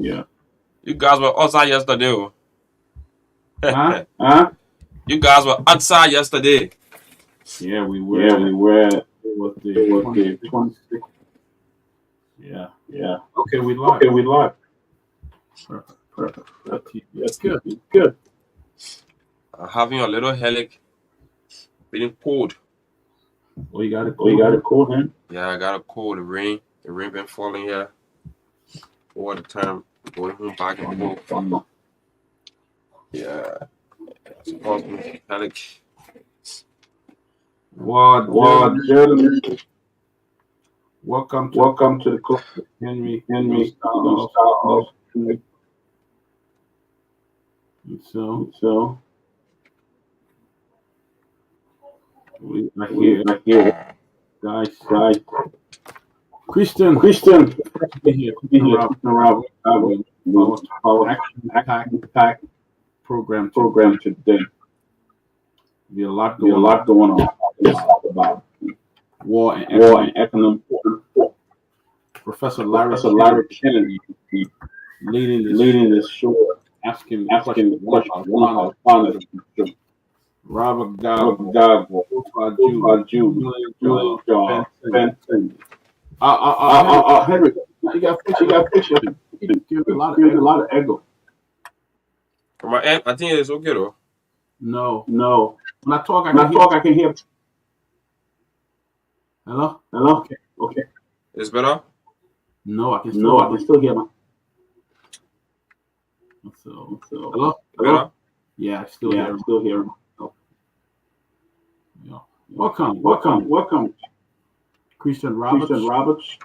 Yeah. You guys were outside yesterday. Oh. Huh? You guys were outside yesterday. Yeah, we Yeah, were. we were. It was It the was the 26th. 26th. Yeah. Yeah. Okay, we live. Okay, we live. Perfect. Perfect. That TV That's is good. good. I'm having a little headache. Feeling cold. Oh, you got it Oh, you cool. got it cool, man. Yeah, I got a cold. The rain been falling here all the time. Going home back and forth. Yeah, it's causing me headache. Well, Well, gentlemen, gentlemen, welcome to the welcome to the club. Henry. You know, Henry, style of style of life. food. And so So I we hear are here, guys. guys. Christian, Christian, be here. be Christian here. Rob, Around we we our our action-packed action packed program today. program today. Be a lot Be a going on. lot going on. Let's talk about War and war economic. and economic. Professor Larry Professor Kennedy Larry Kennedy leading this leading show, this show, asking the question, asking the one question, by one one, how of fun is it? Robert What Gagbo, God will Profile do Jew, for Jew, Julian Julian Jaw, Benson. Benson. Henry, Henry, you got you picture. got picture. Give a lot of There's a ego. lot of ego. For my aunt, I think it's okay though. No. No. When I talk, I When can I hear. talk, I can hear. Hello? Hello? Okay. Okay. It's better. No, I can still No, I hear. can still hear my. So, So, hello? Better. Yeah, I still yeah, hear. I'm still here. Yeah. Welcome, Welcome, Christian Roberts. Christian Roberts.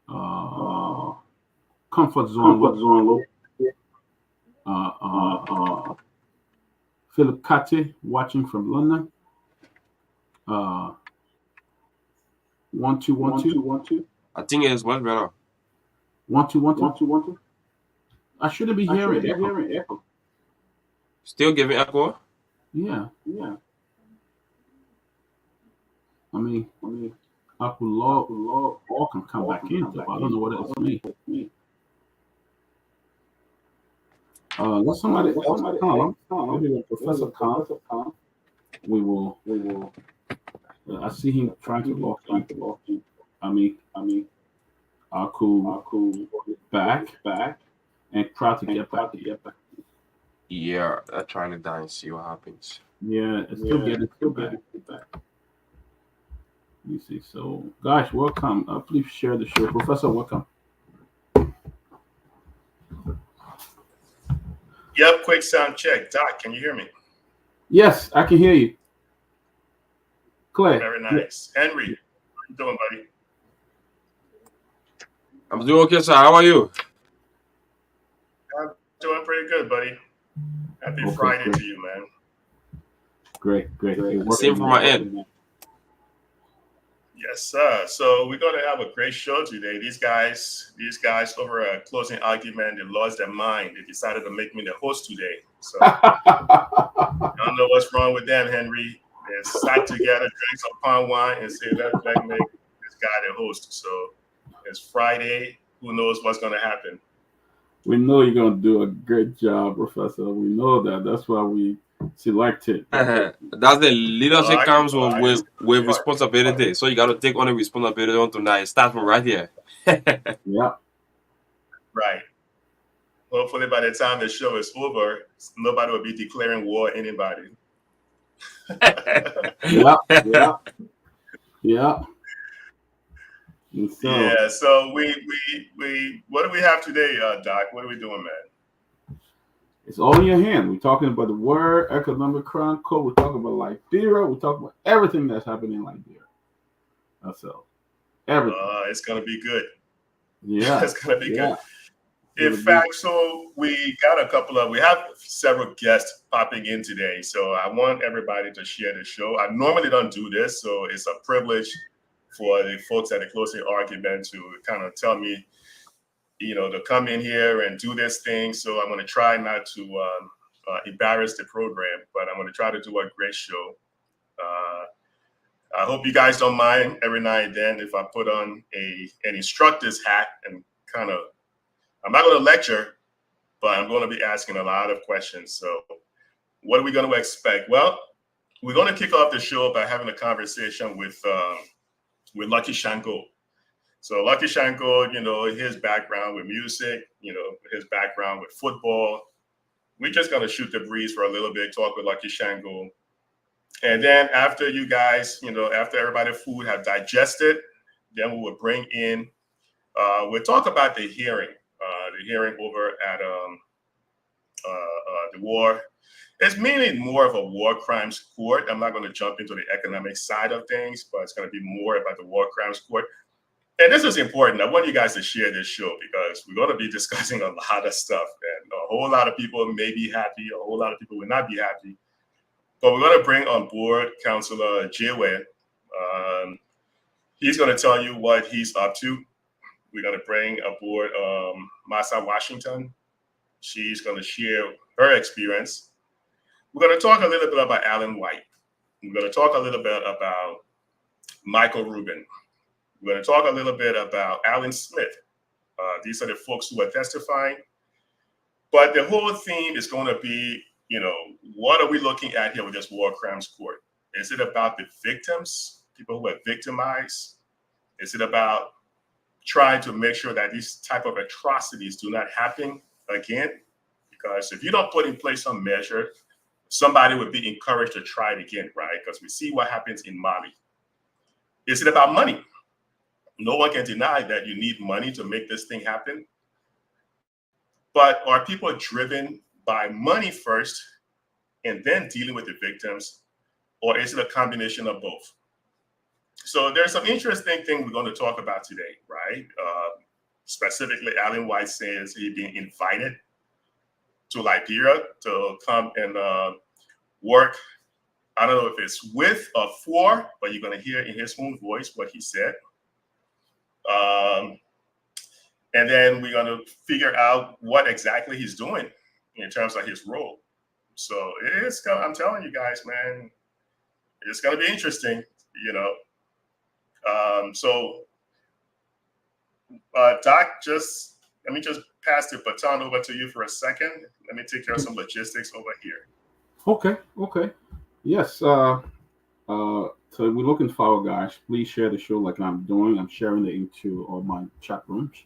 Uh, Comfort Zone. Comfort Zone. Look. Philip Catty watching from London. 1212. I think it's much better. 1212. I shouldn't be hearing echo. Echo. Still giving echo. Yeah. Yeah. I mean, I could all can come back in. So I don't know what it is me. Let somebody else come. Maybe when Professor comes, we will. I see him trying to log in. I mean, I could back and try to get back. Yeah, I'm trying to die and see what happens. Yeah, it's still getting back. You see, so guys, welcome. Please share the show. Professor, welcome. Yep, quick sound check. Doc, can you hear me? Yes, I can hear you. Claire. Very nice. Henry, how you doing, buddy? I'm doing okay, sir. How are you? I'm doing pretty good, buddy. Happy Okay, Friday great. to you, man. Great. Same for my end. Yes, sir. So we're going to have a great show today. These guys over a closing argument, they lost their mind. They decided to make me the host today. So I don't know what's wrong with them, Henry. They sat together, drank some palm wine, and said, let's make this guy the host. So it's Friday. Who knows what's going to happen? We know you're going to do a great job, Professor. We know that. That's why we selected. That's the leadership comes with responsibility. So you got to take on the responsibility on tonight. Start from right here. Yeah. Right. Hopefully, by the time the show is over, nobody will be declaring war on anybody. Yeah. So we what do we have today, Doc? What are we doing, man? It's all in your hand. We're talking about the World Economic Chronicle. We're talking about Liberia. We're talking about everything that's happening in Liberia. So everything. It's gonna be good. Yeah, it's gonna be good. In fact, so we have several guests popping in today. So I want everybody to share the show. I normally don't do this, so it's a privilege for the folks at the closing argument to kind of tell me, to come in here and do this thing. So I'm going to try not to embarrass the program, but I'm going to try to do a great show. I hope you guys don't mind every now and then if I put on an instructor's hat and kind of I'm not going to lecture, but I'm going to be asking a lot of questions. So what are we going to expect? Well, we're going to kick off the show by having a conversation with Lucky Shanko. So Lucky Shanko, his background with music, his background with football. We're just going to shoot the breeze for a little bit, talk with Lucky Shanko. And then after you guys, after everybody's food have digested, then we will bring in, we'll talk about the hearing over at the war. It's mainly more of a war crimes court. I'm not going to jump into the economic side of things, but it's going to be more about the war crimes court. And this is important. I want you guys to share this show because we're going to be discussing a lot of stuff. And a whole lot of people may be happy. A whole lot of people will not be happy. But we're going to bring on board Councillor Jaywe. He's going to tell you what he's up to. We're going to bring aboard Massa Washington. She's going to share her experience. We're going to talk a little bit about Alan White. We're going to talk a little bit about Michael Rubin. We're going to talk a little bit about Alan Smith. These are the folks who are testifying. But the whole theme is going to be, what are we looking at here with this war crimes court? Is it about the victims, people who are victimized? Is it about trying to make sure that these type of atrocities do not happen again? Because if you don't put in place some measure, somebody would be encouraged to try it again, right? Because we see what happens in Mali. Is it about money? No one can deny that you need money to make this thing happen. But are people driven by money first and then dealing with the victims? Or is it a combination of both? So there's some interesting things we're going to talk about today, right? Specifically, Alan White says he's being invited to Liberia to come and work. I don't know if it's with or for, but you're going to hear in his own voice what he said. And then we're going to figure out what exactly he's doing in terms of his role. So I'm telling you guys, man, it's going to be interesting, Doc, let me just pass the baton over to you for a second. Let me take care of some logistics over here. Okay. Yes. So we're looking forward, guys. Please share the show like I'm doing. I'm sharing it into all my chat rooms.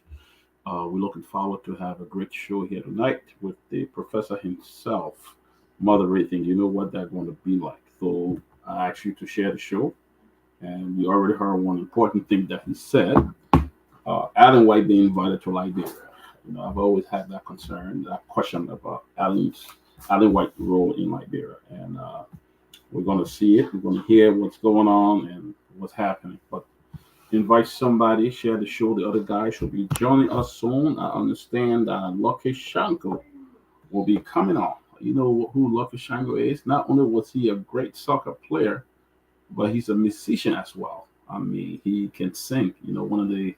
We're looking forward to have a great show here tonight with the professor himself moderating. You know what that's going to be like. So I ask you to share the show. And we already heard one important thing that he said. Alan White being invited to Liberia. I've always had that concern, that question about Alan White's role in Liberia. And we're going to see it. We're going to hear what's going on and what's happening. But invite somebody, share the show. The other guys will be joining us soon. I understand that Lucky Shanko will be coming on. You know who Lucky Shanko is? Not only was he a great soccer player, but he's a musician as well. I mean, he can sing. One of the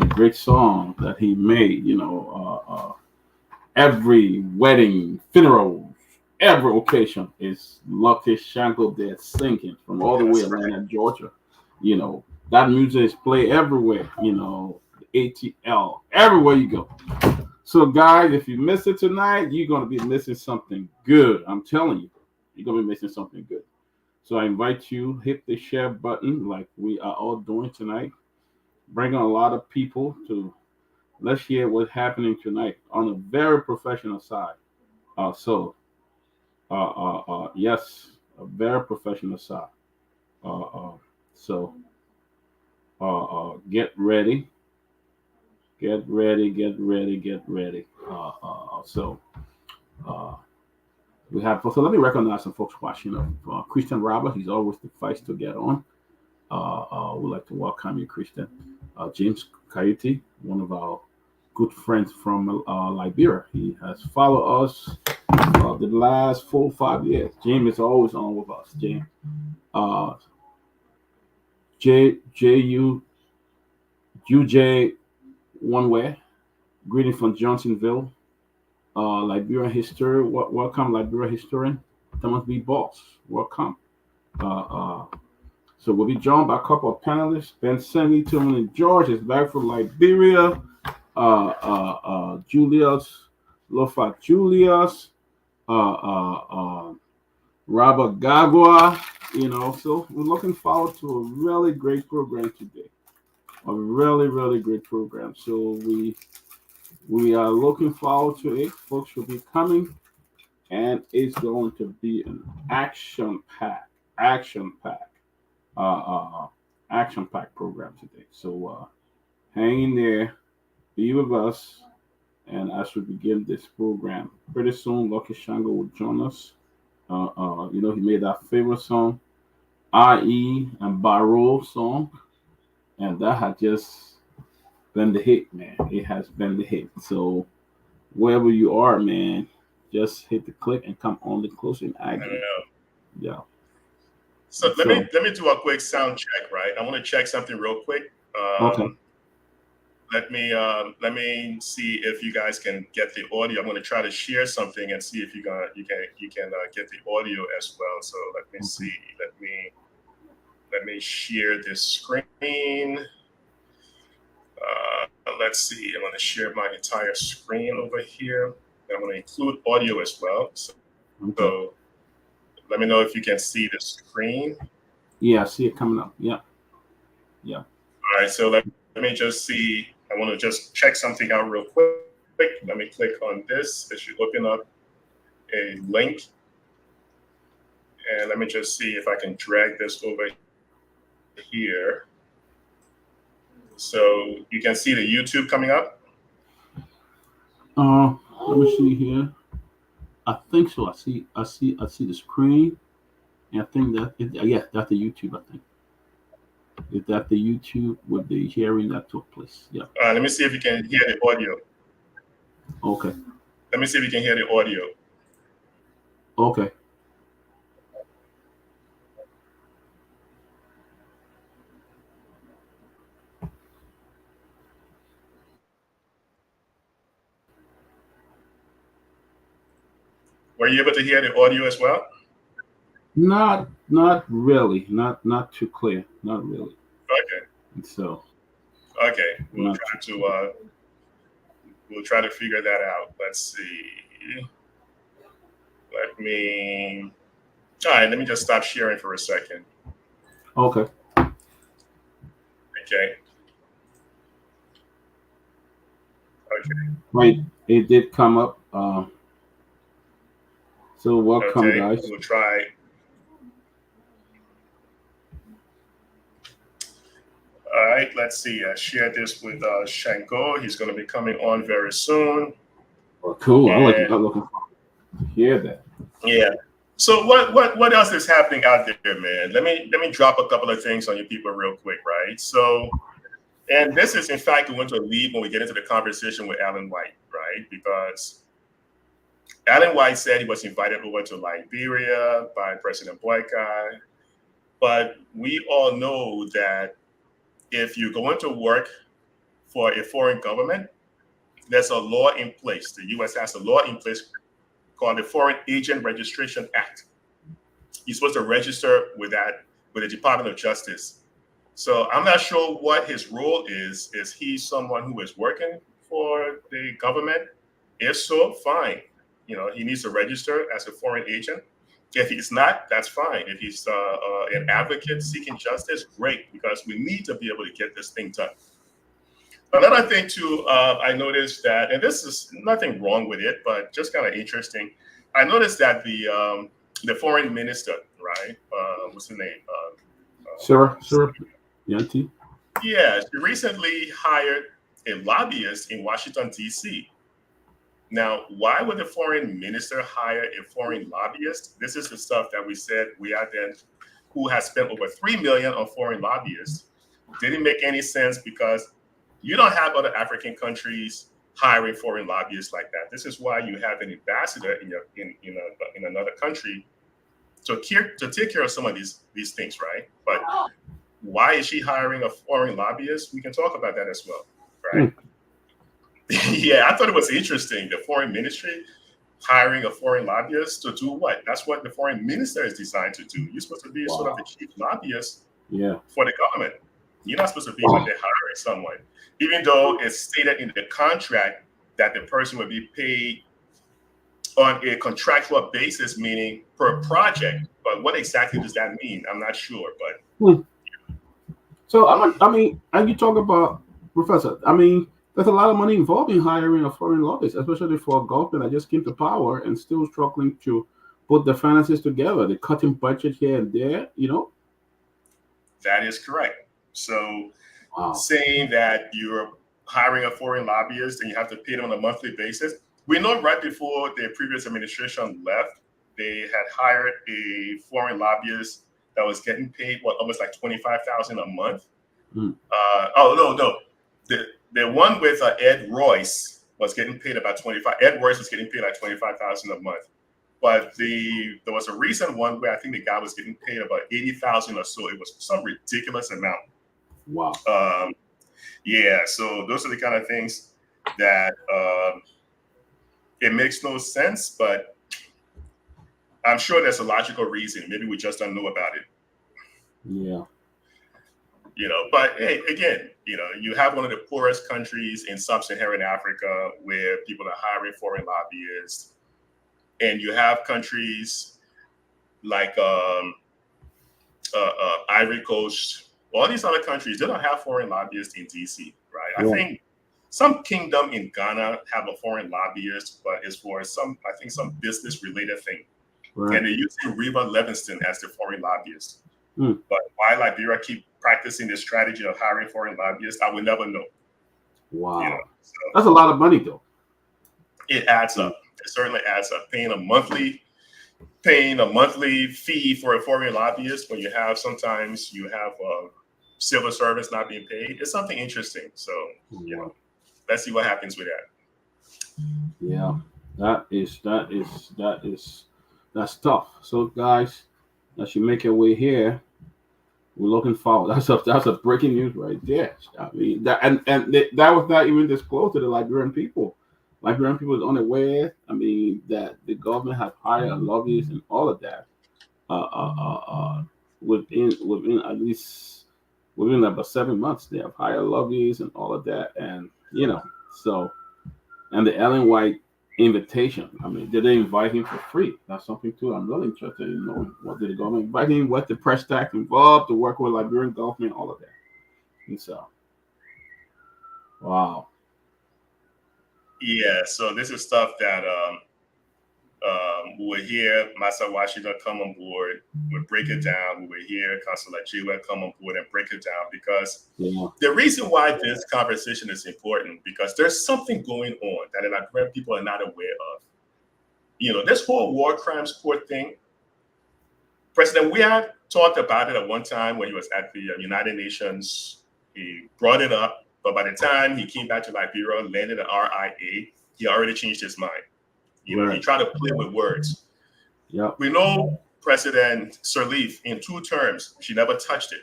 great songs that he made. Every wedding, funeral, every occasion is Lucky Shanko there singing from all the way Atlanta, Georgia. That music is played everywhere. ATL, everywhere you go. So, guys, if you miss it tonight, you're gonna be missing something good. I'm telling you. You're going to be missing something good. So I invite you, hit the share button like we are all doing tonight. Bring on a lot of people to let's hear what's happening tonight on a very professional side. Yes, a very professional side. Get ready. Get ready. We have, so let me recognize some folks watching. Christian Robert, he's always the first to get on. We'd like to welcome you, Christian. James Kayuti, one of our good friends from Liberia. He has followed us the last 4 or 5 years. James is always on with us. James. UJ One Way. Greeting from Johnsonville. Liberian history. Welcome, Liberian historian Thomas B. Boss. Welcome. So we'll be joined by a couple of panelists. Ben Semi, Tillman, and George is back from Liberia. Julius, Lofat Julius, Robert Gagua. So we're looking forward to a really great program today. A really, really great program. So we are looking forward to it. Folks will be coming, and it's going to be an action pack, uh, uh, uh, action pack program today. So hang in there, be with us, and as we begin this program, pretty soon Lucky Shango will join us. He made that famous song, IE and Barrow song, and that had just been the hit, man. It has been the hit. So wherever you are, man, just hit the click and come on the closing I don't action. know. Yeah. So let me do a quick sound check, right? I want to check something real quick. Okay. Let me see if you guys can get the audio. I'm going to try to share something and see if you can get the audio as well. So let me see. Let me share this screen. Let's see. I'm going to share my entire screen over here. I'm going to include audio as well. So let me know if you can see the screen. Yeah, I see it coming up. Yeah. All right. So let me just see. I want to just check something out real quick. Let me click on this. It should open up a link. And let me just see if I can drag this over here. So you can see the YouTube coming up. Let me see here. I think so. I see the screen. And I think that's the YouTube, I think. Is that the YouTube with the hearing that took place? Yeah. Let me see if you can hear the audio. Okay. Let me see if you can hear the audio. Okay. Were you able to hear the audio as well? Not really. Not too clear. Not really. Okay. So. Okay. We'll try to figure that out. Let's see. All right, let me just stop sharing for a second. Okay. Okay. Right. It did come up. So welcome, guys. We'll try. All right, let's see. I shared this with Shango. He's going to be coming on very soon. Cool. I'm looking forward to hear that. Yeah. So what else is happening out there, man? Let me drop a couple of things on you people real quick, right? So, and this is in fact going to lead when we get into the conversation with Alan White, right? Because Alan White said he was invited over to Liberia by President Boyka, but we all know that if you go into work for a foreign government, there's a law in place. The U.S. has a law in place called the Foreign Agent Registration Act. You're supposed to register with the Department of Justice. So I'm not sure what his role is. Is he someone who is working for the government? If so, fine. He needs to register as a foreign agent. If he's not, that's fine. If he's an advocate seeking justice, great, because we need to be able to get this thing done. Another thing too, I noticed that, and this is nothing wrong with it, but just kind of interesting. I noticed that the foreign minister, right? What's her name? Sarah Yanti. Yeah, she recently hired a lobbyist in Washington, D.C. Now, why would the foreign minister hire a foreign lobbyist? This is the stuff that we said we had then, who has spent over $3 million on foreign lobbyists. Didn't make any sense because you don't have other African countries hiring foreign lobbyists like that. This is why you have an ambassador in another country to take care of some of these things, right? But why is she hiring a foreign lobbyist? We can talk about that as well, right? Yeah, I thought it was interesting. The foreign ministry hiring a foreign lobbyist to do what? That's what the foreign minister is designed to do. You're supposed to be sort of the chief lobbyist for the government. You're not supposed to be out there hiring someone, even though it's stated in the contract that the person will be paid on a contractual basis, meaning per project. But what exactly does that mean? I'm not sure. But So I mean, and you talk about Professor. I mean, there's a lot of money involved in hiring a foreign lobbyist, especially for a government that just came to power and still struggling to put the finances together. They're cutting budget here and there. that is correct. So Wow. saying that you're hiring a foreign lobbyist and you have to pay them on a monthly basis. We know right before the previous administration left, they had hired a foreign lobbyist that was getting paid almost like $25,000 a month. Mm. No, the one with Ed Royce was getting paid about 25. Ed Royce was getting paid like 25,000 a month. But there was a recent one where I think the guy was getting paid about 80,000 or so. It was some ridiculous amount. Wow. Yeah, so those are the kind of things that it makes no sense, but I'm sure there's a logical reason. Maybe we just don't know about it. Yeah. But hey, again, you have one of the poorest countries in sub-Saharan Africa where people are hiring foreign lobbyists, and you have countries like Ivory Coast. All these other countries, they don't have foreign lobbyists in DC, right? Yeah. I think some kingdom in Ghana have a foreign lobbyist, but it's for some business related thing. Right. And they're using Reba Livingston as the foreign lobbyist. Mm. But why Liberia keep practicing this strategy of hiring foreign lobbyists, I will never know. Wow. So That's a lot of money, though. it adds up. It certainly adds up. Paying a monthly fee for a foreign lobbyist when sometimes you have civil service not being paid. It's something interesting. So let's see what happens with that. Yeah, that's tough. So guys, as you make your way here, we're looking forward. That's a breaking news right there. I mean that that was not even disclosed to the Liberian people. Liberian people is unaware. I mean that the government have hired lobbyists and all of that. Within at least within about 7 months, they have hired lobbyists and all of that, and so. And the Ellen White invitation. I mean, did they invite him for free? That's something too. I'm really interested in knowing what did the government invite him, what the press tax involved to work with Liberian government, all of that. And so, wow. Yeah, so this is stuff that we will hear Massa Washington come on board, we'll break it down. We will hear Councilor Jiwa come on board and break it down, because the reason why this conversation is important, because there's something going on that the Liberian people are not aware of. This whole war crimes court thing, President Weah talked about it at one time when he was at the United Nations. He brought it up, but by the time he came back to Liberia, landed at RIA, he already changed his mind. He tried to play with words. Yep. We know President Sirleaf in 2 terms, she never touched it.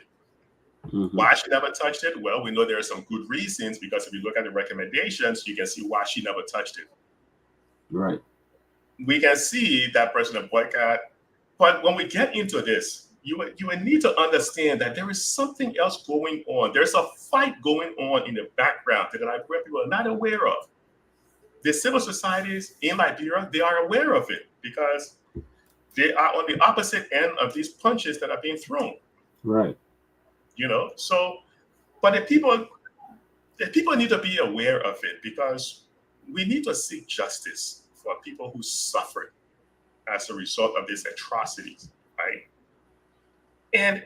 Mm-hmm. Why she never touched it? Well, we know there are some good reasons, because if you look at the recommendations, you can see why she never touched it. Right. We can see that President Boycott, but when we get into this, you would need to understand that there is something else going on. There's a fight going on in the background that the Liberian people are not aware of. The civil societies in Liberia, they are aware of it, because they are on the opposite end of these punches that are being thrown. Right. So, but the people need to be aware of it, because we need to seek justice for people who suffered as a result of these atrocities, right? And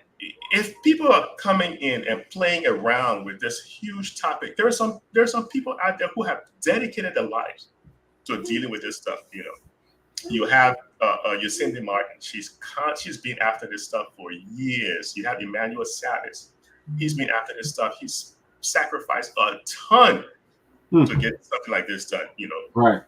if people are coming in and playing around with this huge topic, there are some people out there who have dedicated their lives to dealing with this stuff. You have Yacinda Martin. She's been after this stuff for years. You have Emmanuel Savage. He's been after this stuff. He's sacrificed a ton to get something like this done. Right.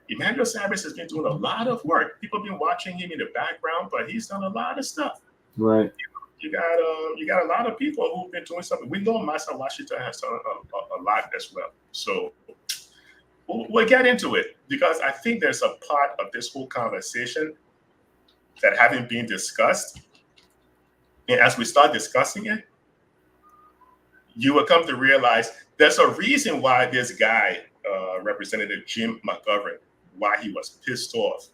Emmanuel Savage has been doing a lot of work. People have been watching him in the background, but he's done a lot of stuff. Right. You got a lot of people who've been doing something. We know Massa Washington has done a lot as well. So we'll get into it, because I think there's a part of this whole conversation that haven't been discussed. And as we start discussing it, you will come to realize there's a reason why this guy, Representative Jim McGovern, why he was pissed off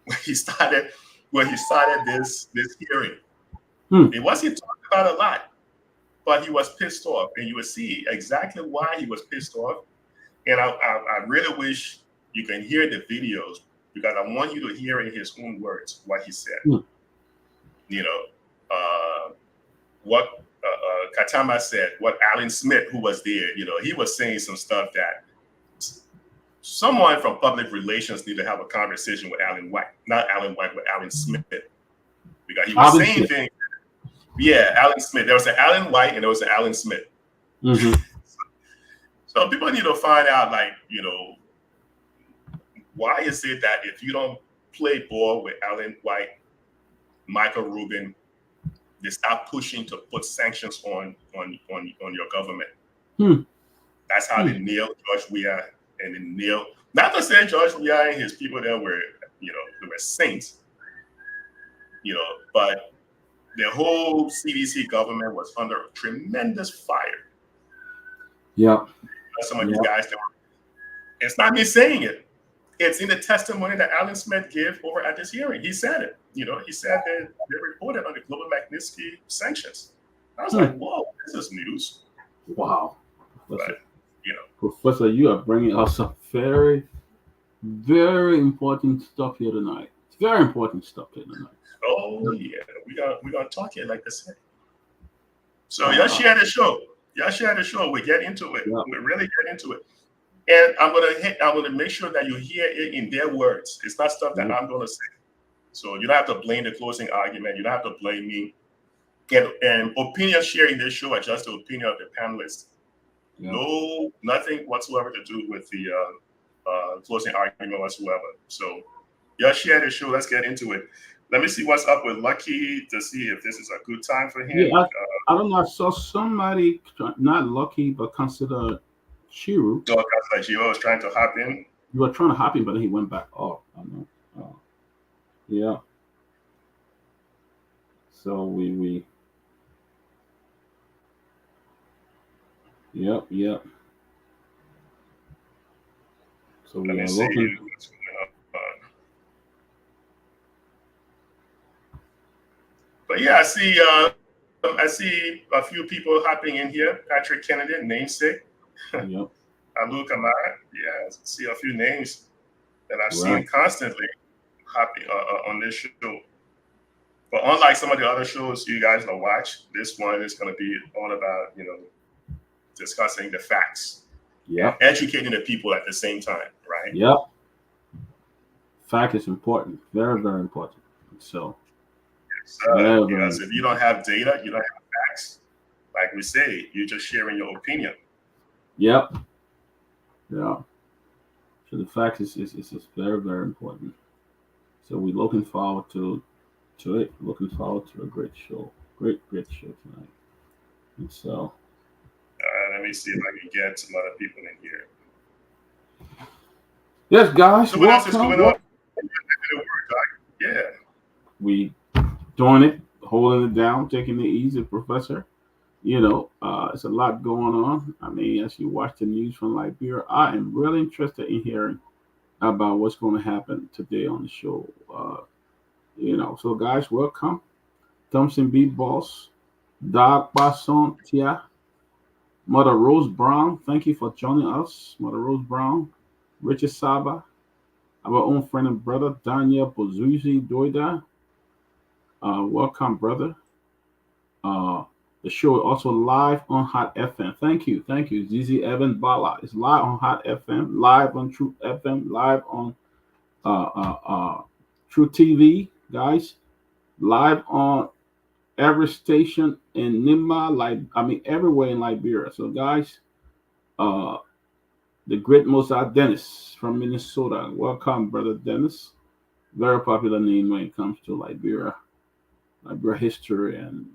when he started this hearing. It wasn't talked about a lot, but he was pissed off, and you will see exactly why he was pissed off. And I really wish you can hear the videos, because I want you to hear in his own words what he said. You know, what Katama said, what Alan Smith, who was there, you know, he was saying some stuff that someone from public relations need to have a conversation with Alan White, not Alan White, but Alan Smith, because he was saying things. Yeah, Alan Smith. There was an Alan White and there was an Alan Smith. So people need to find out, like, you know, why is it that if you don't play ball with Alan White, Michael Rubin, they start pushing to put sanctions on your government. That's how they nailed George Weah, and they nailed, not to say George Weah and his people there were, you know, they were saints, you know, but the whole CDC government was under tremendous fire. Yeah. Some of these guys, it's not me saying it. It's in the testimony that Alan Smith gave over at this hearing. He said it. You know, he said that they reported on the Global Magnitsky sanctions. I was like, whoa, this is news. Wow. But, you know, Professor, you are bringing us some very, very important stuff here tonight. It's very important stuff here tonight. Oh yeah, we're gonna talk here like this. So y'all share the show. Y'all share the show. We get into it. We really get into it. And I'm gonna make sure that you hear it in their words. It's not stuff that I'm gonna say. So you don't have to blame the closing argument. You don't have to blame me. And opinion sharing this show are just the opinion of the panelists. No, nothing whatsoever to do with the closing argument whatsoever. So y'all share the show. Let's get into it. Let me see what's up with Lucky to see if this is a good time for him. Yeah, I don't know. I saw somebody, not Lucky, but consider Chiru. So Chiro was trying to hop in. You were trying to hop in, but then he went back off. I know. Yeah. So we. Yep. So we are looking. But yeah, I see a few people hopping in here. Patrick Kennedy, namesake. Yep. Alu Kamara. Yeah, I see a few names that I've seen constantly hopping on this show. But unlike some of the other shows you guys will watch, this one is going to be all about, you know, discussing the facts. Yeah. Educating the people at the same time, right? Yep. Fact is important. Very, very important. So. Because if you don't have data, you don't have facts. Like we say, you're just sharing your opinion. Yep. Yeah. So the fact is very, very important. So we're looking forward to it. Looking forward to a great show. Great show tonight. And so. Let me see if I can get some other people in here. Yes, guys. So what else is going on? Yeah. We doing it, holding it down, taking it easy, Professor. You know, it's a lot going on. I mean, as you watch the news from Liberia, I am really interested in hearing about what's going to happen today on the show. You know, so guys, welcome. Thompson B. Boss, Doc Basson, Tia, Mother Rose Brown, thank you for joining us. Mother Rose Brown, Richard Saba, our own friend and brother, Daniel Bozuzi Doida. Welcome, brother. The show is also live on Hot FM. Thank you. ZZ Evan Bala. It's live on Hot FM, live on True FM, live on True TV, guys. Live on every station in Nimba, everywhere in Liberia. So, guys, the great Mozart Dennis from Minnesota. Welcome, brother Dennis. Very popular name when it comes to Liberia history and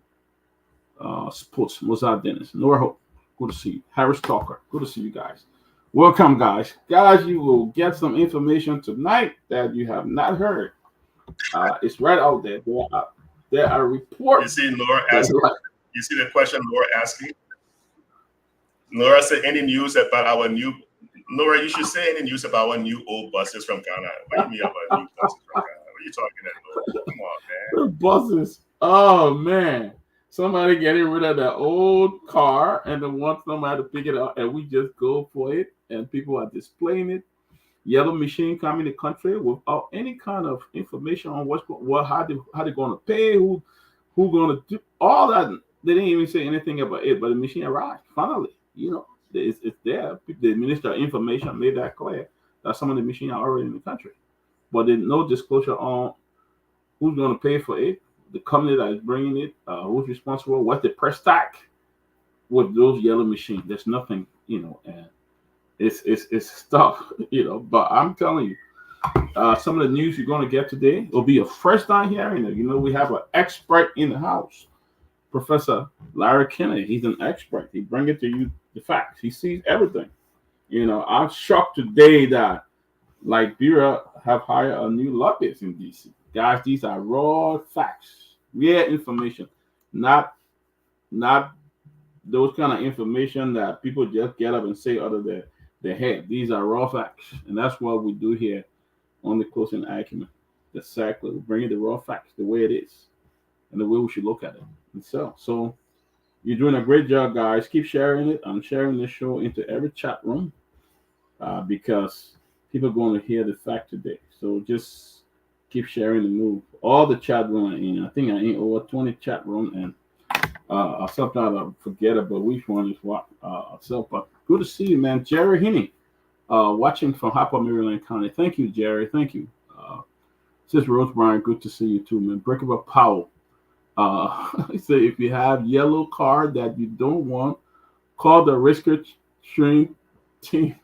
sports. Mozart Dennis. Nora Hope, good to see you. Harris Talker, good to see you guys. Welcome, guys. Guys, you will get some information tonight that you have not heard. It's right out there. There are reports. You see Laura asking. You see the question Laura asking? Laura said, any news about our new? Laura, you should say any news about our new old buses from Ghana. What do you mean about new buses from Ghana? What are you talking about, Laura? Come on, man. The buses. Oh man. Somebody getting rid of the old car and then want somebody to pick it up and we just go for it and people are displaying it. Yellow machine coming to the country without any kind of information on how they're going to pay, who going to do all that. They didn't even say anything about it, but the machine arrived finally. It's there. The Minister of Information made that clear that some of the machines are already in the country, but there's no disclosure on who's going to pay for it, the company that is bringing it, who's responsible, what's the price tag with those yellow machines. There's nothing, and it's stuff, But I'm telling you, some of the news you're going to get today will be your first time hearing it. We have an expert in the house, Professor Larry Kennedy. He's an expert. He brings it to you the facts. He sees everything. I'm shocked today that Liberia have hired a new lobbyist in DC. Guys, these are raw facts, real information, not those kind of information that people just get up and say out of their head. These are raw facts, and that's what we do here on the Closing Argument. Exactly, we bring you the raw facts, the way it is, and the way we should look at it. And so you're doing a great job, guys. Keep sharing it. I'm sharing this show into every chat room because people are going to hear the fact today. So just keep sharing the move. All the chat room I think I in over 20 chat room, and sometimes I forget about which one is what. But good to see you, man. Jerry Hinney, watching from Harper, Maryland County. Thank you, Jerry. Thank you. Sis Rose Bryan, good to see you too, man. Breakable Powell. He said if you have yellow card that you don't want, call the rescue stream team.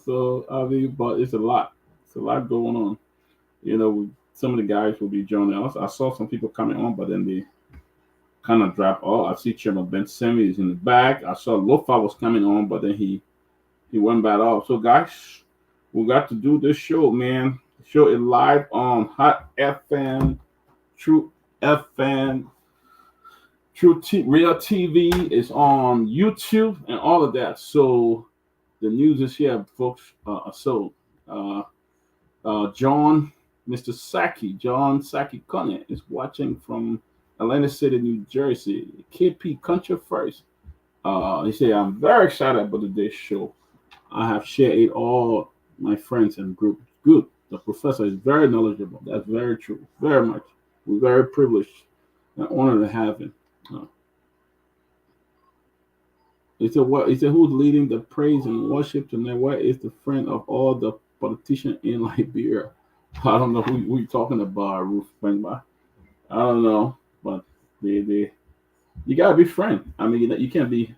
So I mean, but it's a lot. It's a lot going on. Some of the guys will be joining us. I saw some people coming on, but then they kind of dropped off. I see Chairman Ben Semi is in the back. I saw Lofa was coming on, but then he went back off. So guys, we got to do this show, man. The show is live on Hot FM, True FM, Real TV is on YouTube and all of that. So the news is here, folks. John, Mr. Saki, John Saki Cunningham is watching from Atlantic City, New Jersey. KP Country First. He said, I'm very excited about today's show. I have shared it all my friends and group. Good. The professor is very knowledgeable. That's very true. Very much. We're very privileged and honored to have him. He said, who's leading the praise and worship tonight? Where is the friend of all the politicians in Liberia? I don't know who you're talking about, Ruth Bengba. I don't know, but you gotta be friend. I mean, you can't be,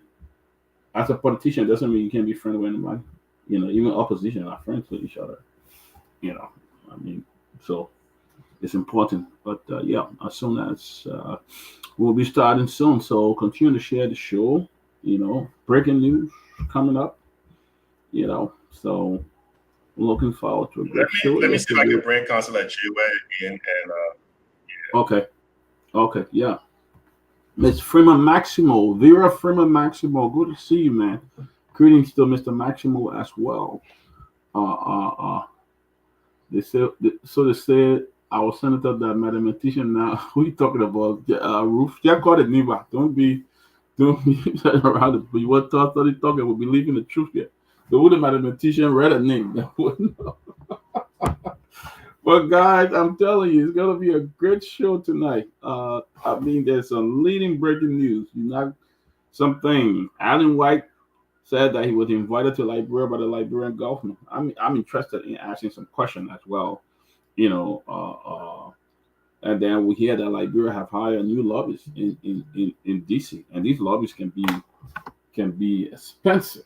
as a politician, doesn't mean you can't be friend with anybody. Even opposition are friends with each other. I mean, so it's important. But yeah, as soon as we'll be starting soon, so continue to share the show. Breaking news coming up. So looking forward to a great show. Let me see if I can bring Consular Chiwe in. And Okay, yeah. Miss Freeman Maximo, Vera Freeman Maximo, good to see you, man. Greetings to Mr. Maximo as well. They said our senator, that mathematician now. Who you talking about? Ruth? Yeah, call it Niva. Don't be around it. But what thought he talking? We'll be leaving the truth here. The would mathematician read a name. That wouldn't know. But guys, I'm telling you, it's gonna be a great show tonight. I mean, there's some leading breaking news. Something. Alan White said that he was invited to Liberia by the Liberian government. I'm interested in asking some questions as well. And then we hear that Liberia have hired new lobbyists in DC, and these lobbyists can be expensive.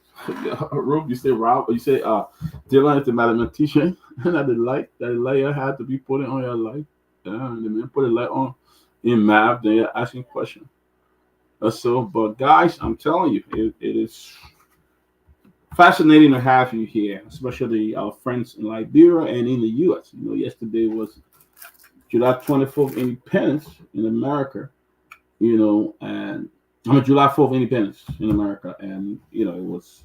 Rob, you say Dylan is the mathematician, and that the layer had to be put on your light. The man put a light on in math, then you're asking questions. But guys, I'm telling you, it is fascinating to have you here, especially our friends in Liberia and in the U.S. Yesterday was July 24th Independence in America, and I'm a July 4th independence in America, and it was.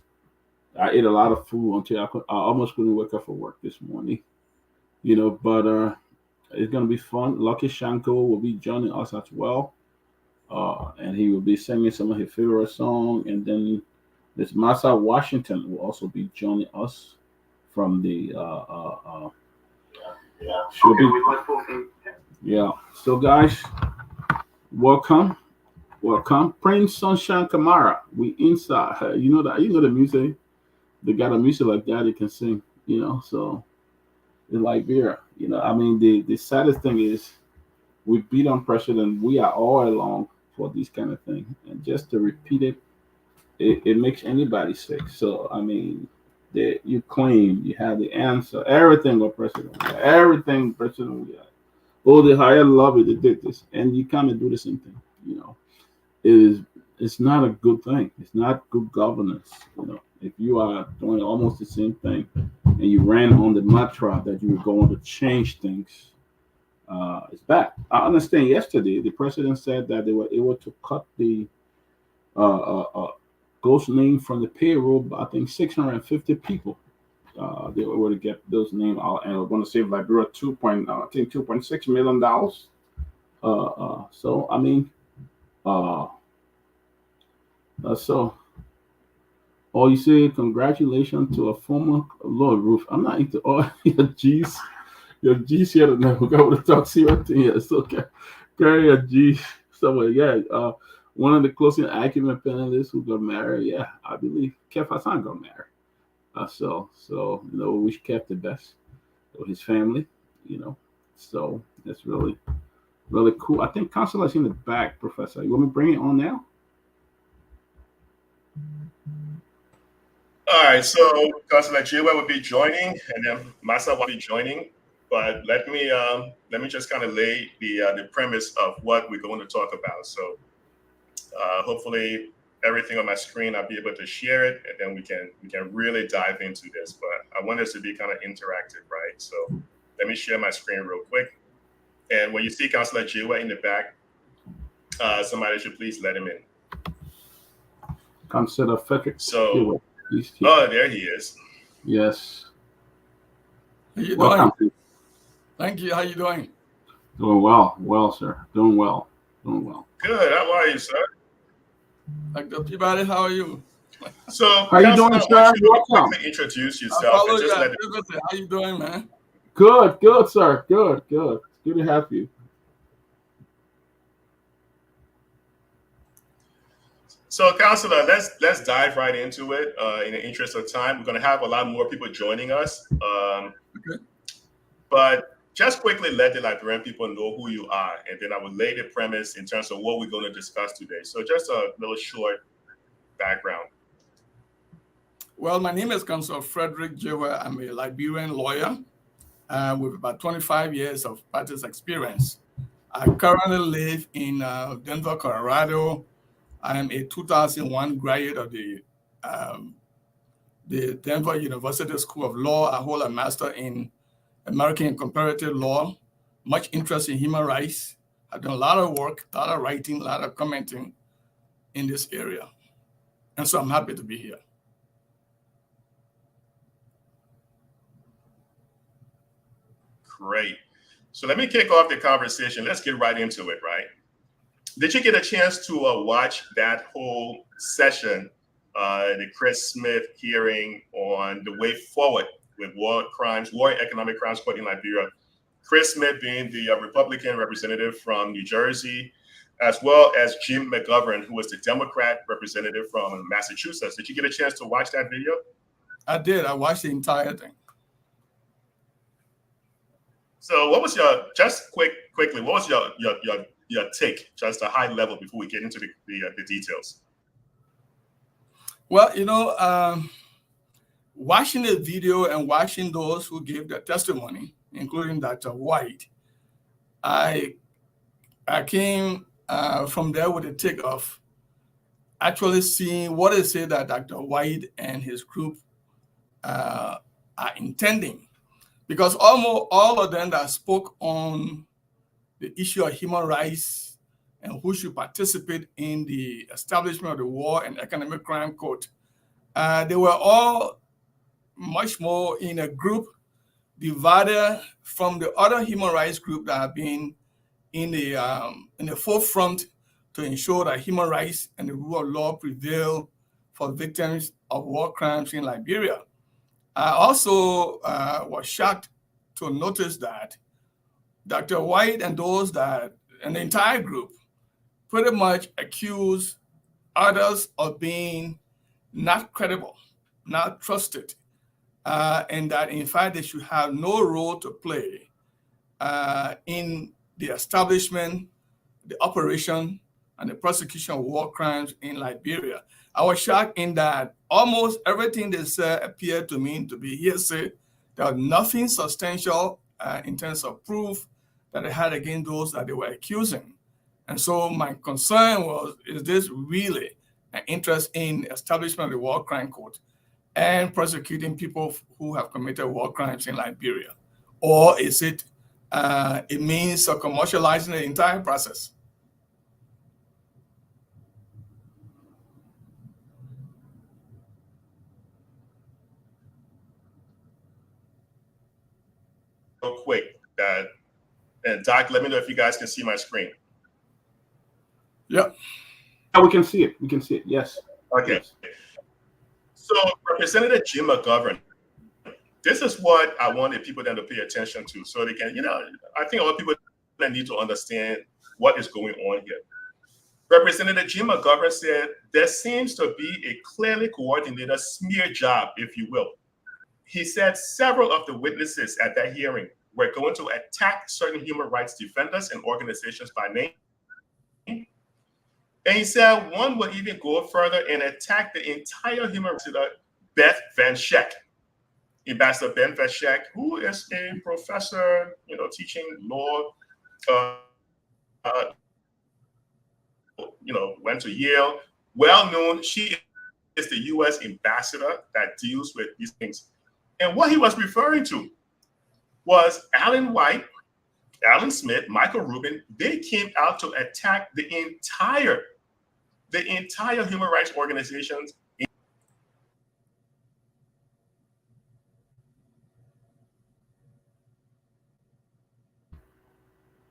I ate a lot of food until I almost couldn't wake up for work this morning. But it's gonna be fun. Lucky Shanko will be joining us as well, and he will be singing some of his favorite songs. And then this Massa Washington will also be joining us from the. Should be, yeah. So guys, welcome. Welcome, Prince Sunshine Kamara. We inside. You know the music. They got a music like that. They can sing. So in Liberia. I mean, the saddest thing is we beat on president. We are all along for this kind of thing, and just to repeat it makes anybody sick. So I mean, you claim you have the answer. Everything with president. Everything president we have. Oh, the higher lobby they did this, and you kind of do the same thing. It's not a good thing. It's not good governance. If you are doing almost the same thing and you ran on the mantra that you were going to change things, it's bad. I understand yesterday the president said that they were able to cut the ghost name from the payroll by I think 650 people. They were able to get those names out and we're going to save Liberia $2.6 million. So I mean. So, you say congratulations to a former Lord Roof. I'm not into all your G's. Your G's here tonight. We're going to talk serious thing here. So, carry a G somewhere. Yeah. One of the closest Acumen panelists who got married. Yeah, I believe Kev Hassan got married. So we wish Kev the best with his family. So that's really. Really cool. I think Consuela's in the back, Professor. You want me to bring it on now? All right, so Councilor Jiwa will be joining, and then myself will be joining. But let me just kind of lay the premise of what we're going to talk about. So hopefully everything on my screen, I'll be able to share it, and then we can really dive into this. But I want this to be kind of interactive, right? So let me share my screen real quick. And when you see Councilor Jiwa in the back, somebody should please let him in. Councilor Frederick. So, there he is. Yes. How you doing? Thank you. How you doing? Doing well, sir. Doing well. Good. How are you, sir? Dr. Peabody, how are you? So, how you doing, sir? Welcome. Quickly introduce yourself. And just how you doing, man? Good, sir. Good. Good to have you. So, Councilor, let's dive right into it. In the interest of time, we're going to have a lot more people joining us. Okay. But just quickly let the Liberian people know who you are, and then I will lay the premise in terms of what we're going to discuss today. So, just a little short background. Well, my name is Councilor Frederick Jiwa. I'm a Liberian lawyer with about 25 years of practice experience. I currently live in Denver, Colorado. I am a 2001 graduate of the Denver University School of Law. I hold a master in American and Comparative Law, much interest in human rights. I've done a lot of work, a lot of writing, a lot of commenting in this area. And so I'm happy to be here. Great. So let me kick off the conversation. Let's get right into it, right? Did you get a chance to watch that whole session, the Chris Smith hearing on the way forward with war economic crimes court in Liberia? Chris Smith being the Republican representative from New Jersey, as well as Jim McGovern, who was the Democrat representative from Massachusetts. Did you get a chance to watch that video? I did. I watched the entire thing. So what was quickly, what was your take, just a high level before we get into the details? Well, watching the video and watching those who gave their testimony, including Dr. White, I came from there with a take of actually seeing what it said that Dr. White and his group are intending. Because almost all of them that spoke on the issue of human rights and who should participate in the establishment of the War and Economic Crime Court. They were all much more in a group divided from the other human rights group that have been in the forefront to ensure that human rights and the rule of law prevail for victims of war crimes in Liberia. I also was shocked to notice that Dr. White and those that, and the entire group, pretty much accuse others of being not credible, not trusted, and that in fact they should have no role to play in the establishment, the operation, and the prosecution of war crimes in Liberia. I was shocked in that almost everything they said appeared to me to be hearsay. There was nothing substantial in terms of proof that they had against those that they were accusing. And so my concern was, is this really an interest in establishment of the War Crime Court and prosecuting people who have committed war crimes in Liberia? Or is it a means of commercializing the entire process? Real quick, and Doc, let me know if you guys can see my screen. Yep. Yeah, we can see it. We can see it. Yes. Okay. Yes. So Representative Jim McGovern, this is what I wanted people then to pay attention to so they can, I think a lot of people need to understand what is going on here. Representative Jim McGovern said there seems to be a clearly coordinated smear job, if you will. He said several of the witnesses at that hearing were going to attack certain human rights defenders and organizations by name. And he said one would even go further and attack the entire human rights leader, Beth Van Schaick. Ambassador Ben Van Schaick, who is a professor, teaching law, went to Yale, well known. She is the U.S. ambassador that deals with these things. And what he was referring to was Alan White, Alan Smith, Michael Rubin. They came out to attack the entire human rights organizations.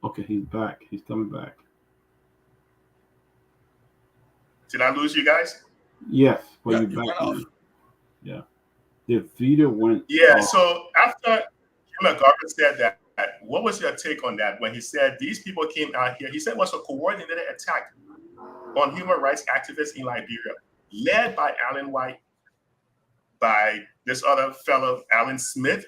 Okay, he's back. He's coming back. Did I lose you guys? Yes, but Yeah, you're you back. went off. Now. Yeah. The video went Yeah, off. so after Jim McGovern said that, what was your take on that when he said these people came out here? He said it was a coordinated attack on human rights activists in Liberia, led by Alan White, by this other fellow, Alan Smith,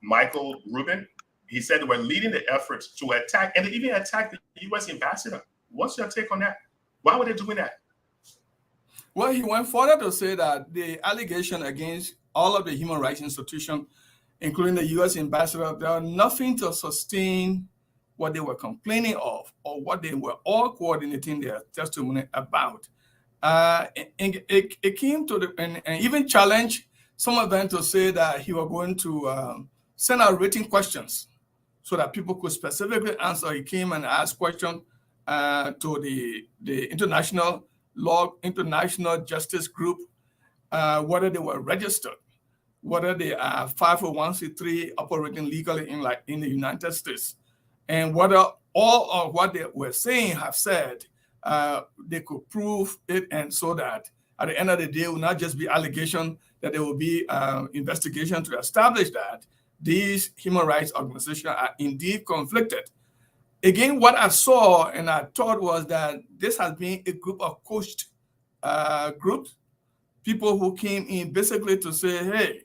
Michael Rubin. He said they were leading the efforts to attack, and they even attacked the U.S. ambassador. What's your take on that? Why were they doing that? Well, he went further to say that the allegation against all of the human rights institutions, including the U.S. ambassador, there are nothing to sustain what they were complaining of or what they were all coordinating their testimony about. And it came to and even challenged some of them to say that he was going to send out written questions so that people could specifically answer. He came and asked questions to the international justice group, whether they were registered, whether they are 501c3 operating legally in the United States, and whether all of what they were saying have said they could prove it, and so that at the end of the day, it will not just be allegation, that there will be investigation to establish that these human rights organizations are indeed conflicted. Again, what I saw and I thought was that this has been a group of coached groups, people who came in basically to say, hey,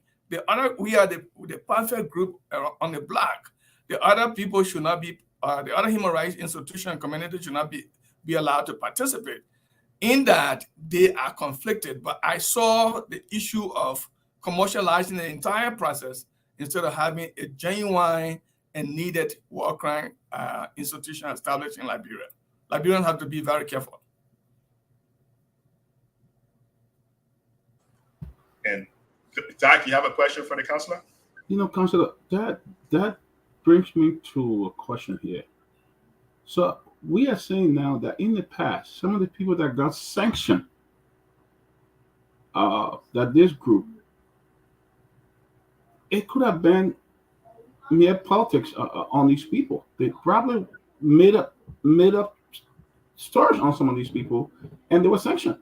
we are the perfect group on the block. The other people should not be, the other human rights institution and community should not be allowed to participate. In that, they are conflicted. But I saw the issue of commercializing the entire process instead of having a genuine and needed war crime institution established in Liberia. Liberians have to be very careful. And Doc, you have a question for the counselor? Counselor, that brings me to a question here. So we are saying now that in the past, some of the people that got sanctioned, that this group, it could have been mere politics on these people. They probably made up stories on some of these people, and they were sanctioned.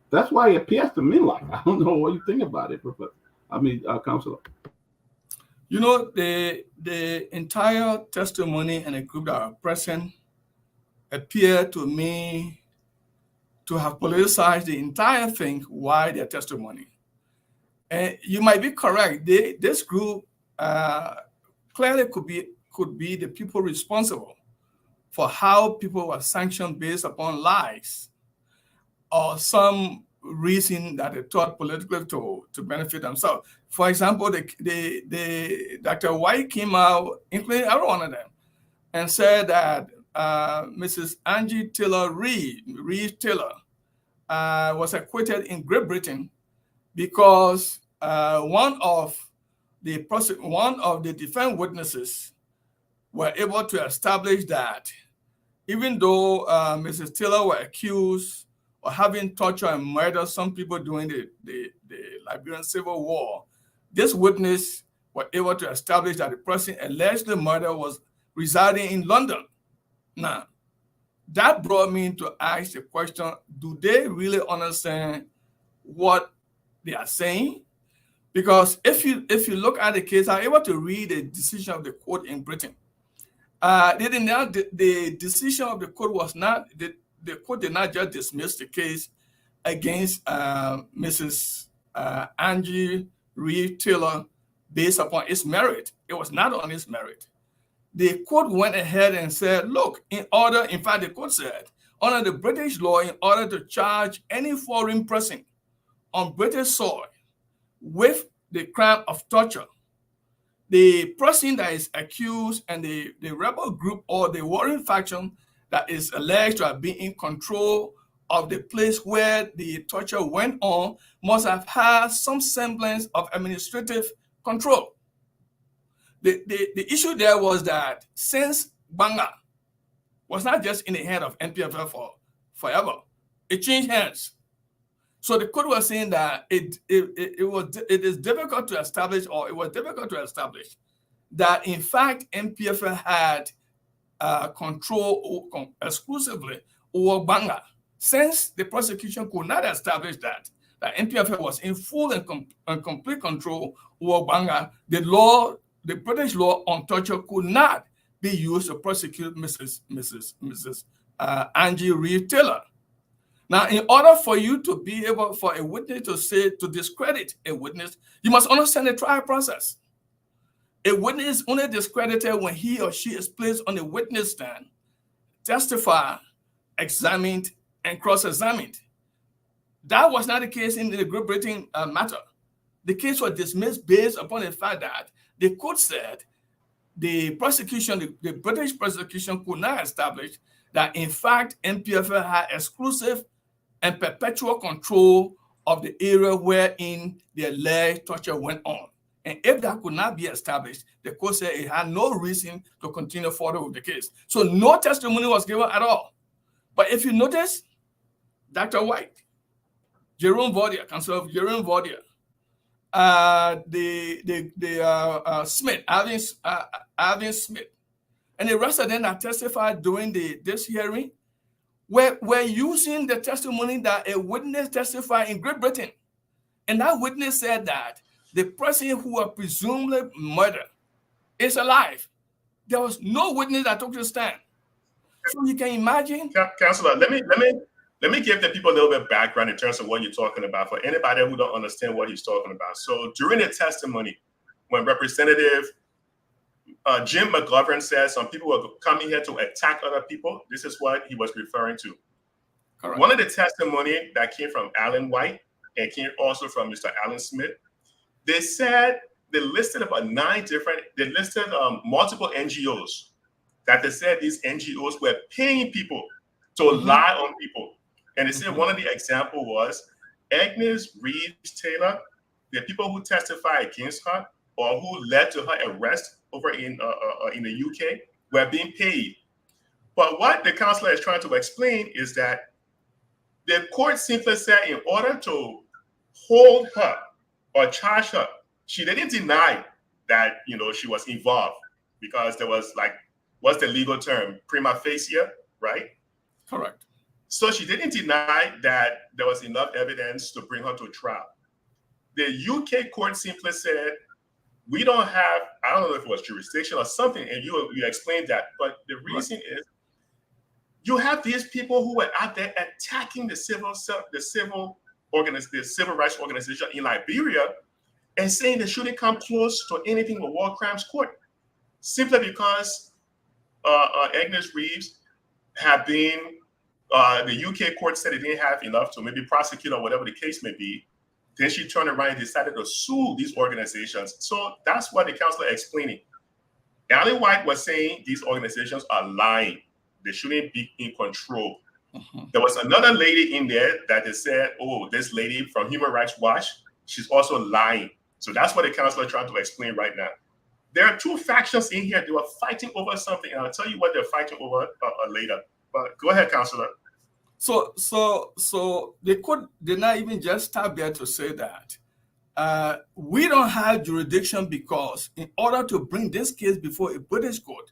That's why it appears to me like I don't know what you think about it, but Counselor. You know, the entire testimony and the group that are present appear to me to have politicized the entire thing. Why their testimony? And you might be correct. This group clearly could be the people responsible for how people were sanctioned based upon lies or some reason that they thought politically to benefit themselves. For example, the Dr. White came out, including every one of them, and said that Mrs. Angie Taylor Reed Taylor, was acquitted in Great Britain because one of the defense witnesses were able to establish that even though Mrs. Taylor were accused of having tortured and murdered some people during the Liberian Civil War, this witness were able to establish that the person allegedly murdered was residing in London. Now, that brought me to ask the question, do they really understand what they are saying? Because if you look at the case, I'm able to read the decision of the court in Britain. The decision of the court was not, the court did not just dismiss the case against Mrs. Angie Reed Taylor based upon its merit. It was not on its merit. The court went ahead and said, look, in fact, the court said, under the British law, in order to charge any foreign person on British soil with the crime of torture, the person that is accused and the rebel group or the warring faction that is alleged to have been in control of the place where the torture went on must have had some semblance of administrative control. The issue there was that since Banga was not just in the hand of NPFL for forever, it changed hands. So the court was saying that it is difficult to establish, or it was difficult to establish that in fact NPFL had control exclusively over Banga, since the prosecution could not establish that NPFL was in full and complete control over Banga. The British law on torture could not be used to prosecute Mrs. Angie Reed Taylor. Now, in order for you to be able, for a witness to discredit a witness, you must understand the trial process. A witness is only discredited when he or she is placed on a witness stand, testified, examined, and cross-examined. That was not the case in the Great Britain matter. The case was dismissed based upon the fact that the court said the prosecution, the British prosecution, could not establish that in fact NPFL had exclusive and perpetual control of the area wherein the alleged torture went on. And if that could not be established, the court said it had no reason to continue further with the case. So no testimony was given at all. But if you notice, Dr. White, Jerome Vordier, Councillor Jerome Vordier, Smith, Alvin Smith, and the rest of them that testified during this hearing were using the testimony that a witness testified in Great Britain. And that witness said that the person who was presumably murdered is alive. There was no witness that took the stand. So you can imagine. Councillor, let me give the people a little bit of background in terms of what you're talking about for anybody who don't understand what he's talking about. So during the testimony, when Representative Jim McGovern says some people were coming here to attack other people, this is what he was referring to. Correct. One of the testimony that came from Alan White and came also from Mr. Alan Smith, they said they listed about multiple NGOs that they said these NGOs were paying people to lie on people. And they said one of the examples was Agnes Reed Taylor, the people who testified against her or who led to her arrest over in the UK were being paid. But what the counselor is trying to explain is that the court simply said in order to hold her or charge her, she didn't deny that, you know, she was involved because there was like, what's the legal term? Prima facie, right? Correct. So she didn't deny that there was enough evidence to bring her to trial. The UK court simply said, we don't have, I don't know if it was jurisdiction or something, and you explained that, but the reason is you have these people who were out there attacking the civil rights organization in Liberia and saying they shouldn't come close to anything with war crimes court, simply because Agnes Reeves had been, the UK court said it didn't have enough to maybe prosecute or whatever the case may be. Then she turned around and decided to sue these organizations. So that's what the counselor explaining. Ellen White was saying these organizations are lying. They shouldn't be in control. There was another lady in there that they said, oh, this lady from Human Rights Watch, she's also lying. So that's what the counselor is trying to explain right now. There are two factions in here. They were fighting over something, and I'll tell you what they're fighting over later. But go ahead, counselor. So the court did not even just stop there to say that we don't have jurisdiction because in order to bring this case before a British court,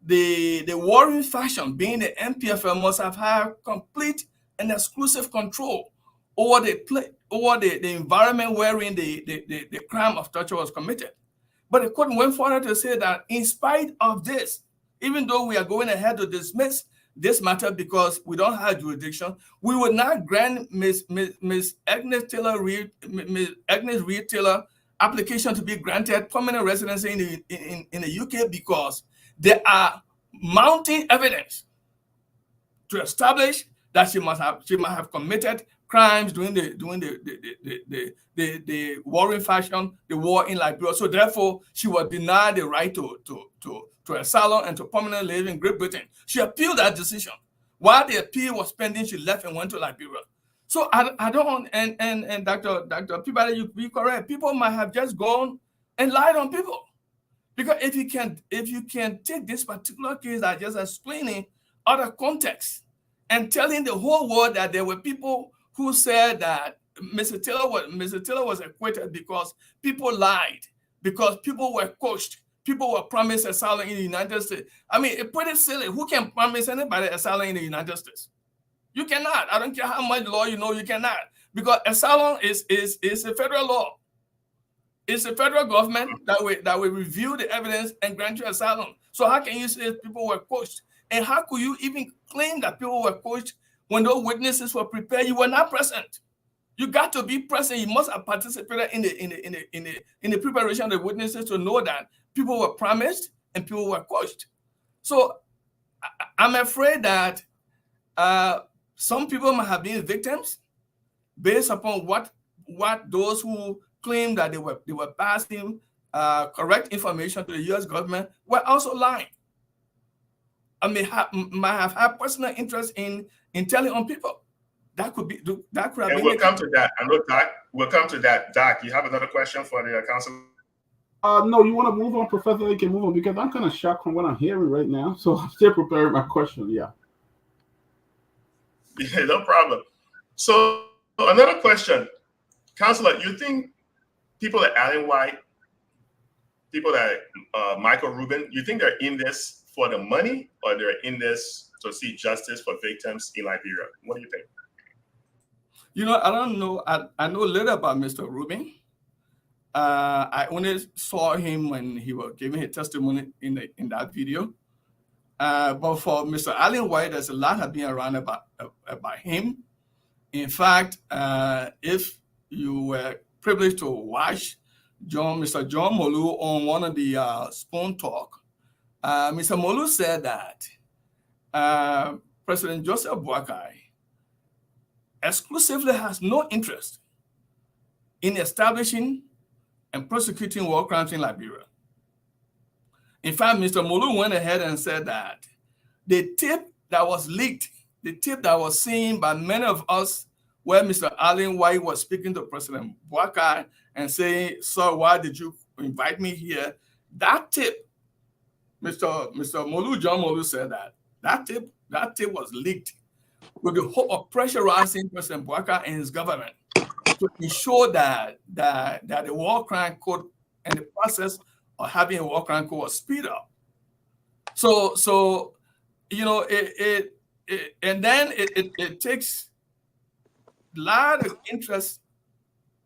the warring faction, being the MPFL, must have had complete and exclusive control over the environment wherein the crime of torture was committed. But the court went further to say that in spite of this, even though we are going ahead to dismiss this matter because we don't have jurisdiction, we will not grant Miss Agnes Reed Taylor application to be granted permanent residency in the UK because there are mounting evidence to establish that she might have committed crimes during the warring faction, the war in Liberia. So therefore, she was denied the right to asylum and to permanent live in Great Britain. She appealed that decision. While the appeal was pending, she left and went to Liberia. So I don't, and Dr. Peabody, you be correct. People might have just gone and lied on people. Because if you can take this particular case I just explaining out of context and telling the whole world that there were people who said that Mr. Taylor was acquitted because people lied, because people were coached, people were promised asylum in the United States. I mean, it's pretty silly. Who can promise anybody asylum in the United States? You cannot. I don't care how much law you know, you cannot. Because asylum is a federal law. It's the federal government that will review the evidence and grant you asylum. So how can you say people were coached? And how could you even claim that people were coached when those witnesses were prepared? You were not present. You got to be present. You must have participated in the preparation of the witnesses to know that people were promised and people were coached. So I'm afraid that some people might have been victims based upon what those who claim that they were passing correct information to the U.S. government were also lying. I might have had personal interest in telling on people. That could have been. And we'll come to that. I know, Doc. We'll come to that. Doc, you have another question for the counsel? No, you want to move on, Professor? You can move on because I'm kind of shocked from what I'm hearing right now. So I'm still preparing my question. Yeah. Yeah, no problem. So another question, Counselor, you think people like Ellen White, people like Michael Rubin, you think they're in this for the money or they're in this to see justice for victims in Liberia? What do you think? You know, I don't know. I know little about Mr. Rubin. I only saw him when he was giving his testimony in that video. But for Mr. Ellen White, there's a lot have been around about him. In fact, if you were privileged to watch Mr. John Molu on one of the Spoon Talk, Mr. Molu said that President Joseph Boakai exclusively has no interest in establishing and prosecuting war crimes in Liberia. In fact, Mr. Molu went ahead and said that the tape that was leaked, the tape that was seen by many of us, where Mr. Ellen White was speaking to President Boakai and saying, "Sir, why did you invite me here?" That tape, Mr. Molu, John Molu said that That tape was leaked with the hope of pressurizing President Bouakai and his government to ensure that the war crime code and the process of having a war crime code was speed up. So you know, it takes a lot of interest,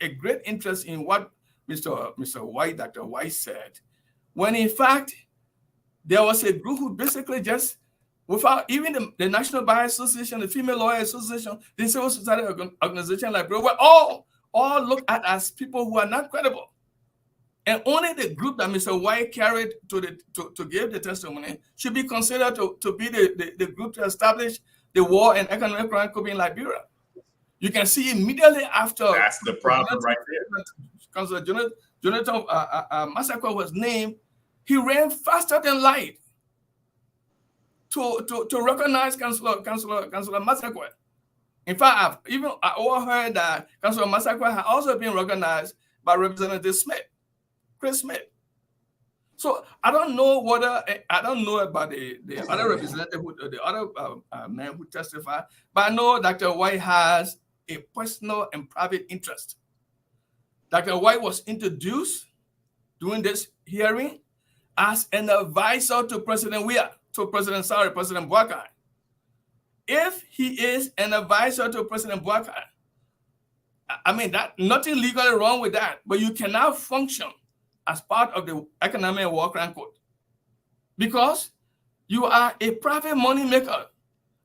a great interest in what Mr. White, Dr. White said, when in fact there was a group who basically just, without even the National Bar Association, the Female Lawyer Association, the Civil Society Organization like Bro, were all looked at as people who are not credible. And only the group that Mr. White carried to give the testimony should be considered to be the group to establish the war and economic crime code in Liberia. You can see immediately after. That's the problem right there. Councillor Jonathan Massaquoi was named, he ran faster than light to recognize Councillor Massaquoi. In fact, I overheard that Councillor Massaquoi had also been recognized by Representative Smith, Chris Smith. So I don't know about the other representative, the other man who testified, but I know Dr. White has a personal and private interest. Dr. White was introduced during this hearing as an advisor to President Bouakai. If he is an advisor to President Bouakai, I mean, that nothing legally wrong with that, but you cannot function as part of the Economic and War Crime Code because you are a private money maker.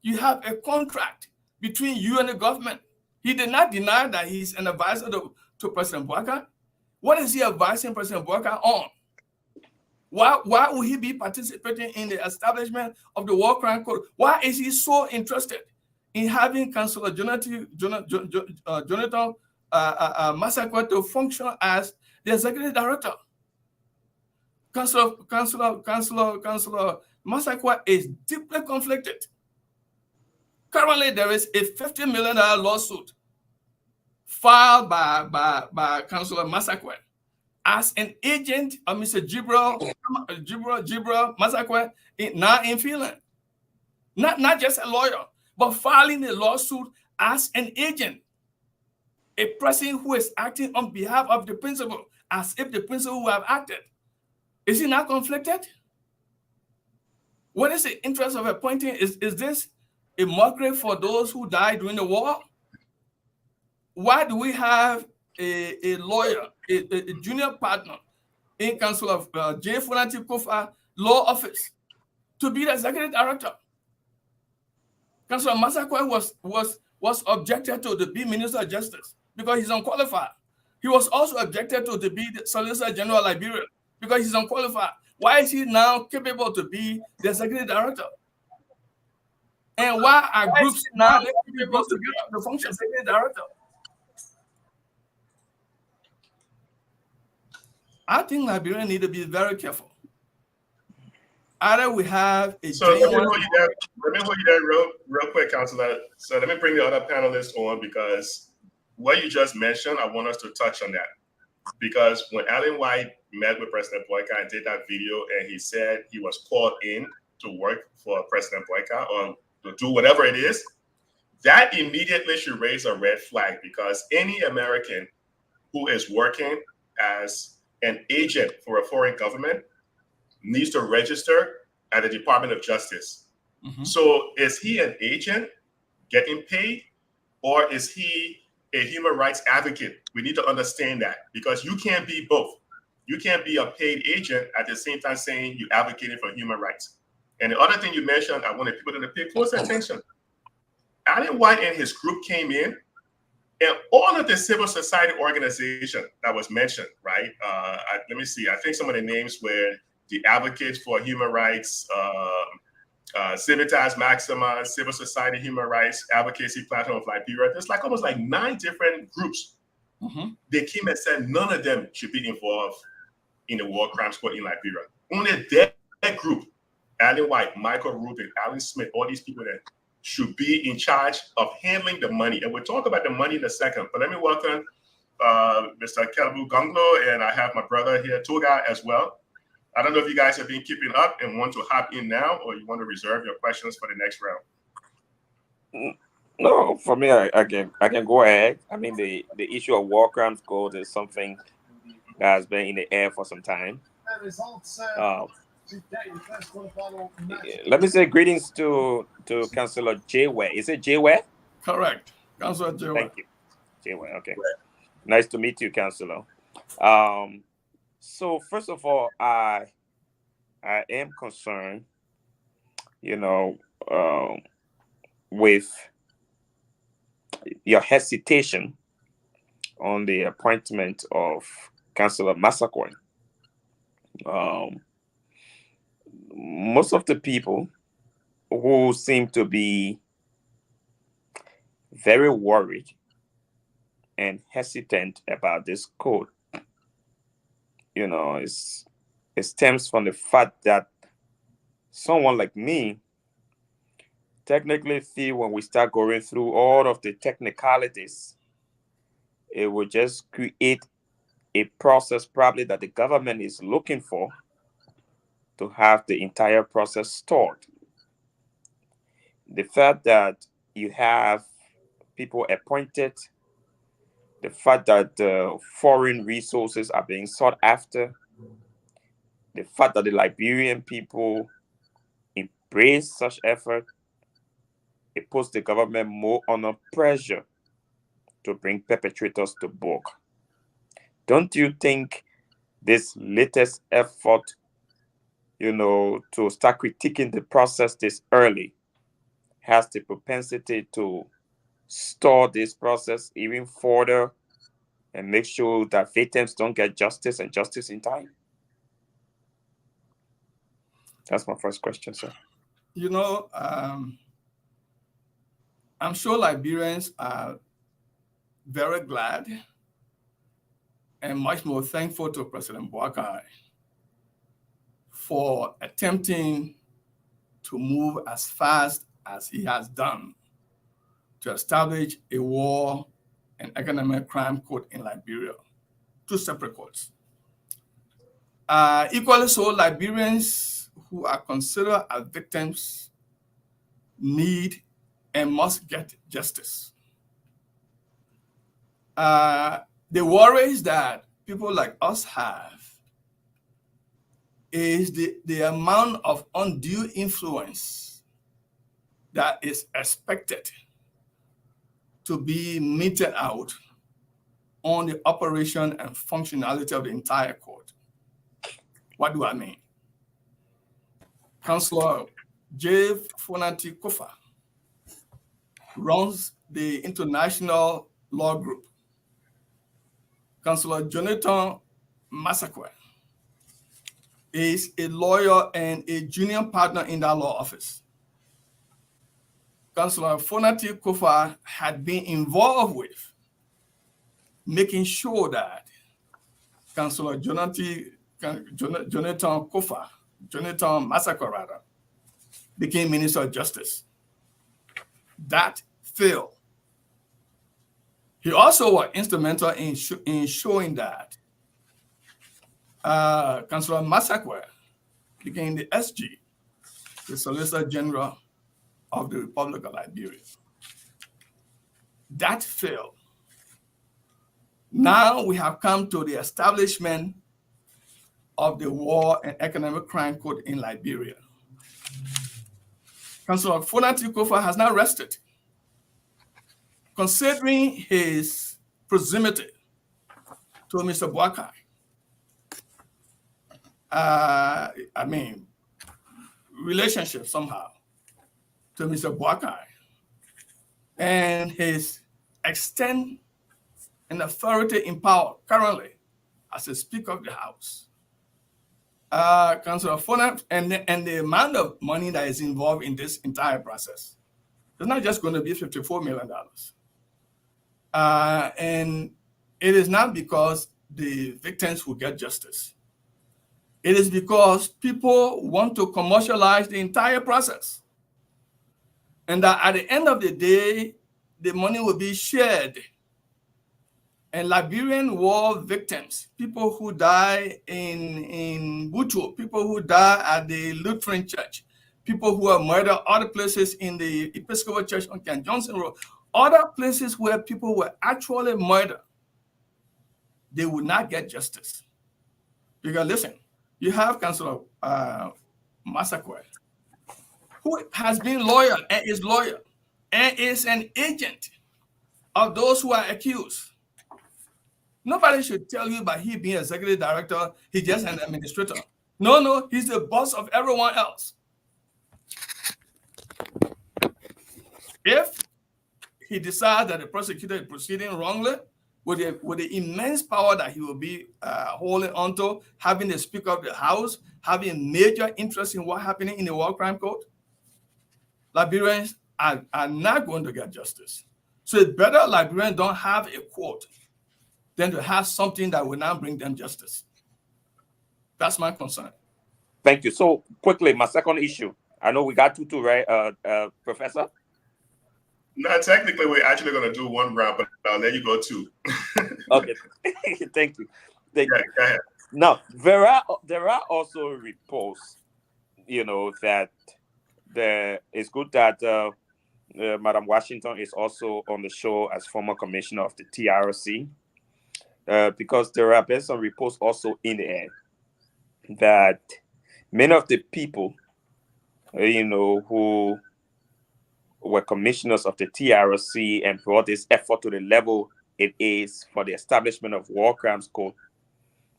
You have a contract between you and the government. He did not deny that he's an advisor to President Bouakai. What is he advising President Bouakai on? Why would he be participating in the establishment of the War Crime Code? Why is he so interested in having Councillor Jonathan Massaquoi to function as the executive director? Councillor Massaquoi is deeply conflicted. Currently, there is a $50 million lawsuit filed by Councillor Massaquoi as an agent of Mr. Jibril Massaquoi now in Finland. Not just a lawyer, but filing a lawsuit as an agent, a person who is acting on behalf of the principal, as if the principal would have acted. Is he not conflicted? What is the interest of appointing? Is this a mockery for those who died during the war? Why do we have a lawyer, a junior partner in Council of J. Funati Kofa Law Office to be the executive director? Councillor Massaquoi was objected to be Minister of Justice because he's unqualified. He was also objected to be the Solicitor General of Liberia because he's unqualified. Why is he now capable to be the executive director? And why are groups now capable to get the function of executive director? I think Liberians need to be very careful. Either we have a so let me hold you there real quick, Councillor. So let me bring the other panelists on because what you just mentioned, I want us to touch on that. Because when Alan White met with President Bouakai and did that video, and he said he was called in to work for President Bouakai or to do whatever it is, that immediately should raise a red flag because any American who is working as an agent for a foreign government needs to register at the Department of Justice. Mm-hmm. So is he an agent getting paid or is he a human rights advocate? We need to understand that because you can't be both. You can't be a paid agent at the same time saying you're advocating for human rights. And the other thing you mentioned, I wanted people to pay close attention. Alan White and his group came in and all of the civil society organization that was mentioned, right? Let me see. I think some of the names were the Advocates for Human Rights, Civitas Maxima, Civil Society Human Rights Advocacy Platform of Liberia. There's like almost like 9 different groups. Mm-hmm. They came and said none of them should be involved in the war crimes court in Liberia. Only that group, Alan White, Michael Rubin, Alan Smith, all these people that should be in charge of handling the money. And we'll talk about the money in a second. But let me welcome Mr. Kelebu Gonglo, and I have my brother here, Toga, as well. I don't know if you guys have been keeping up and want to hop in now, or you want to reserve your questions for the next round. No, for me, I can go ahead. I mean, the issue of war crimes code is something that has been in the air for some time. Let me say greetings to Councillor Jay Ware. Is it Jay Ware? Correct. Councillor Jay Ware. Thank you. Jay Ware, okay. Nice to meet you, Councillor. So first of all, I am concerned, with your hesitation on the appointment of Councillor Massaquoi. Most of the people who seem to be very worried and hesitant about this code, it stems from the fact that someone like me technically feel when we start going through all of the technicalities, it will just create a process probably that the government is looking for to have the entire process stored. The fact that you have people appointed, the fact that foreign resources are being sought after, the fact that the Liberian people embrace such effort, it puts the government more under pressure to bring perpetrators to book. Don't you think this latest effort, to start critiquing the process this early has the propensity to store this process even further and make sure that victims don't get justice and justice in time? That's my first question, sir. I'm sure Liberians are very glad and much more thankful to President Boakai for attempting to move as fast as he has done to establish a war and economic crime code in Liberia, 2 separate codes. Equally so, Liberians who are considered as victims need and must get justice. The worries that people like us have is the amount of undue influence that is expected to be meted out on the operation and functionality of the entire court. What do I mean? Councillor J. Fonati Kofa runs the International Law Group. Councillor Jonathan Massaquoi is a lawyer and a junior partner in that law office. Councillor Fonati Kofa had been involved with making sure that Councillor Jonathan Massaquoi became Minister of Justice. That failed. He also was instrumental in showing that Councillor Massaquoi became the SG, the Solicitor General of the Republic of Liberia. That failed. Now we have come to the establishment of the War and Economic Crime Code in Liberia. Councillor Fonati Kofa has now rested. Considering his proximity to Mr. Boakai, relationship somehow to Mr. Boakai, and his extent and authority in power currently as a Speaker of the House, Councillor Fonat, and the amount of money that is involved in this entire process, it's not just going to be $54 million. And it is not because the victims will get justice. It is because people want to commercialize the entire process. And that at the end of the day, the money will be shared and Liberian war victims, people who die in Butu, people who die at the Lutheran Church, people who are murdered other places in the Episcopal Church on Ken Johnson Road, other places where people were actually murdered, they would not get justice. Because listen, you have Councillor Massaquoi, who has been loyal and is an agent of those who are accused. Nobody should tell you about he being executive director, he's just an administrator. No, he's the boss of everyone else. If he decides that the prosecutor is proceeding wrongly, with the immense power that he will be holding onto, having the Speaker of the House, having major interest in what's happening in the War Crime Court, Liberians are not going to get justice. So it's better Liberians don't have a court than to have something that will not bring them justice. That's my concern. Thank you. So quickly, my second issue. I know we got two, right, Professor? No, technically, we're actually going to do one round, but I'll let you go two. Okay. Thank you. Go ahead. Now, there are also reports, that it's good that Madam Washington is also on the show as former commissioner of the TRC, because there have been some reports also in the air that many of the people, who were commissioners of the TRC and brought this effort to the level it is for the establishment of War Crimes Court,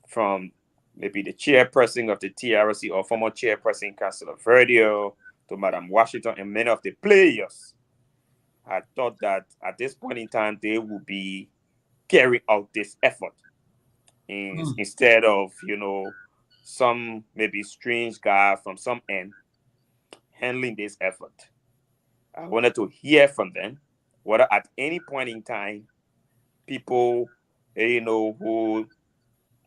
from maybe the chairperson of the TRC or former chairperson, Councillor Verdio, to Madam Washington, and many of the players, I thought that at this point in time, they would be carrying out this effort instead of, some maybe strange guy from some end handling this effort. I wanted to hear from them whether at any point in time, people, who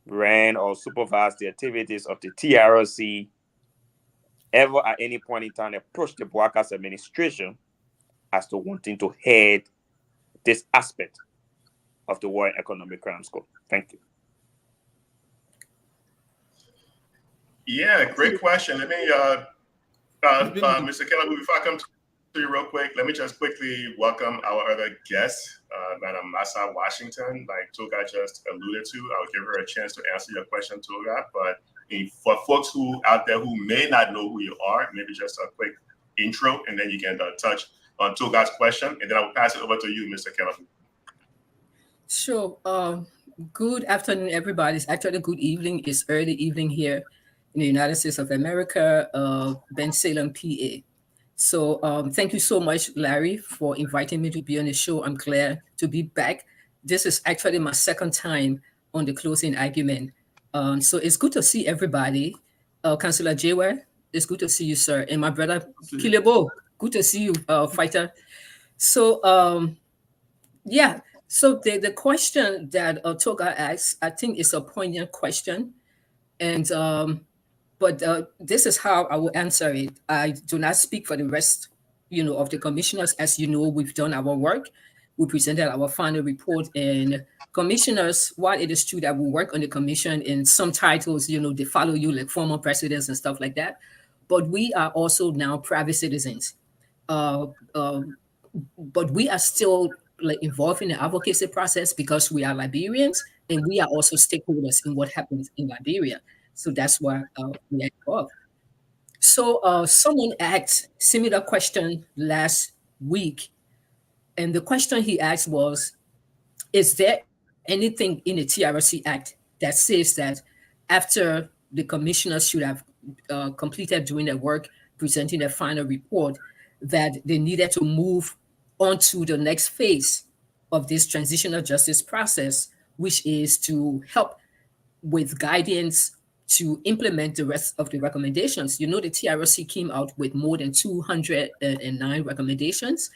ran or supervised the activities of the TRC ever at any point in time approached the Boakas administration as to wanting to head this aspect of the War and Economic Crimes Court. Thank you. Yeah, great question. Let me, Mr. Keller, before I come to you real quick, let me just quickly welcome our other guest, Madam Massa Washington. Like Toga just alluded to, I'll give her a chance to answer your question, Toga. But for folks who out there who may not know who you are, maybe just a quick intro, and then you can touch on Toga's question, and then I'll pass it over to you, Mr. Keller. Sure. Good afternoon, everybody. It's actually good evening. It's early evening here in the United States of America, Bensalem, PA. So thank you so much, Larry, for inviting me to be on the show. I'm glad to be back. This is actually my second time on the closing argument. So it's good to see everybody. Councillor Jayware, it's good to see you, sir. And my brother, Kilebo, good to see you, fighter. So, yeah. So the question that Toga asked, I think is a poignant question. And but this is how I will answer it. I do not speak for the rest, of the commissioners. As you know, we've done our work. We presented our final report, and commissioners, while it is true that we work on the commission in some titles, they follow you like former presidents and stuff like that. But we are also now private citizens. But we are still involved in the advocacy process because we are Liberians, and we are also stakeholders in what happens in Liberia. So that's why we are involved. So someone asked similar question last week, and the question he asked was, is there anything in the TRC Act that says that after the commissioners should have completed doing their work, presenting their final report, that they needed to move on to the next phase of this transitional justice process, which is to help with guidance to implement the rest of the recommendations? The TRC came out with more than 209 recommendations.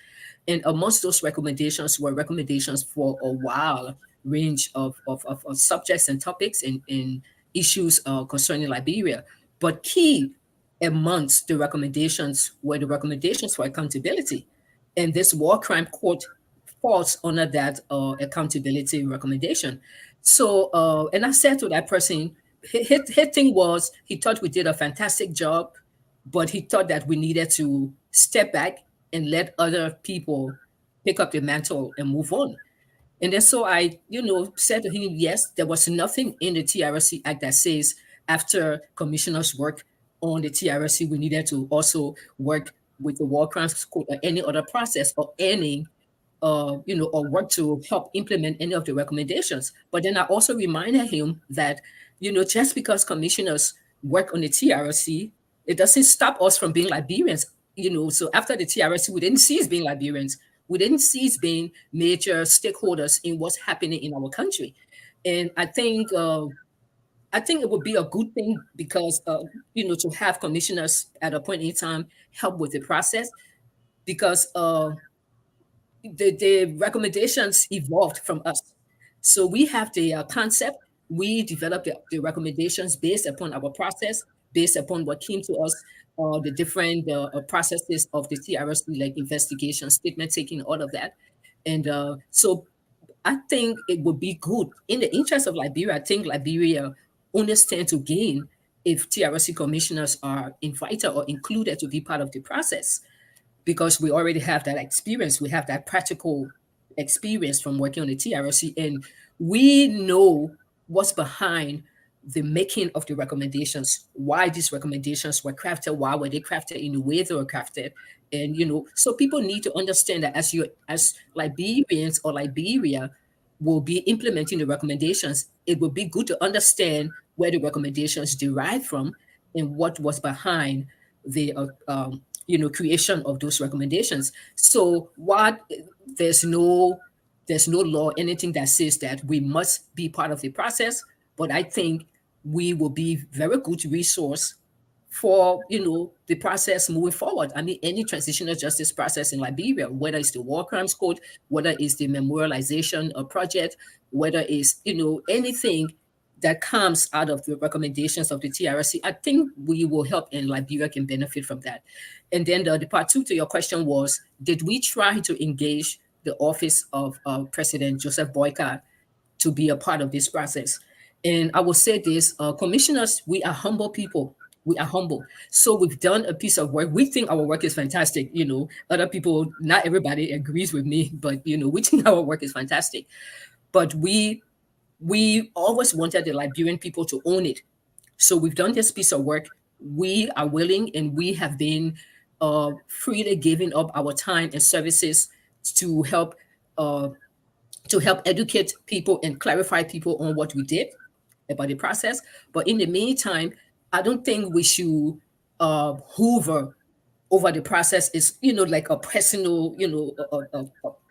And amongst those recommendations were recommendations for a wide range of subjects and topics and issues concerning Liberia. But key amongst the recommendations were the recommendations for accountability. And this War Crime Court falls under that accountability recommendation. So, and I said to that person, his thing was he thought we did a fantastic job, but he thought that we needed to step back and let other people pick up the mantle and move on. And then so I, said to him, yes, there was nothing in the TRC Act that says after commissioners work on the TRC, we needed to also work with the War Crimes Code or any other process or any, or work to help implement any of the recommendations. But then I also reminded him that, just because commissioners work on the TRC, it doesn't stop us from being Liberians. So after the TRC, we didn't cease being Liberians. We didn't cease being major stakeholders in what's happening in our country. And I think it would be a good thing because, to have commissioners at a point in time help with the process, because the recommendations evolved from us. So we have the concept, we developed the recommendations based upon our process, based upon what came to us, the different processes of the TRC, like investigation, statement taking, all of that. And so I think it would be good in the interest of Liberia. I think Liberia only stand to gain if TRC commissioners are invited or included to be part of the process, because we already have that experience. We have that practical experience from working on the TRC, and we know what's behind the making of the recommendations, why these recommendations were crafted, why were they crafted in the way they were crafted. And, so people need to understand that as Liberians or Liberia will be implementing the recommendations, it would be good to understand where the recommendations derive from and what was behind the creation of those recommendations. So there's no law, anything that says that we must be part of the process, but I think we will be very good resource for the process moving forward. I mean, any transitional justice process in Liberia, whether it's the War Crimes Code, whether it's the memorialization project, whether it's anything that comes out of the recommendations of the TRC, I think we will help and Liberia can benefit from that. And then the part two to your question was, did we try to engage the office of President Joseph Boyka to be a part of this process? And I will say this, commissioners, we are humble people. We are humble. So we've done a piece of work. We think our work is fantastic. Other people, not everybody agrees with me, but, we think our work is fantastic. But we always wanted the Liberian people to own it. So we've done this piece of work. We are willing, and we have been freely giving up our time and services to help educate people and clarify people on what we did about the process. But in the meantime, I don't think we should hoover over the process. Is like a personal a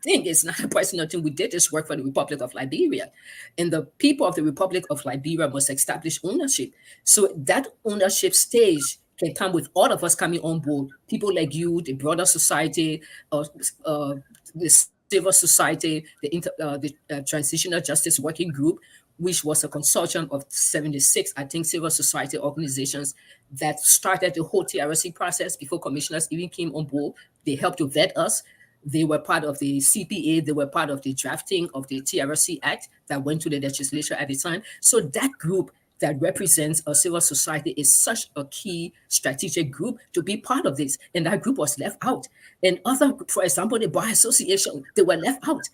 thing. It's not a personal thing. We did this work for the Republic of Liberia, and the people of the Republic of Liberia must establish ownership. So that ownership stage can come with all of us coming on board. People like you, the broader society, the civil society, the Transitional Justice Working Group, which was a consortium of 76, I think, civil society organizations that started the whole TRC process before commissioners even came on board. They helped to vet us. They were part of the CPA. They were part of the drafting of the TRC Act that went to the legislature at the time. So that group that represents a civil society is such a key strategic group to be part of this. And that group was left out. And other, for example, the Bar Association, they were left out.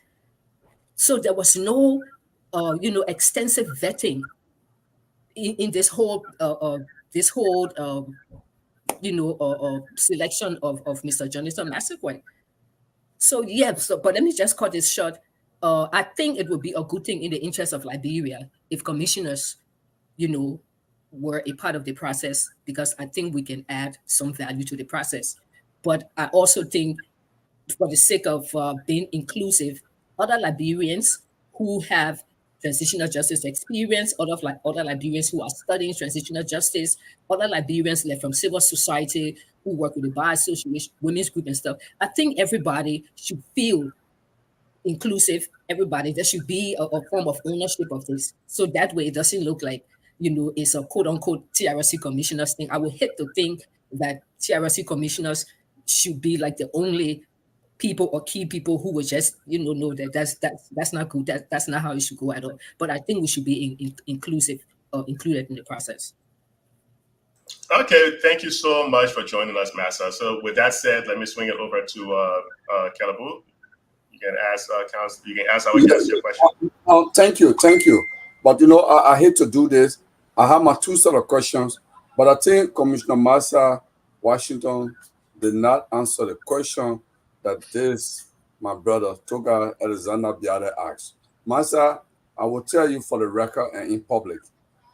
So there was no extensive vetting in this whole selection of Mr. Jonathan Massaquoi. So but let me just cut this short. I think it would be a good thing in the interest of Liberia if commissioners, were a part of the process, because I think we can add some value to the process. But I also think, for the sake of being inclusive, other Liberians who have transitional justice experience, other Liberians who are studying transitional justice, other Liberians left from civil society who work with the Bar Association, women's group and stuff. I think everybody should feel inclusive. Everybody, there should be a form of ownership of this. So that way it doesn't look like, it's a quote unquote TRC commissioners thing. I would hate to think that TRC commissioners should be like the only people or key people who would just, know that that's not good. That's not how it should go at all. But I think we should be inclusive or included in the process. Okay, thank you so much for joining us, Massa. So with that said, let me swing it over to Kalabu. You can ask counsel. You can ask our guest your question. Thank you. But I hate to do this. I have my two set of questions, but I think Commissioner Massa Washington did not answer the question that my brother Toga Alexander Biade asked. Massa, I will tell you for the record and in public,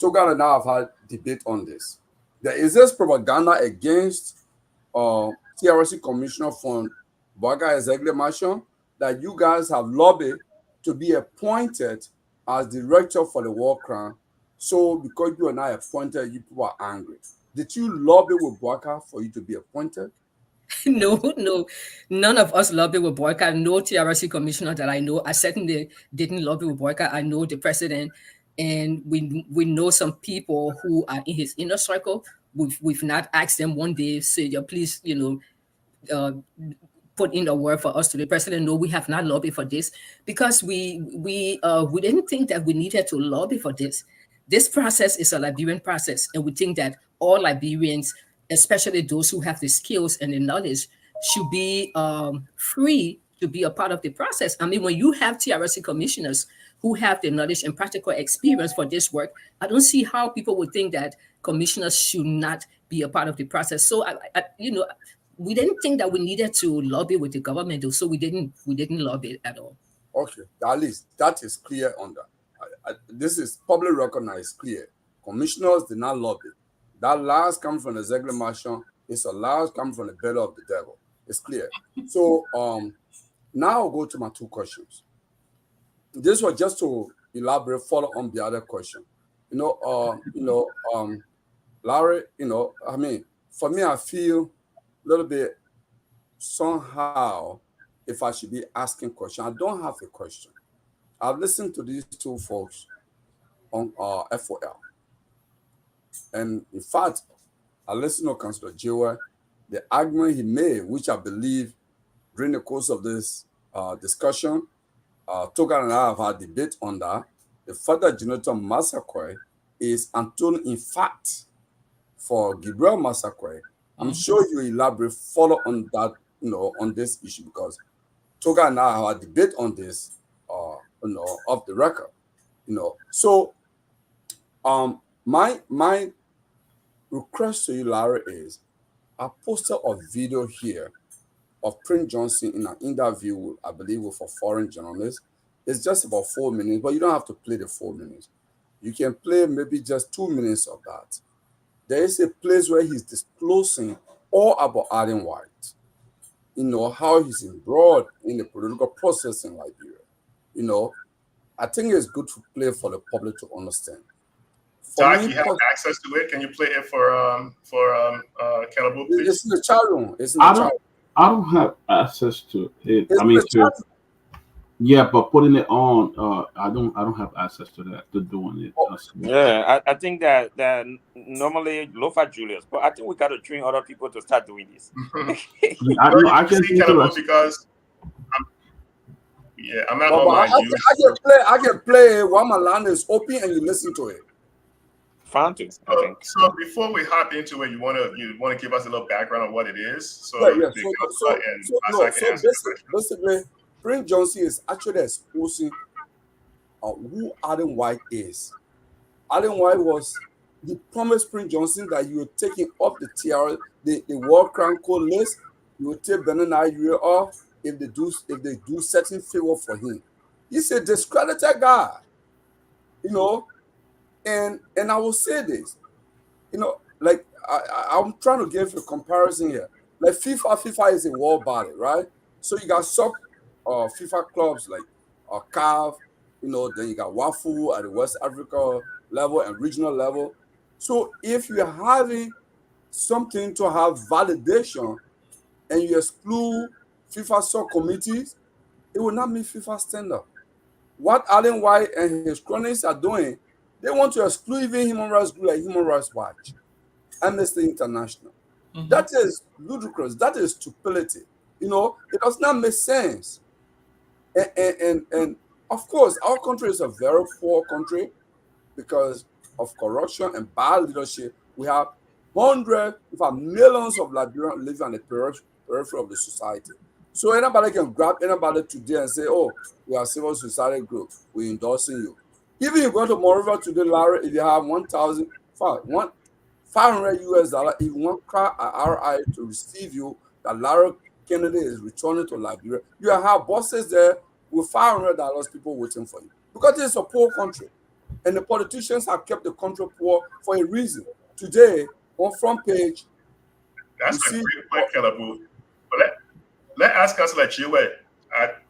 Toga and I have had debate on this. There is this propaganda against TRC Commissioner from Boakai Ezeglemason that you guys have lobbied to be appointed as director for the war crime. So because you and I appointed, you people are angry. Did you lobby with Boakai for you to be appointed? No, none of us lobby with Boakai. No TRC commissioner that I know. I certainly didn't lobby with Boakai. I know the president, and we know some people who are in his inner circle. We've not asked them one day, say, please, put in a word for us to the president. No, we have not lobbied for this because we didn't think that we needed to lobby for this. This process is a Liberian process, and we think that all Liberians, especially those who have the skills and the knowledge, should be free to be a part of the process. I mean, when you have TRC commissioners who have the knowledge and practical experience for this work, I don't see how people would think that commissioners should not be a part of the process. So, we didn't think that we needed to lobby with the government, though, so we didn't lobby at all. Okay, at least that is clear on that. This is publicly recognized, clear. Commissioners did not lobby. That last comes from the Ezeglemason. It's a last comes from the belly of the devil. It's clear. So now I'll go to my two questions. This was just to elaborate, follow on the other question. Larry, I mean, for me, I feel a little bit somehow if I should be asking questions. I don't have a question. I've listened to these two folks on FOL. And in fact, I listened to Councillor Jiwa, the argument he made, which I believe during the course of this discussion, Toga and I have had debate on that. The fact that Jonathan Massaquoi is Antonio, in fact, for Gabriel Massaquoi. I'm sure you elaborate, follow on that, on this issue, because Toga and I have had debate on this, off the record, So, my request to you, Larry, is I posted a video here of Prince Johnson in an interview, I believe, with a foreign journalist. It's just about 4 minutes, but you don't have to play the 4 minutes. You can play maybe just 2 minutes of that. There is a place where he's disclosing all about Aden White, how he's embroiled in the political process in Liberia. I think it's good to play for the public to understand. Doc, you have access to it. Can you play it for Kalabu, please? It's in the chat room. I don't have access to it. Yeah, but putting it on, I don't have access to that, to doing it. Yeah, I think that normally Lofa Julius, but I think we got to train other people to start doing this. I can see Kalabu because I'm not online. I can play while my line is open and you listen to it. Fountain. So before we hop into it, you want to give us a little background on what it is. So basically, Prince Johnson is actually exposing who Aden White is. Aden White was the promised Prince Johnson that you were taking off the TR, the War Crime Code list. You would take Benin Nigeria off if they do certain favor for him. He's a discredited guy, And I will say this, like I'm trying to give a comparison here. Like FIFA is a world body, right? So you got sub FIFA clubs like CAF, then you got WAFU at the West Africa level and regional level. So if you're having something to have validation and you exclude FIFA subcommittees, it will not meet FIFA standard. What Aden White and his cronies are doing, they want to exclude even human rights group like Human Rights Watch, Amnesty International. Mm-hmm. That is ludicrous. That is stupidity. You know, it does not make sense. And of course, our country is a very poor country because of corruption and bad leadership. We have hundreds, in fact, millions of Liberians living on the periphery of the society. So anybody can grab anybody today and say, "Oh, we are civil society group. We're endorsing you." Even you go to Monrovia today, Larry, if you have 500 US dollar, if you want RI to receive you, that Larry Kennedy is returning to Liberia, you have buses there with $500 people waiting for you because it's a poor country, and the politicians have kept the country poor for a reason. Today, on front page, that's a great point, Kelabu. But let's ask Councilor Jiwe.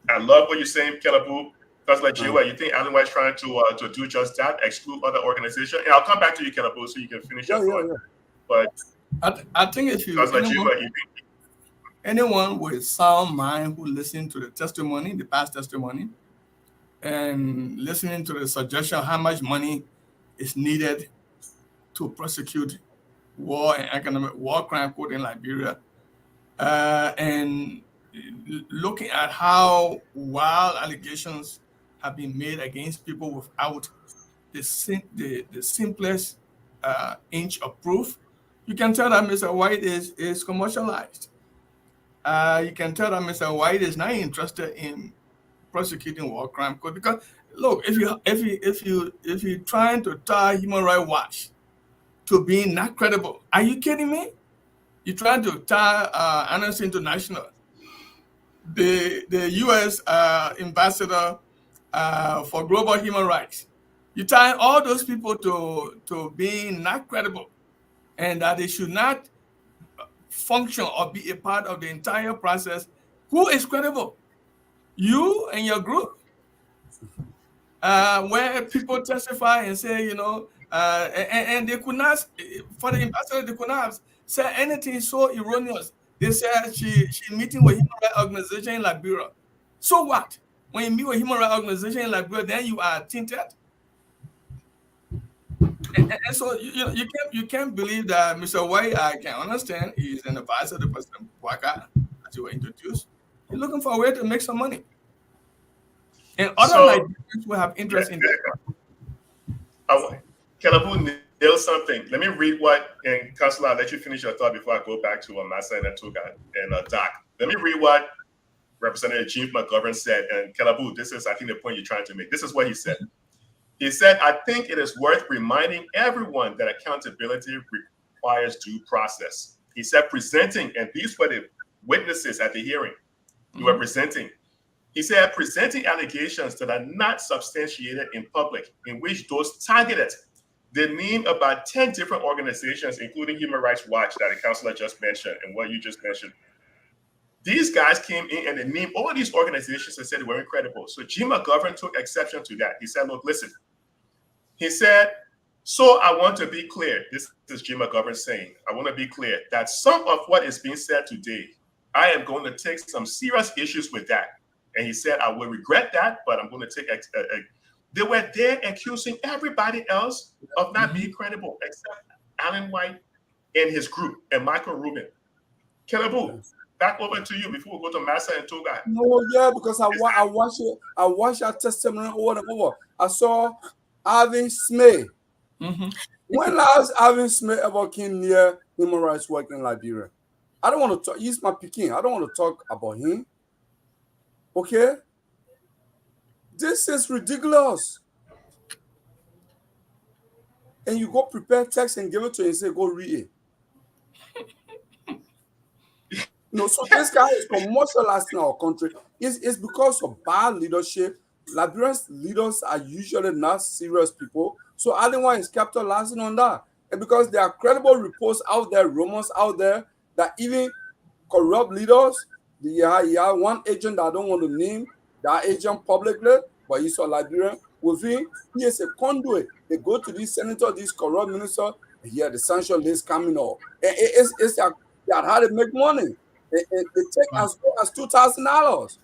I love what you're saying, Kelabu. Councilor Jiwe, you think Allen White is trying to do just that, exclude other organizations? And I'll come back to you, Kelabu, so you can finish your thought. But I think if you anyone with sound mind who listen to the testimony, the past testimony, and listening to the suggestion how much money is needed to prosecute war and economic war crime court in Liberia, and looking at how wild allegations have been made against people without the simplest inch of proof, you can tell that Mr. White is commercialized. You can tell that Mr. White is not interested in prosecuting war crime court because look, if you trying to tie Human Rights Watch to being not credible, are you kidding me? You're trying to tie Amnesty International, the U.S. ambassador for global human rights. You tie all those people to being not credible, and that they should not function or be a part of the entire process. Who is credible? You and your group? Where people testify and say, you know, and they could not, for the ambassador, they could not have said anything so erroneous. They said she meeting with human rights organization in Liberia. So what? When you meet with human rights organization in Liberia, then you are tainted. And so you can't believe that Mr. White, I can understand, he's an advisor to President Bouaka, as you were introduced. He's looking for a way to make some money. And other Nigerians will have interest in that. Kelabu nailed something. Let me read what, and Councilor, I'll let you finish your thought before I go back to Massa and Tuga and Doc. Let me read what Representative Jim McGovern said. And Kelabu, this is, I think, the point you're trying to make. This is what he said. He said, I think it is worth reminding everyone that accountability requires due process. He said, presenting, and these were the witnesses at the hearing you were presenting. He said, presenting allegations that are not substantiated in public, in which those targeted, they name about 10 different organizations, including Human Rights Watch that the councilor just mentioned and what you just mentioned. These guys came in and they named all these organizations and said they were incredible. So Jim McGovern took exception to that. He said, look, listen. He said, so I want to be clear. This is Jim McGovern saying, I want to be clear that some of what is being said today, I am going to take some serious issues with that. And he said, I will regret that, but I'm going to take they were there accusing everybody else of not being credible, except Allen White and his group and Michael Rubin. Kelabu, back over to you before we go to Massa and Tuga. No, yeah, because I watched that testimony over and over. I saw Alvin Smith. When last Alvin Smith ever came near human rights work in Liberia? I don't want to talk. He's my Peking. I don't want to talk about him. Okay? This is ridiculous. And you go prepare text and give it to him and say, go read it. No, so this guy is commercializing our country. It's because of bad leadership. Liberian leaders are usually not serious people. So Allen White is capitalizing on that. And because there are credible reports out there, rumors out there, that even corrupt leaders, you have one agent that I don't want to name that agent publicly, but he's a Liberian. With him, he is a conduit. They go to these senators, these corrupt ministers, and here the sanction list coming up. It's how they make money. They take as low as $2,000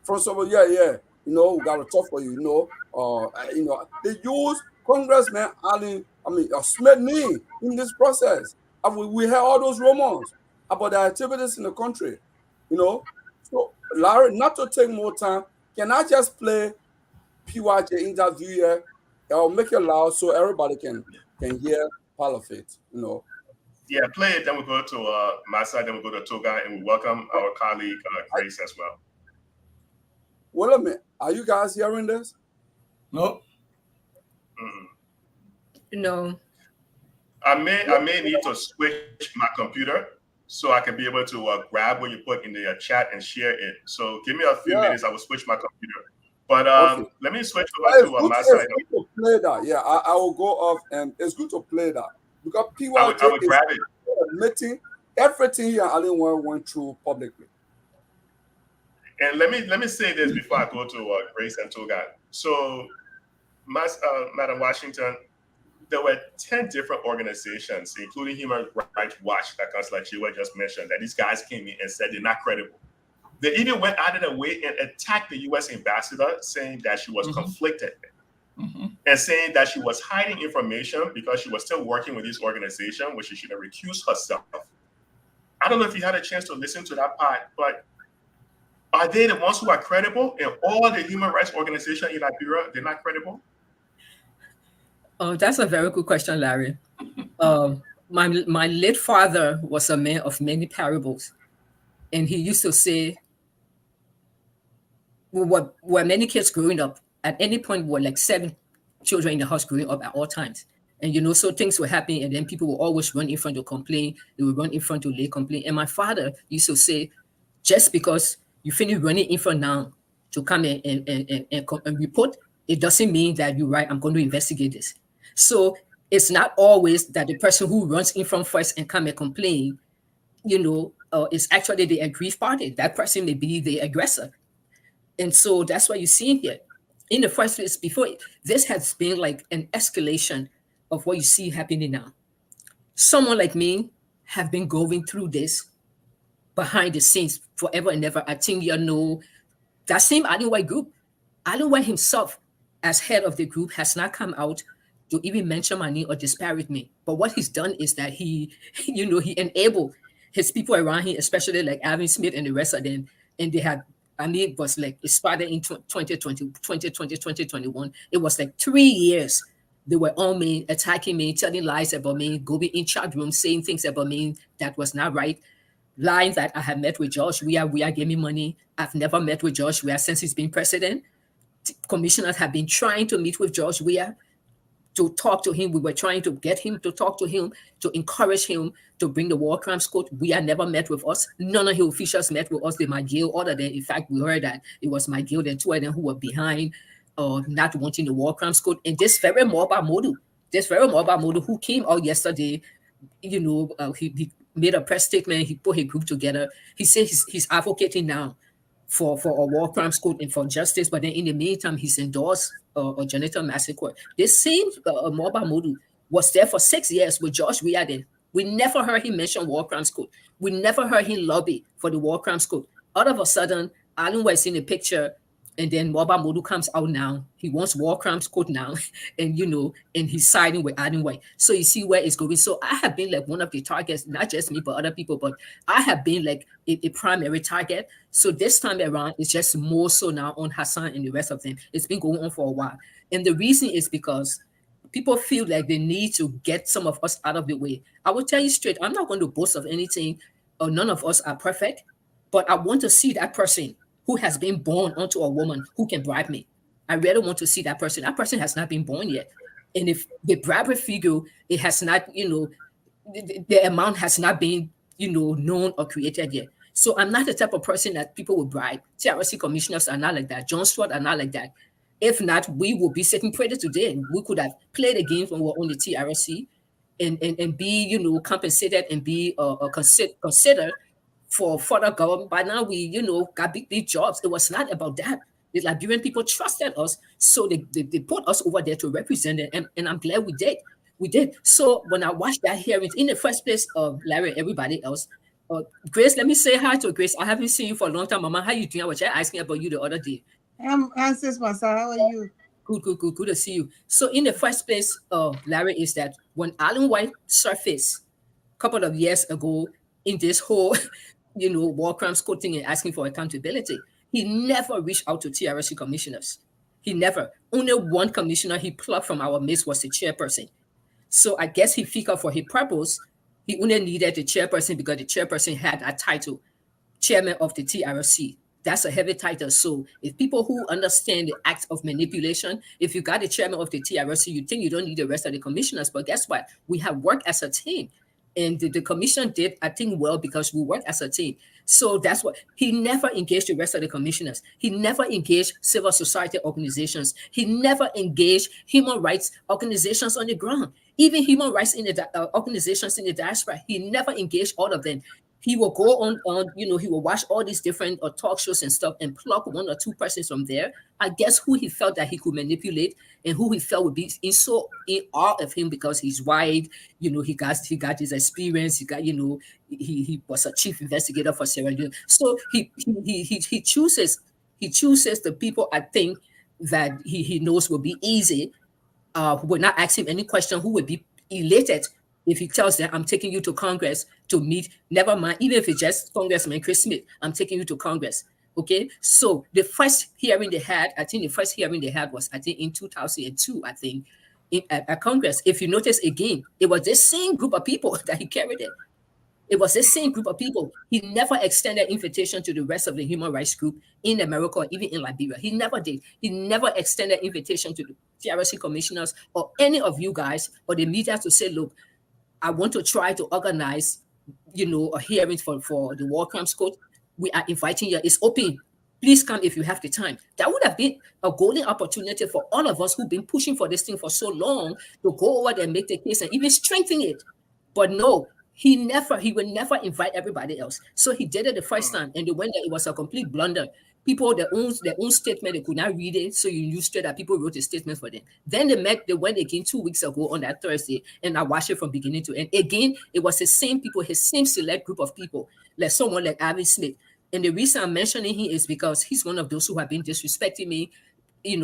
from somebody. Yeah. We got to talk for you. They use Congressman Smith in this process. We heard all those rumors about the activities in the country. You know, so Larry, not to take more time, can I just play PYJ interview here? I'll make it loud so everybody can hear part of it. You know. Yeah, play it. Then we go to Masa. Then we go to Toga, and we welcome our colleague Grace as well. Wait a minute. Are you guys hearing this? No. No. I may need to switch my computer so I can be able to grab what you put in the chat and share it. So give me a few minutes. I will switch my computer. But Okay. let me switch over to Masa. It's good to play that. Yeah, I will go off, and it's good to play that because PYJ I will grab it. admitting everything here Allen went through publicly. And let me say this before I go to Grace and Toga. So, Madam Washington, there were 10 different organizations, including Human Rights Watch, that Councilor Chiwa just mentioned, that these guys came in and said they're not credible. They even went out of their way and attacked the U.S. ambassador, saying that she was conflicted and saying that she was hiding information because she was still working with this organization, which she should have recused herself. I don't know if you had a chance to listen to that part, but are they the ones who are credible? And all the human rights organizations in Liberia, they're not credible? Oh, that's a very good question, Larry. My late father was a man of many parables. And he used to say, were many kids growing up, at any point were like 7 children in the house growing up at all times. And, you know, so things were happening, and then people will always run in front to complain. They would run in front to lay complaint. And my father used to say, just because you finish running in front now to come and report, it doesn't mean that you're right, I'm going to investigate this. So it's not always that the person who runs in front first and come and complain, you know, is actually the aggrieved party. That person may be the aggressor. And so that's what you're seeing here. In the first place, before this has been like an escalation of what you see happening now. Someone like me have been going through this behind the scenes forever and ever. I think you know that same Allen White group. Allen White himself, as head of the group, has not come out to even mention my name or disparage me. But what he's done is that he, you know, he enabled his people around him, especially like Alvin Smith and the rest of them, and they had, I mean, it was like, it started in 2021. It was like 3 years. They were on me, attacking me, telling lies about me, going in chat rooms, saying things about me that was not right, lying that I had met with George Weah gave me money. I've never met with George Weah since he's been president. Commissioners have been trying to meet with George Weah to talk to him. We were trying to get him to talk to him, to encourage him to bring the war crimes code. Weah never met with us. None of his officials met with us. They McGill, other than, in fact, we heard that it was McGill and 2 of them who were behind not wanting the war crimes code. And this very Moba Modu who came out yesterday, you know, he made a press statement. He put a group together. He said he's advocating now for a war crimes code and for justice, but then in the meantime, he's endorsed a genital massacre. This same Moba Modu was there for 6 years with George Weah. We never heard him mention war crimes code. We never heard him lobby for the war crimes code. All of a sudden, Allen was in the picture, and then Moba Modu comes out now. He wants war crimes code now, and you know, and he's siding with Allen White. So you see where it's going. So I have been like one of the targets, not just me, but other people. But I have been like a primary target. So this time around, it's just more so now on Hassan and the rest of them. It's been going on for a while, and the reason is because people feel like they need to get some of us out of the way. I will tell you straight, I'm not going to boast of anything, or none of us are perfect, but I want to see that person who has been born onto a woman who can bribe me. I really want to see that person. That person has not been born yet. And if the bribery figure, it has not, you know, the amount has not been, you know, known or created yet. So I'm not the type of person that people will bribe. TRC commissioners are not like that. John Stewart are not like that. If not, we will be sitting pretty today. We could have played a game when we were on the TRC and be, you know, compensated and be considered for further government. By now, we, you know, got big jobs. It was not about that. The Liberian people trusted us, so they put us over there to represent it, and I'm glad we did. We did. So when I watched that hearing, in the first place, Larry and everybody else, Grace, let me say hi to Grace. I haven't seen you for a long time, Mama. How you doing? I was just asking about you the other day. I'm Sis Masa. How are you? Good to see you. So in the first place, Larry, is that when Allen White surfaced a couple of years ago in this whole war crimes quoting and asking for accountability. He never reached out to TRC commissioners. He never. Only one commissioner he plucked from our midst was the chairperson. So I guess he figured for his purpose, he only needed the chairperson because the chairperson had a title, chairman of the TRC. That's a heavy title. So if people who understand the act of manipulation, if you got the chairman of the TRC, you think you don't need the rest of the commissioners. But guess what? We have worked as a team. And the commission did, I think, well because we work as a team. So that's what he never engaged the rest of the commissioners. He never engaged civil society organizations. He never engaged human rights organizations on the ground. Even human rights in the organizations in the diaspora, he never engaged all of them. He will go on, he will watch all these different talk shows and stuff and pluck one or two persons from there. I guess who he felt that he could manipulate and who he felt would be in awe of him because he's white, he got his experience, he got, he was a chief investigator for Sierra Leone. So he chooses the people I think that he knows will be easy, who will not ask him any question, who would be elated if he tells them, I'm taking you to Congress to meet, never mind, even if it's just Congressman Chris Smith, I'm taking you to Congress. Okay, so the first hearing they had, I think was, in 2002, at Congress. If you notice again, it was the same group of people that he carried in. It was the same group of people. He never extended invitation to the rest of the human rights group in America or even in Liberia. He never did. He never extended invitation to the TRC commissioners or any of you guys or the media to say, look, I want to try to organize, a hearing for the war crimes court. We are inviting you. It's open. Please come if you have the time. That would have been a golden opportunity for all of us who've been pushing for this thing for so long to go over there and make the case and even strengthen it. But no, he would never invite everybody else. So he did it the first time, and when it was a complete blunder. People, their own statement, they could not read it, so you knew straight that people wrote a statement for them. Then they went again 2 weeks ago on that Thursday, and I watched it from beginning to end. Again, it was the same people, his same select group of people, like someone like Alvin Smith. And the reason I'm mentioning him is because he's one of those who have been disrespecting me,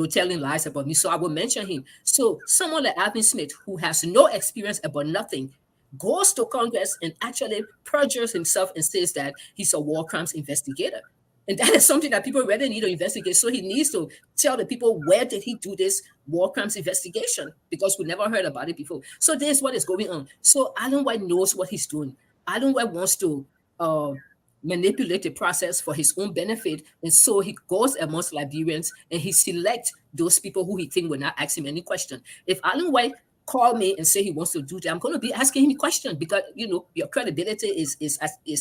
telling lies about me. So I will mention him. So someone like Alvin Smith, who has no experience about nothing, goes to Congress and actually perjures himself and says that he's a war crimes investigator. And that is something that people really need to investigate. So he needs to tell the people, where did he do this war crimes investigation? Because we never heard about it before. So this is what is going on. So Allen White knows what he's doing. Allen White wants to manipulate the process for his own benefit. And so he goes amongst Liberians and he selects those people who he thinks will not ask him any question. If Allen White call me and say he wants to do that, I'm going to be asking him questions because, your credibility is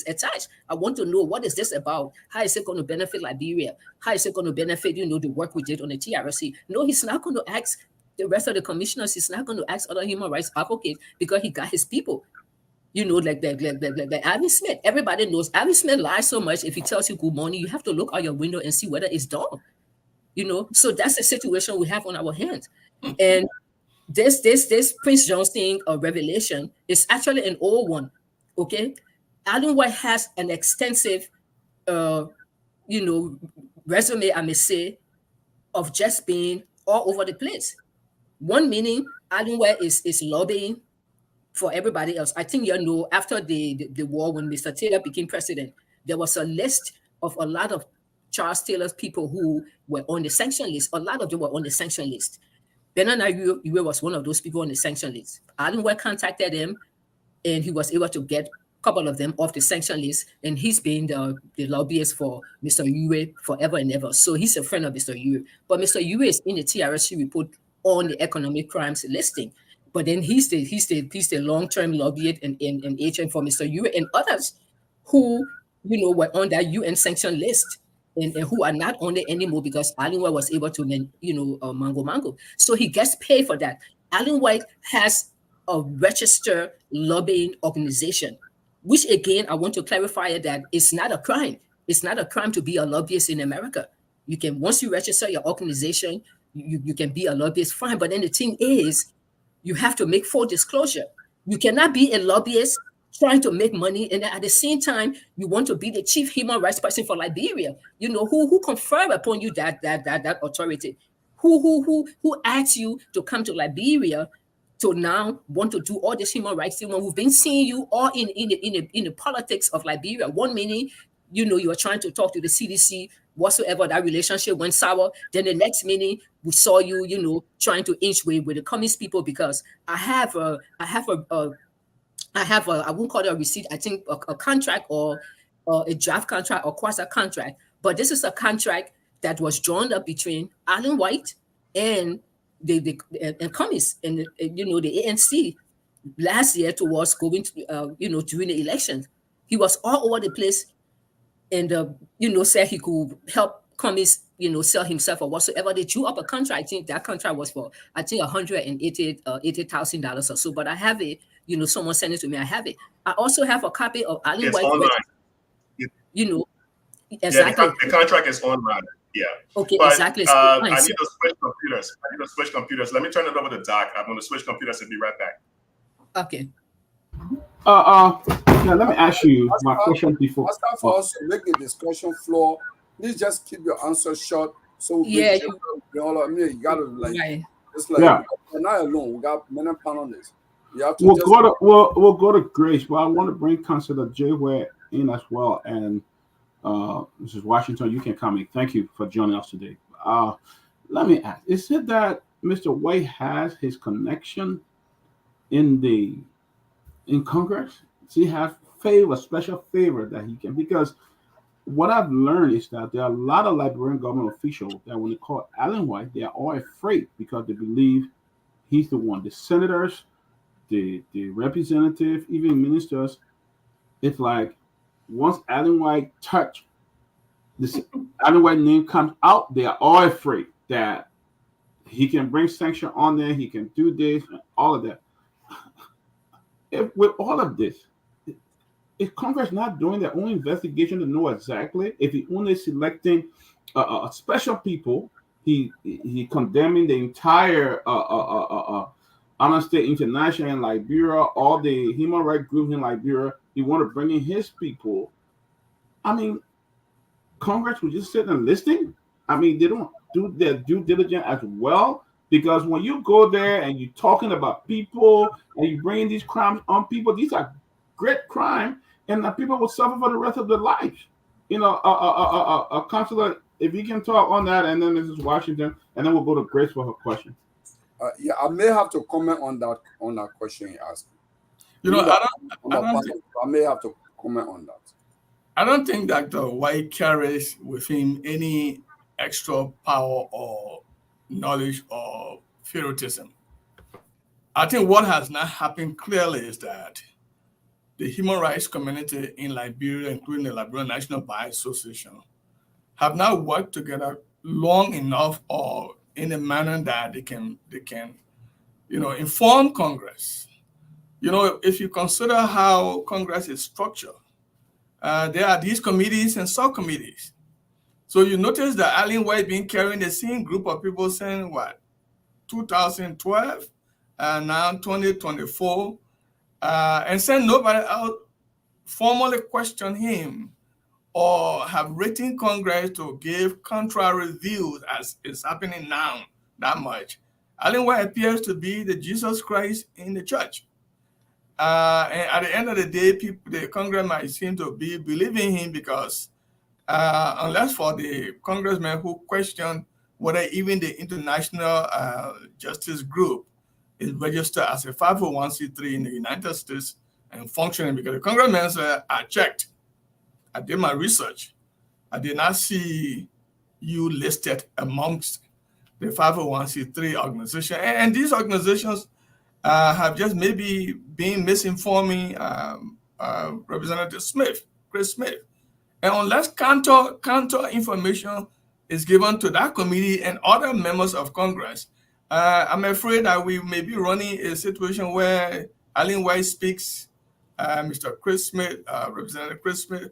attached. I want to know, what is this about? How is it going to benefit Liberia? How is it going to benefit, the work we did on the TRC? No, he's not going to ask the rest of the commissioners. He's not going to ask other human rights advocates because he got his people. Like Alvin Smith. Everybody knows Alvin Smith lies so much. If he tells you good morning, you have to look out your window and see whether it's done. So that's the situation we have on our hands. And this Prince John's thing of revelation is actually an old one. Okay, Allen White has an extensive, resume, I may say, of just being all over the place. One meaning Allen White is lobbying for everybody else. I think after the war, when Mr. Taylor became president, there was a list of a lot of Charles Taylor's people who were on the sanction list. A lot of them were on the sanction list. Bernard Iwe was one of those people on the sanction list. Allen White contacted him, and he was able to get a couple of them off the sanction list. And he's been the lobbyist for Mr. Iwe forever and ever. So he's a friend of Mr. Iwe. But Mr. Iwe is in the TRC report on the economic crimes listing. But then he's the long-term lobbyist and agent for Mr. Iwe and others who were on that UN sanction list. And who are not on it anymore because Allen White was able to, mango. So he gets paid for that. Allen White has a registered lobbying organization, which again, I want to clarify that it's not a crime. It's not a crime to be a lobbyist in America. You can, once you register your organization, you can be a lobbyist, fine. But then the thing is, you have to make full disclosure. You cannot be a lobbyist trying to make money, and at the same time, you want to be the chief human rights person for Liberia. Who confer upon you that authority? Who asked you to come to Liberia to now want to do all this human rights thing when we've been seeing you all in the politics of Liberia. One minute, you are trying to talk to the CDC, whatsoever, that relationship went sour. Then the next minute, we saw you, trying to inch with the communist people, because I have a I won't call it a receipt, I think a contract or a draft contract or quasi contract, but this is a contract that was drawn up between Alan White and the communists and the ANC last year towards going to during the elections. He was all over the place and said he could help communists sell himself or whatsoever. They drew up a contract. I think that contract was for $180,000 or so. But I have it. Someone sent it to me. I have it. I also have a copy of Alan White. Online. Exactly. Yeah, the contract is online. Yeah. Okay, but, exactly. I need to switch computers. Let me turn it over to Doc. I'm going to switch computers and be right back. Okay. Yeah, let me ask you my question before. Master, for us to make the discussion floor, please just keep your answer short. So yeah, you gotta right. It's like we're not alone. We got many panelists. You have to we'll go to Grace, but I want to bring Councilor Jay Ware in as well, and Mrs. Washington, you can come in. Thank you for joining us today. Let me ask: is it that Mr. White has his connection in Congress? Does he have special favor that he can? Because what I've learned is that there are a lot of Liberian government officials that when they call Alan White, they are all afraid because they believe he's the one. The senators, the representatives, even ministers, it's like once Alan White touch this, Alan White name comes out, they are all afraid that he can bring sanction on there, he can do this, and all of that. With all of this, is Congress not doing their own investigation to know exactly if he only selecting special people? He condemning the entire Amnesty International in Liberia, all the human rights groups in Liberia. He want to bring in his people. I mean, Congress would just sit and listen. I mean, they don't do their due diligence as well. Because when you go there and you're talking about people and you bring these crimes on people, these are great crime, and that people will suffer for the rest of their lives. Councilor, if you can talk on that, and then Mrs. Washington, and then we'll go to Grace for her question. Yeah, I may have to comment on that question you asked. I may have to comment on that. I don't think Dr. White carries with him any extra power or knowledge or favoritism. I think what has not happened clearly is that the human rights community in Liberia, including the Liberian National Bar Association, have not worked together long enough or in a manner that they can inform Congress. If you consider how Congress is structured, there are these committees and subcommittees. So you notice that Alan White been carrying the same group of people saying 2012 and now 2024, and saying nobody else formally questioned him or have written Congress to give contrary views as is happening now that much. Alan White appears to be the Jesus Christ in the church. And at the end of the day, the Congress might seem to be believing him because unless for the congressman who questioned whether even the International Justice Group is registered as a 501c3 in the United States and functioning, because the congressman said, I checked, I did my research, I did not see you listed amongst the 501c3 organization. And these organizations have just maybe been misinforming Representative Chris Smith. And unless counter information is given to that committee and other members of Congress, I'm afraid that we may be running a situation where Alan White speaks, Mr. Chris Smith, Representative Chris Smith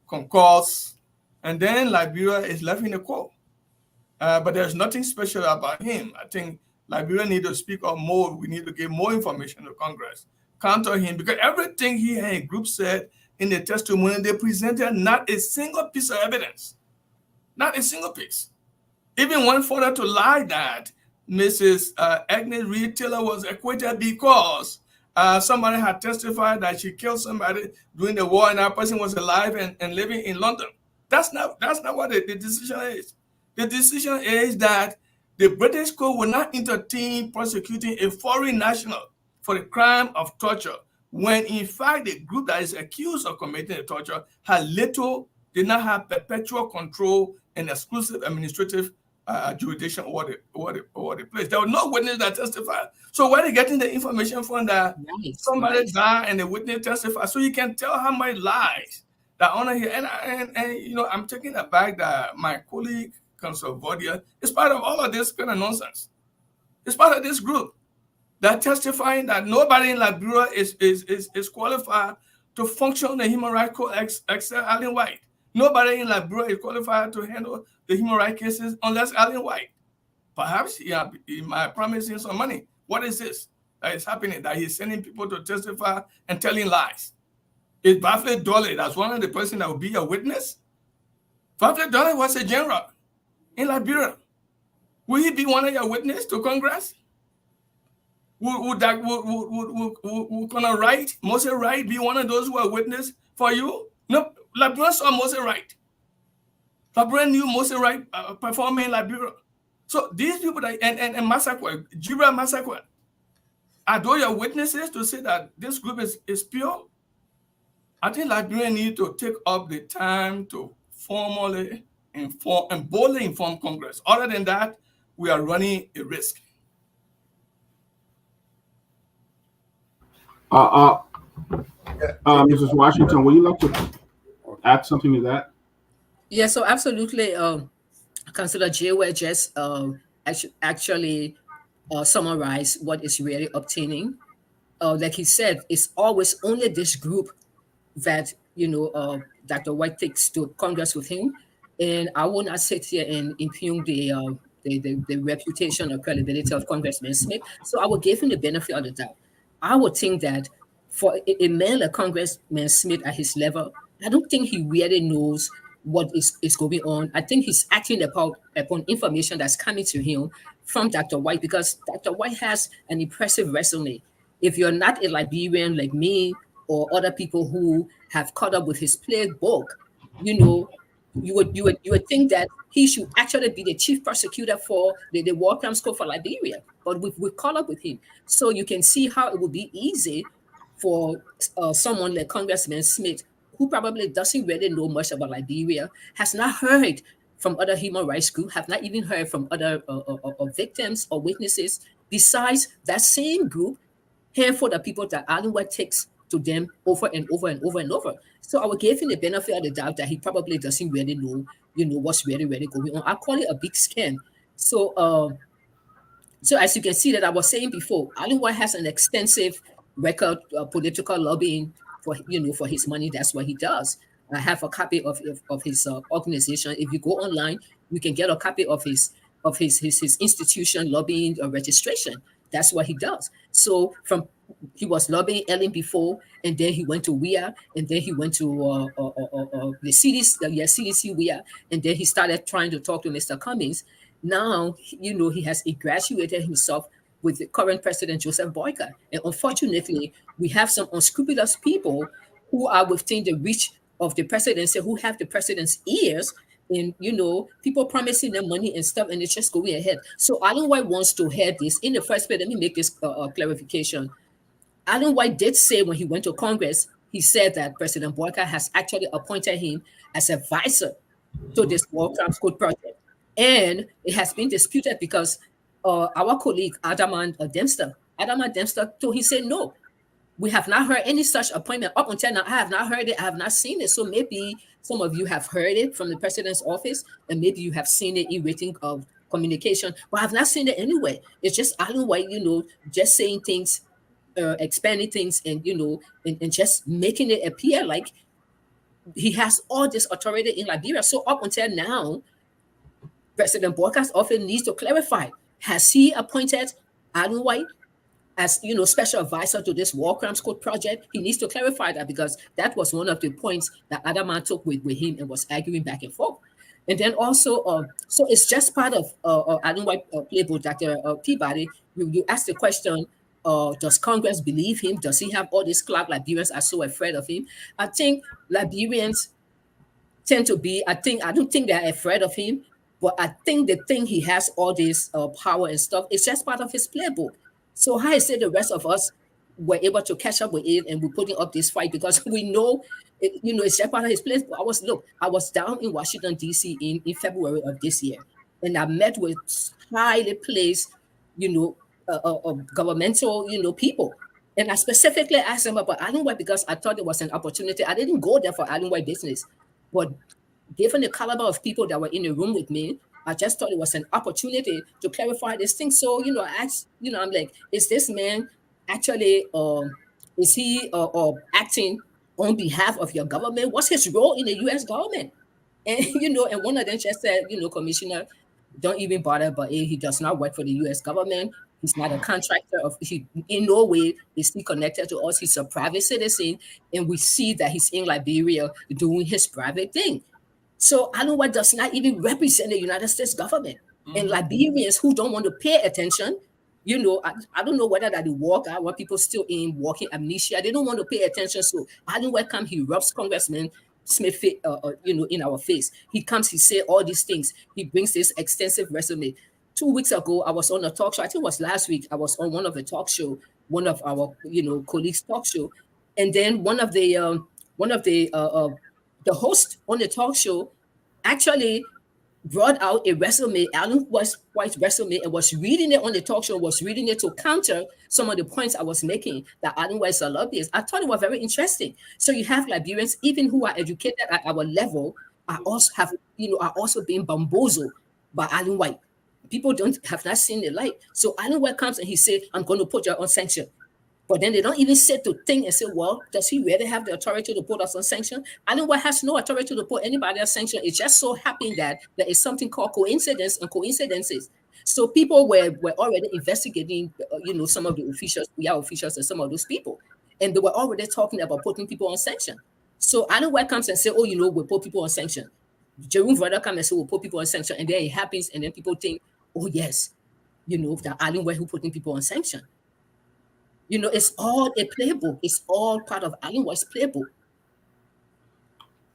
concurs, and then Liberia is left in the cold. But there's nothing special about him. I think Liberia need to speak up more. We need to give more information to Congress, counter him, because everything he and his group said in the testimony, they presented not a single piece of evidence, not a single piece. Even went further to lie that Mrs. Agnes Reed Taylor was acquitted because somebody had testified that she killed somebody during the war and that person was alive and living in London. That's not what the decision is. The decision is that the British court will not entertain prosecuting a foreign national for the crime of torture when in fact the group that is accused of committing the torture did not have perpetual control and exclusive administrative jurisdiction over the place. There was no witness that testified. So where are they getting the information from that somebody died and the witness testified? So you can tell how many lies that honor here. And you know, I'm taking it back that my colleague, Councilor Vodia, is part of all of this kind of nonsense. It's part of this group that testifying that nobody in Liberia is qualified to function on the Human Rights Court except Allen White. Nobody in Liberia is qualified to handle the human rights cases unless Allen White. Perhaps he might promise him some money. What is this that is happening? That he's sending people to testify and telling lies. Is Baffle Dolly, that's one of the person that will be a witness? Baffle Dolly was a general in Liberia. Will he be one of your witnesses to Congress? Would Connor Wright, Moses Wright, be one of those who are witness for you? No, Liberia saw Moses Wright. Liberia knew Moses Wright performing in Liberia. So these people that and Massacre, Jibril Massacre, are those your witnesses to say that this group is pure? I think Liberia need to take up the time to formally inform and boldly inform Congress. Other than that, we are running a risk. Mrs. Washington, would you like to add something to that? Yeah, so absolutely. Councillor Jay just actually summarize what is really obtaining. Like he said, it's always only this group that, you know, Dr. White takes to Congress with him. And I will not sit here and impugn the reputation or credibility of Congressman Smith. So I will give him the benefit of the doubt. I would think that for a man like Congressman Smith at his level, I don't think he really knows what is going on. I think he's acting upon information that's coming to him from Dr. White, because Dr. White has an impressive resume. If you're not a Liberian like me or other people who have caught up with his playbook, you know, you would think that he should actually be the chief prosecutor for the War Crimes Court for Liberia. But we caught up with him. So you can see how it would be easy for someone like Congressman Smith, who probably doesn't really know much about Liberia, has not heard from other human rights groups, have not even heard from other victims or witnesses, besides that same group, handful of people that Allen White takes to them over and over and over and over. So I would give him the benefit of the doubt that he probably doesn't really know, you know, what's really going on. I call it a big scam. So so as you can see that I was saying before, Allen White has an extensive record of political lobbying for, you know, for his money. That's what he does. I have a copy of his organization. If you go online, you can get a copy of his institution lobbying registration. That's what he does. So he was lobbying Ellen before, and then he went to WIA, and then he went to the CDC WIA, and then he started trying to talk to Mr. Cummings. Now, you know, he has graduated himself with the current president, Joseph Boyka. And unfortunately, we have some unscrupulous people who are within the reach of the presidency, who have the president's ears, and, you know, people promising them money and stuff, and it's just going ahead. So Allen White wants to hear this. In the first place, let me make this clarification. Allen White did say when he went to Congress, he said that President Boyka has actually appointed him as advisor to this War Crimes Court project. And it has been disputed because our colleague, Adama Dempster, told he said, no, we have not heard any such appointment. Up until now, I have not heard it. I have not seen it. So maybe some of you have heard it from the president's office, and maybe you have seen it in written communication, but I have not seen it anyway. It's just Allen White, you know, just saying things, expanding things, and, you know, and just making it appear like he has all this authority in Liberia. So up until now, President Boyka's office needs to clarify, has he appointed Allen White as, you know, special advisor to this War Crimes Court project? He needs to clarify that, because that was one of the points that Adama took with him and was arguing back and forth. And then also, so it's just part of Alan White playbook, Dr. Peabody. You ask the question, does Congress believe him? Does he have all this clout? Liberians are so afraid of him. I think Liberians tend to be, I don't think they're afraid of him, but I think the thing he has all this power and stuff, it's just part of his playbook. So how I say the rest of us were able to catch up with it and we're putting up this fight because we know, it's just part of his playbook. I was down in Washington, D.C. in February of this year, and I met with highly placed, governmental, people. And I specifically asked them about Alan White because I thought it was an opportunity. I didn't go there for Alan White business, but given the caliber of people that were in the room with me, I just thought it was an opportunity to clarify this thing. So, I asked, I'm like, is this man actually, is he acting on behalf of your government? What's his role in the U.S. government? And, and one of them just said, Commissioner, don't even bother, but he does not work for the U.S. government. He's not a contractor. In no way is he connected to us. He's a private citizen, and we see that he's in Liberia doing his private thing. So Alan White does not even represent the United States government. And Liberians who don't want to pay attention, I don't know whether that they walk out, what people still in walking amnesia, they don't want to pay attention. So Alan White comes, he rubs Congressman Smith, in our face. He comes, he say all these things. He brings this extensive resume. 2 weeks ago, I was on a talk show. I think it was last week. I was on one of the talk show, one of our, colleagues' talk show, and then one of the host on the talk show actually brought out a resume, Alan White's resume, and was reading it on the talk show, was reading it to counter some of the points I was making that Alan White's a lobbyist. I thought it was very interesting. So you have Liberians, even who are educated at our level, are also being bamboozled by Alan White. People have not seen the light. So Alan White comes and he said, I'm going to put you on sanction. But then they don't even sit to think and say, well, does he really have the authority to put us on sanction? Alan White has no authority to put anybody on sanction. It's just so happened that there is something called coincidence and coincidences. So people were already investigating, some of the officials, officials and some of those people. And they were already talking about putting people on sanction. So Alan White comes and say, we'll put people on sanction. Jerome Vrada comes and say, we'll put people on sanction. And then it happens. And then people think, oh, yes, that Alan White who putting people on sanction. It's all a playbook. It's all part of Alan White's playbook.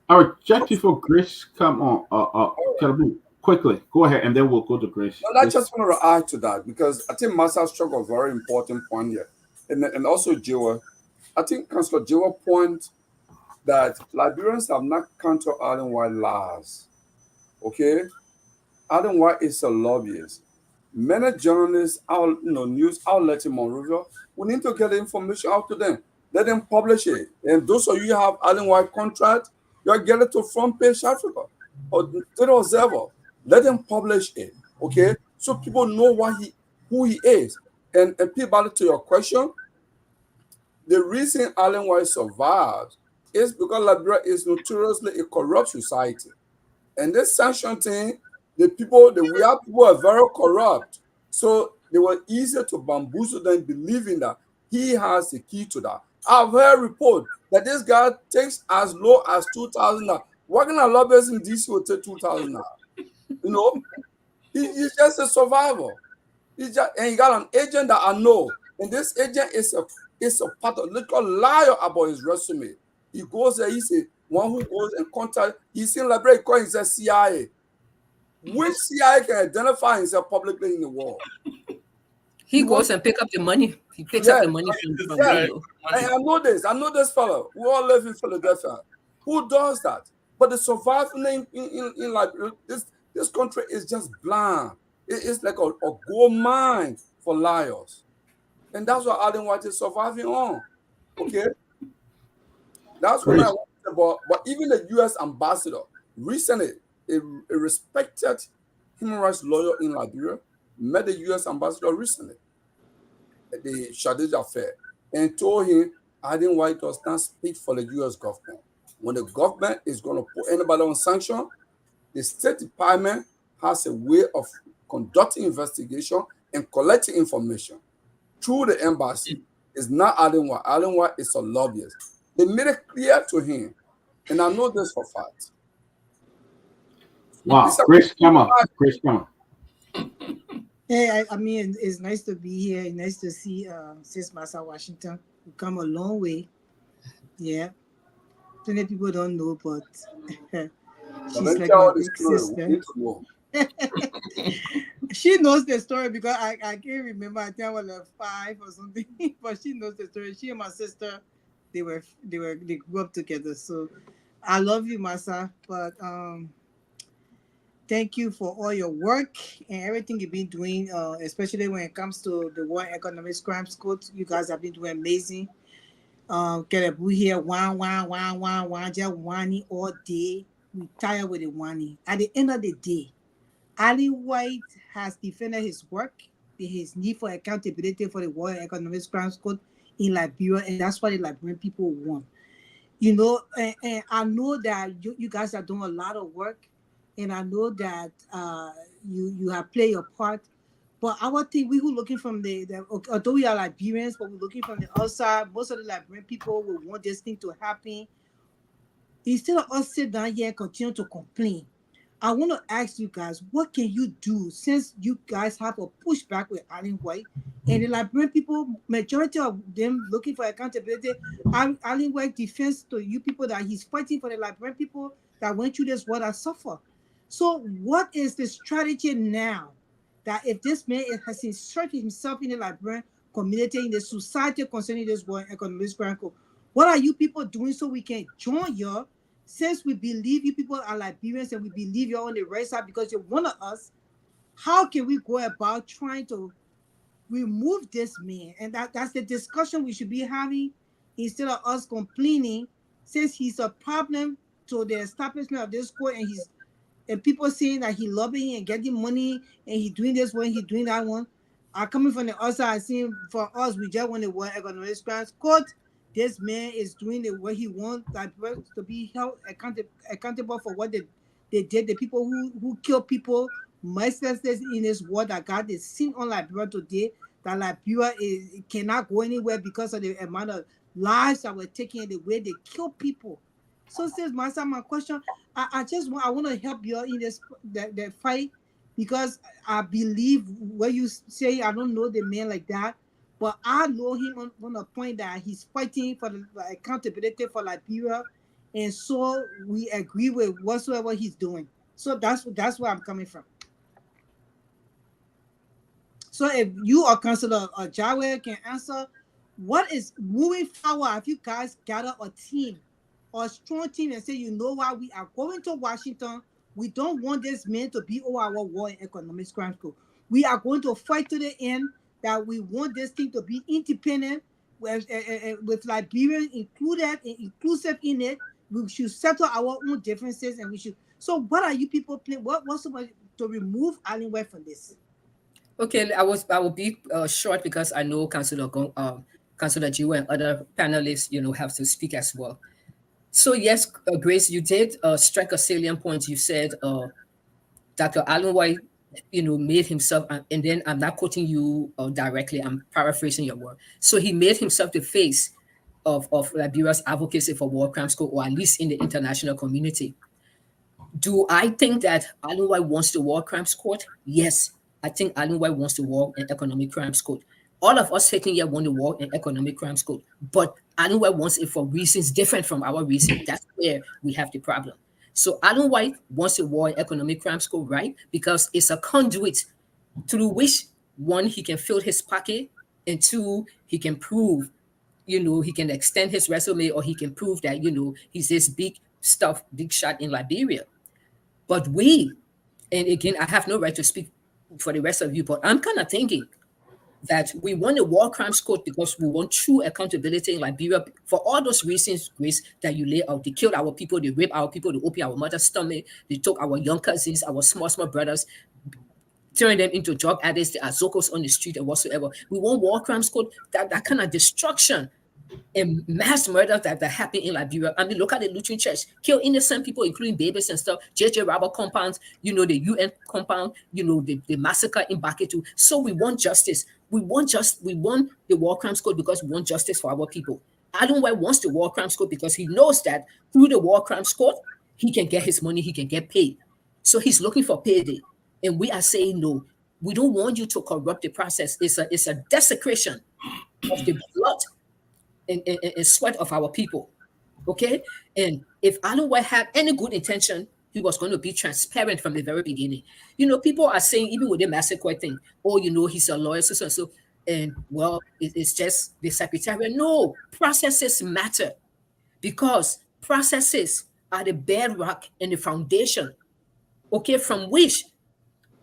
All right, just before Grace come on, quickly, go ahead, and then we'll go to Grace. No, I just want to add to that because I think Marcel struck a very important point here. And also Joel, I think Councillor Joel point that Liberians have not countered Alan White lies. Okay? Alan White is a lobbyist. Many journalists, news outlets in Monrovia, we need to get the information out to them. Let them publish it. And those of you who have Alan White contract, you get it to Front Page Africa or Daily Observer. Let them publish it, okay? So people know who he is. And people, to your question, the reason Alan White survives is because Liberia is notoriously a corrupt society. And this sanction thing, we have people are very corrupt. So they were easier to bamboozle than believing that he has the key to that. I've heard report that this guy takes as low as 2,000 now. Working at lobbyists in DC will take 2,000 now. He's just a survivor. And he got an agent that I know. And this agent is a pathological liar about his resume. He goes there, he's a one who goes and contact. He's in Liberia, he calls himself CIA. Which CIA can identify himself publicly in the world? He goes and pick up the money. He picks up the money from And I know this fellow. We all live in Philadelphia. Who does that? But the survival in Liberia, this country is just blind. It's like a gold mine for liars. And that's what Alan White is surviving on. Okay? That's what I want to say about. But even the U.S. ambassador, recently, a respected human rights lawyer in Liberia, met the U.S. ambassador recently at the Shadija affair and told him Alan White does not speak for the U.S. government. When the government is going to put anybody on sanction, the State Department has a way of conducting investigation and collecting information through the embassy. It's not Alan White. Alan White is a lobbyist. They made it clear to him, and I know this for fact. Wow, It's a- Grace, come on. Grace, come on. Hey, I mean, it's nice to be here. It's nice to see Sis Massa Washington. We come a long way. Yeah. Plenty people don't know, but she's Don't like tell my all the big story. We sister. need to know. She knows the story because I can't remember. I think I was like 5 or something, but she knows the story. She and my sister, they grew up together. So I love you, Massa. But thank you for all your work and everything you've been doing, especially when it comes to the World Economic Crimes Code. You guys have been doing amazing. Get a boo here, one, just whining all day. We tired with the whining. At the end of the day, Allen White has defended his work, his need for accountability for the World Economic Crimes Code in Liberia, and that's what the Liberian people want. You know, and I know that you guys are doing a lot of work, and I know that you have played your part. But our thing, we who looking from although we are Liberians, but we're looking from the outside, most of the Liberian people will want this thing to happen. Instead of us sit down here and continue to complain, I want to ask you guys, what can you do since you guys have a pushback with Allen White and the Liberian people, majority of them looking for accountability? Allen White defends to you people that he's fighting for the Liberian people that went through this war that suffer. So what is the strategy now that if this man has inserted himself in the Liberian community, in the society concerning this World Economic Crimes Code, what are you people doing so we can join you? Since we believe you people are Liberians and we believe you're on the right side because you're one of us, how can we go about trying to remove this man? And that's the discussion we should be having instead of us complaining, since he's a problem to the establishment of this court and people saying that he lobbying and getting money and he doing this one, he doing that one. Are coming from the outside, saying for us, we just want the World Economic Crimes Code. This man is doing what he wants, that to be held accountable for what they did. The people who kill people mercilessly in this war that got the scene on Liberia today, that Liberia cannot go anywhere because of the amount of lives that were taken, the way they kill people. So, since my question, I want to help you in this the fight, because I believe what you say. I don't know the man like that, but I know him on the point that he's fighting for the accountability for Liberia, and so we agree with whatsoever he's doing. So that's where I'm coming from. So if you or Councilor Jawed can answer, what is moving forward? If you guys gather a team, or a strong team, and say, you know what, we are going to Washington. We don't want this man to be over our War and Economic Crimes Code. We are going to fight to the end. That we want this thing to be independent, with Liberia included and inclusive in it. We should settle our own differences, and we should. So, what are you people playing? What's so much to remove Allen White from this? Okay, I will be short because I know Councilor Jiwa and other panelists, have to speak as well. So yes, Grace, you did strike a salient point. You said Dr. Allen White, made himself, and then I'm not quoting you directly, I'm paraphrasing your word. So he made himself the face of Liberia's advocacy for war crimes code, or at least in the international community. Do I think that Allen White wants the war crimes code? Yes, I think Allen White wants the war and economic crimes code. All of us sitting here want the war and economic crimes code, but Allen White wants it for reasons different from our reasons. That's where we have the problem. So Allen White wants the war and economic crimes code, right? Because it's a conduit through which, one, he can fill his pocket, and two, he can prove, he can extend his resume, or he can prove that, he's this big shot in Liberia. But we, and again, I have no right to speak for the rest of you, but I'm kind of thinking that we want a war crimes code because we want true accountability in Liberia for all those reasons, Grace, that you lay out. They killed our people, they raped our people, they opened our mother's stomach, they took our young cousins, our small brothers, turning them into drug addicts, the Azokos on the street and whatsoever. We want war crimes code, that kind of destruction and mass murder that happen in Liberia. I mean, look at the Lutheran Church, kill innocent people, including babies and stuff. J.J. Robert compounds, the UN compound, the massacre in Baketu. So we want justice. We want the war crimes code because we want justice for our people. Allen White wants the war crimes code because he knows that through the war crimes code, he can get his money, he can get paid. So he's looking for payday. And we are saying, no, we don't want you to corrupt the process. It's a desecration of the blood and sweat of our people. Okay? And if Alan White had any good intention, he was going to be transparent from the very beginning. You know, people are saying, even with the massacre thing, oh, you know, he's a lawyer, so and so. And well, it's just the secretariat. No, processes matter, because processes are the bedrock and the foundation, okay, from which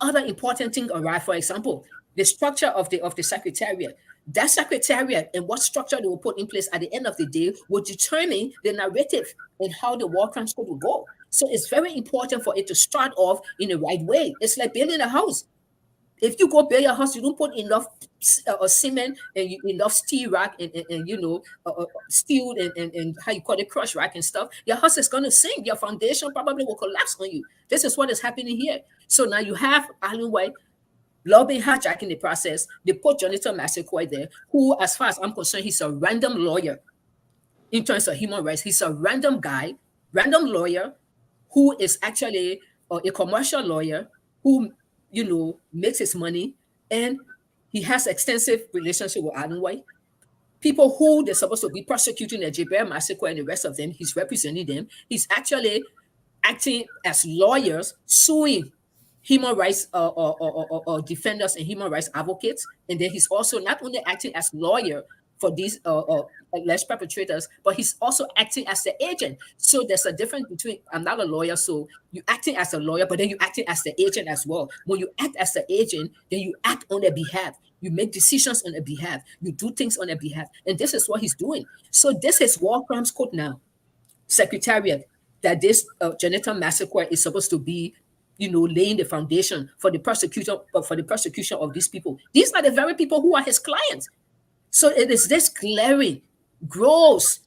other important things arise. For example, the structure of the secretariat. That secretariat and what structure they will put in place at the end of the day will determine the narrative and how the war crimes code will go. So it's very important for it to start off in the right way. It's like building a house. If you go build your house, you don't put enough cement and enough steel rack and you know, steel and how you call it, crush rack and stuff. Your house is going to sink. Your foundation probably will collapse on you. This is what is happening here. So now you have Alan White lobbying, hijacking the process. They put Jonathan Massaquoi there, who, as far as I'm concerned, he's a random lawyer in terms of human rights. He's a random guy, random lawyer, who is actually a commercial lawyer who, you know, makes his money, and he has extensive relationship with Alan White. People who they're supposed to be prosecuting the Jibril massacre and the rest of them, he's representing them. He's actually acting as lawyers, suing human rights or defenders and human rights advocates. And then he's also not only acting as lawyer for these alleged perpetrators, but he's also acting as the agent. So there's a difference between, I'm not a lawyer, so you acting as a lawyer, but then you acting as the agent as well. When you act as the agent, then you act on their behalf. You make decisions on their behalf. You do things on their behalf. And this is what he's doing. So this is War Crimes Code now, Secretariat, that this Jonathan Massacre is supposed to be, you know, laying the foundation for the prosecution of these people. These are the very people who are his clients. So it is this glaring, gross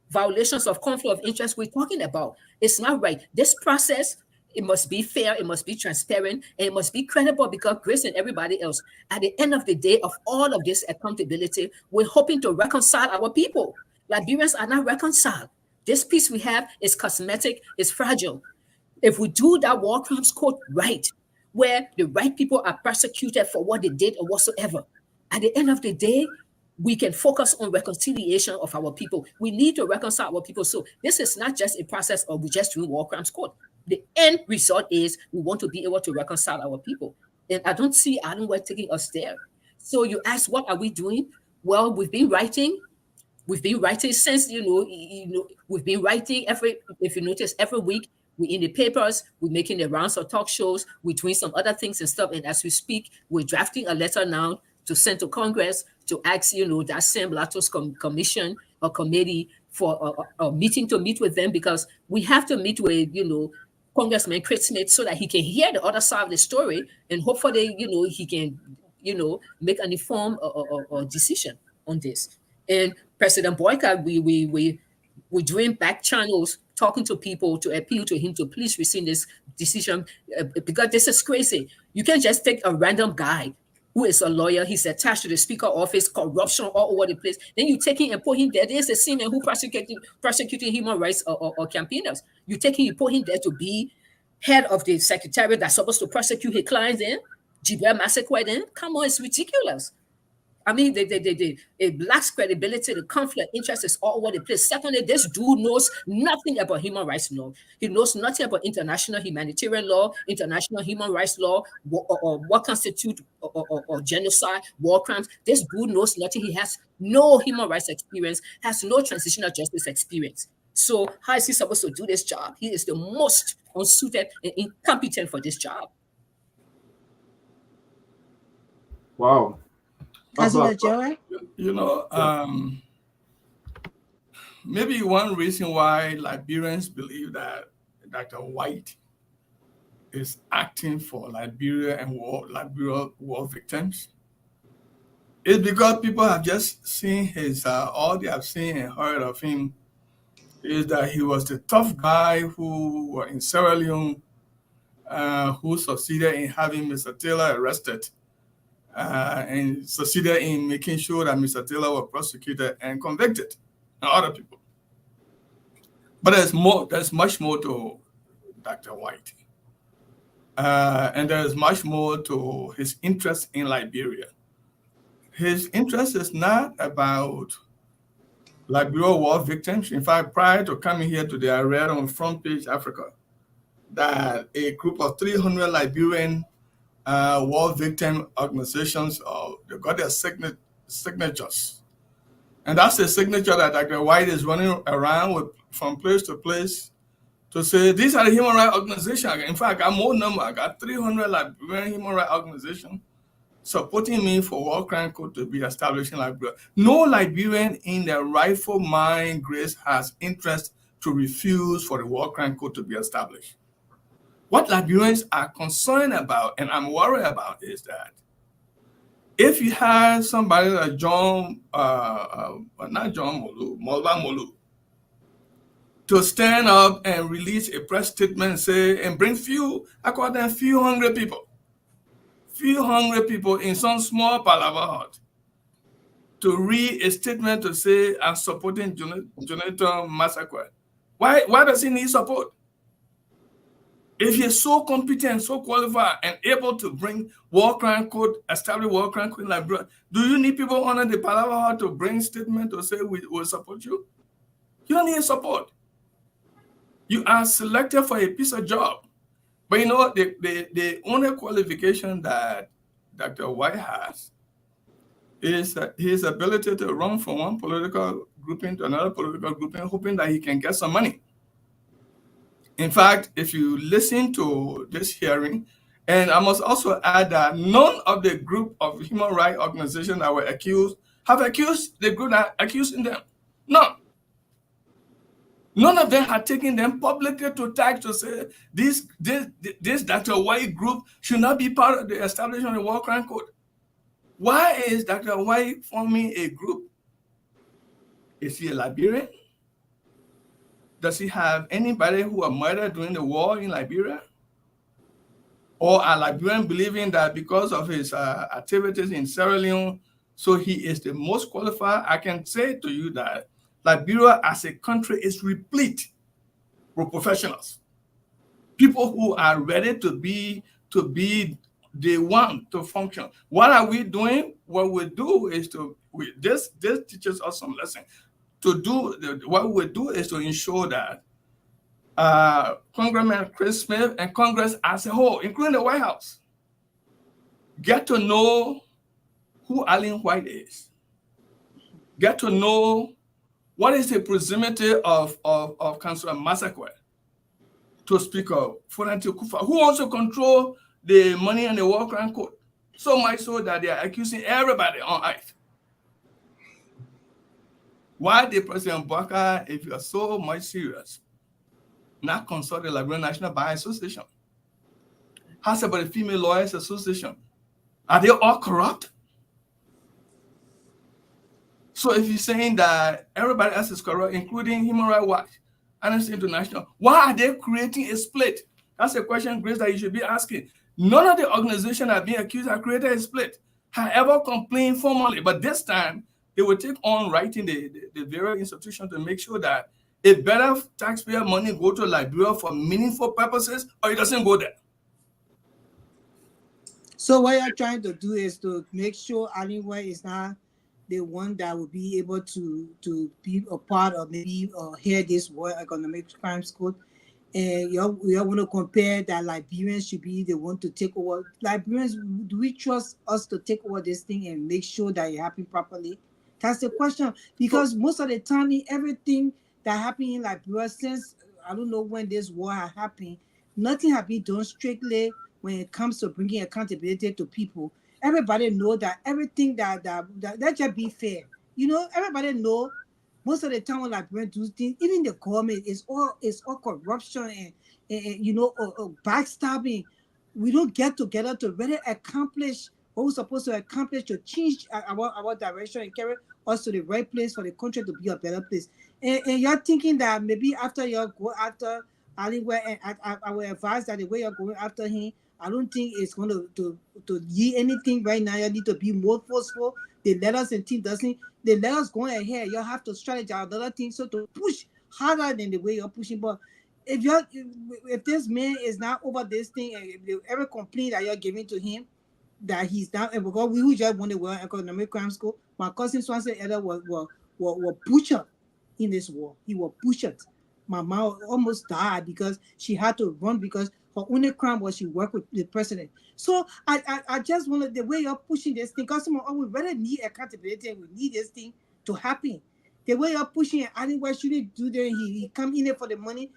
violations of conflict of interest we're talking about. It's not right. This process, it must be fair, it must be transparent, and it must be credible, because Grace and everybody else, at the end of the day of all of this accountability, we're hoping to reconcile our people. Liberians are not reconciled. This peace we have is cosmetic, is fragile. If we do that War Crimes Code right, where the right people are prosecuted for what they did or whatsoever, at the end of the day, we can focus on reconciliation of our people. We need to reconcile our people. So this is not just a process of we just doing War Crimes Code. The end result is we want to be able to reconcile our people. And I don't see Alan White taking us there. So you ask, what are we doing? Well, we've been writing since, you know, we've been writing if you notice, every week. We're in the papers, we're making the rounds of talk shows, we're doing some other things and stuff. And as we speak, we're drafting a letter now to send to Congress to ask, you know, that Sam Blatos commission or committee for a meeting to meet with them, because we have to meet with, you know, Congressman Chris Smith so that he can hear the other side of the story, and hopefully, you know, he can, you know, make an informed decision on this. And President Boyka, we're doing back channels, talking to people to appeal to him to please rescind this decision, because this is crazy. You can't just take a random guy who is a lawyer, he's attached to the Speaker office, corruption all over the place. Then you take him and put him there. There's a seaman who prosecuting human rights or campaigners. You take him, you put him there to be head of the secretariat that's supposed to prosecute his clients then, Jibril Massacre then. Come on, it's ridiculous. I mean, it lacks credibility. The conflict interest is all over the place. Secondly, this dude knows nothing about human rights law. He knows nothing about international humanitarian law, international human rights law, or what constitutes or genocide, war crimes. This dude knows nothing. He has no human rights experience, has no transitional justice experience. So how is he supposed to do this job? He is the most unsuited and incompetent for this job. Wow. You know, maybe one reason why Liberians believe that Dr. White is acting for Liberia and Liberia war victims is because people have just seen his, all they have seen and heard of him is that he was the tough guy who was in Sierra Leone, who succeeded in having Mr. Taylor arrested. And succeeded in making sure that Mr. Taylor was prosecuted and convicted, and other people. But there's much more to Dr. White. And there is much more to his interest in Liberia. His interest is not about Liberia war victims. In fact, prior to coming here today, I read on Front Page Africa that a group of 300 Liberian war victim organizations, they got their signatures. And that's the signature that Dr. White is running around with from place to place to say, these are the human rights organizations. In fact, I got more number. I got 300 Liberian human rights organizations supporting me for war crime code to be established in Liberia. No Liberian in their rightful mind, Grace, has interest to refuse for the war crime code to be established. What Liberians are concerned about, and I'm worried about, is that if you have somebody like Mulva Molu, to stand up and release a press statement and say, and bring few hungry people in some small palaver hut to read a statement to say, I'm supporting Jonathan massacre. Why does he need support? If he's so competent, so qualified, and able to bring war crime code, establish war crime code in Liberia, do you need people under the palaver hut to bring statement to say we will support you? You don't need support. You are selected for a piece of job. But you know, the only qualification that Dr. White has is that his ability to run from one political grouping to another political grouping, hoping that he can get some money. In fact, if you listen to this hearing, and I must also add that none of the group of human rights organizations that were accused have accused the group that accusing them. None. None of them had taken them publicly to tax to say this Dr. White group should not be part of the establishment of the war crime code. Why is Dr. White forming a group? Is he a Liberian? Does he have anybody who are murdered during the war in Liberia? Or are Liberians believing that because of his activities in Sierra Leone, so he is the most qualified? I can say to you that Liberia as a country is replete with professionals. People who are ready to be the one to function. What are we doing? What we do is this teaches us some lesson. What we do is to ensure that Congressman Chris Smith and Congress as a whole, including the White House, get to know who Allen White is. Get to know what is the proximity of Councilor Massacre to Speaker Fulanti Kufa, who also control the money and the war crime code, so much so that they are accusing everybody on earth. Why did President Baka, if you are so much serious, not consult the Liberian National Bar Association? How about the Female Lawyers Association? Are they all corrupt? So if you're saying that everybody else is corrupt, including Human Rights Watch, Amnesty International, why are they creating a split? That's a question, Grace, that you should be asking. None of the organizations that are being accused have created a split, have ever complained formally, but this time they will take on writing the various institutions to make sure that a better taxpayer money go to Liberia for meaningful purposes, or it doesn't go there. So what you're trying to do is to make sure Allen White is not the one that will be able to be a part of maybe hear this World Economic Crimes Code. And you want to compare that Liberians should be the one to take over. Liberians, do we trust us to take over this thing and make sure that it happens properly? That's the question. Because most of the time, everything that happened in Liberia since, I don't know when this war happened, nothing has been done strictly when it comes to bringing accountability to people. Everybody know that everything that just be fair. You know, everybody know most of the time when Liberians do things, even the government is all corruption and you know, backstabbing. We don't get together to really accomplish what we're supposed to accomplish to change our direction and carry us to the right place for the country to be a better place. And you're thinking that maybe after you go after Allen White, and I will advise that the way you're going after him, I don't think it's going to yield anything right now. You need to be more forceful. The letters and team doesn't. The letters going ahead. You have to strategize other things so to push harder than the way you're pushing. But if this man is not over this thing, and if you ever complain that you're giving to him, that he's not, and because we just won the World Economic Crime School, my cousin Swanson Elder was butchered in this war. He was butchered. My mom almost died because she had to run because her only crime was she worked with the president. So I just wanted the way you're pushing this thing, because we really need accountability and we need this thing to happen. The way you're pushing it, I think why shouldn't do that? He come in there for the money.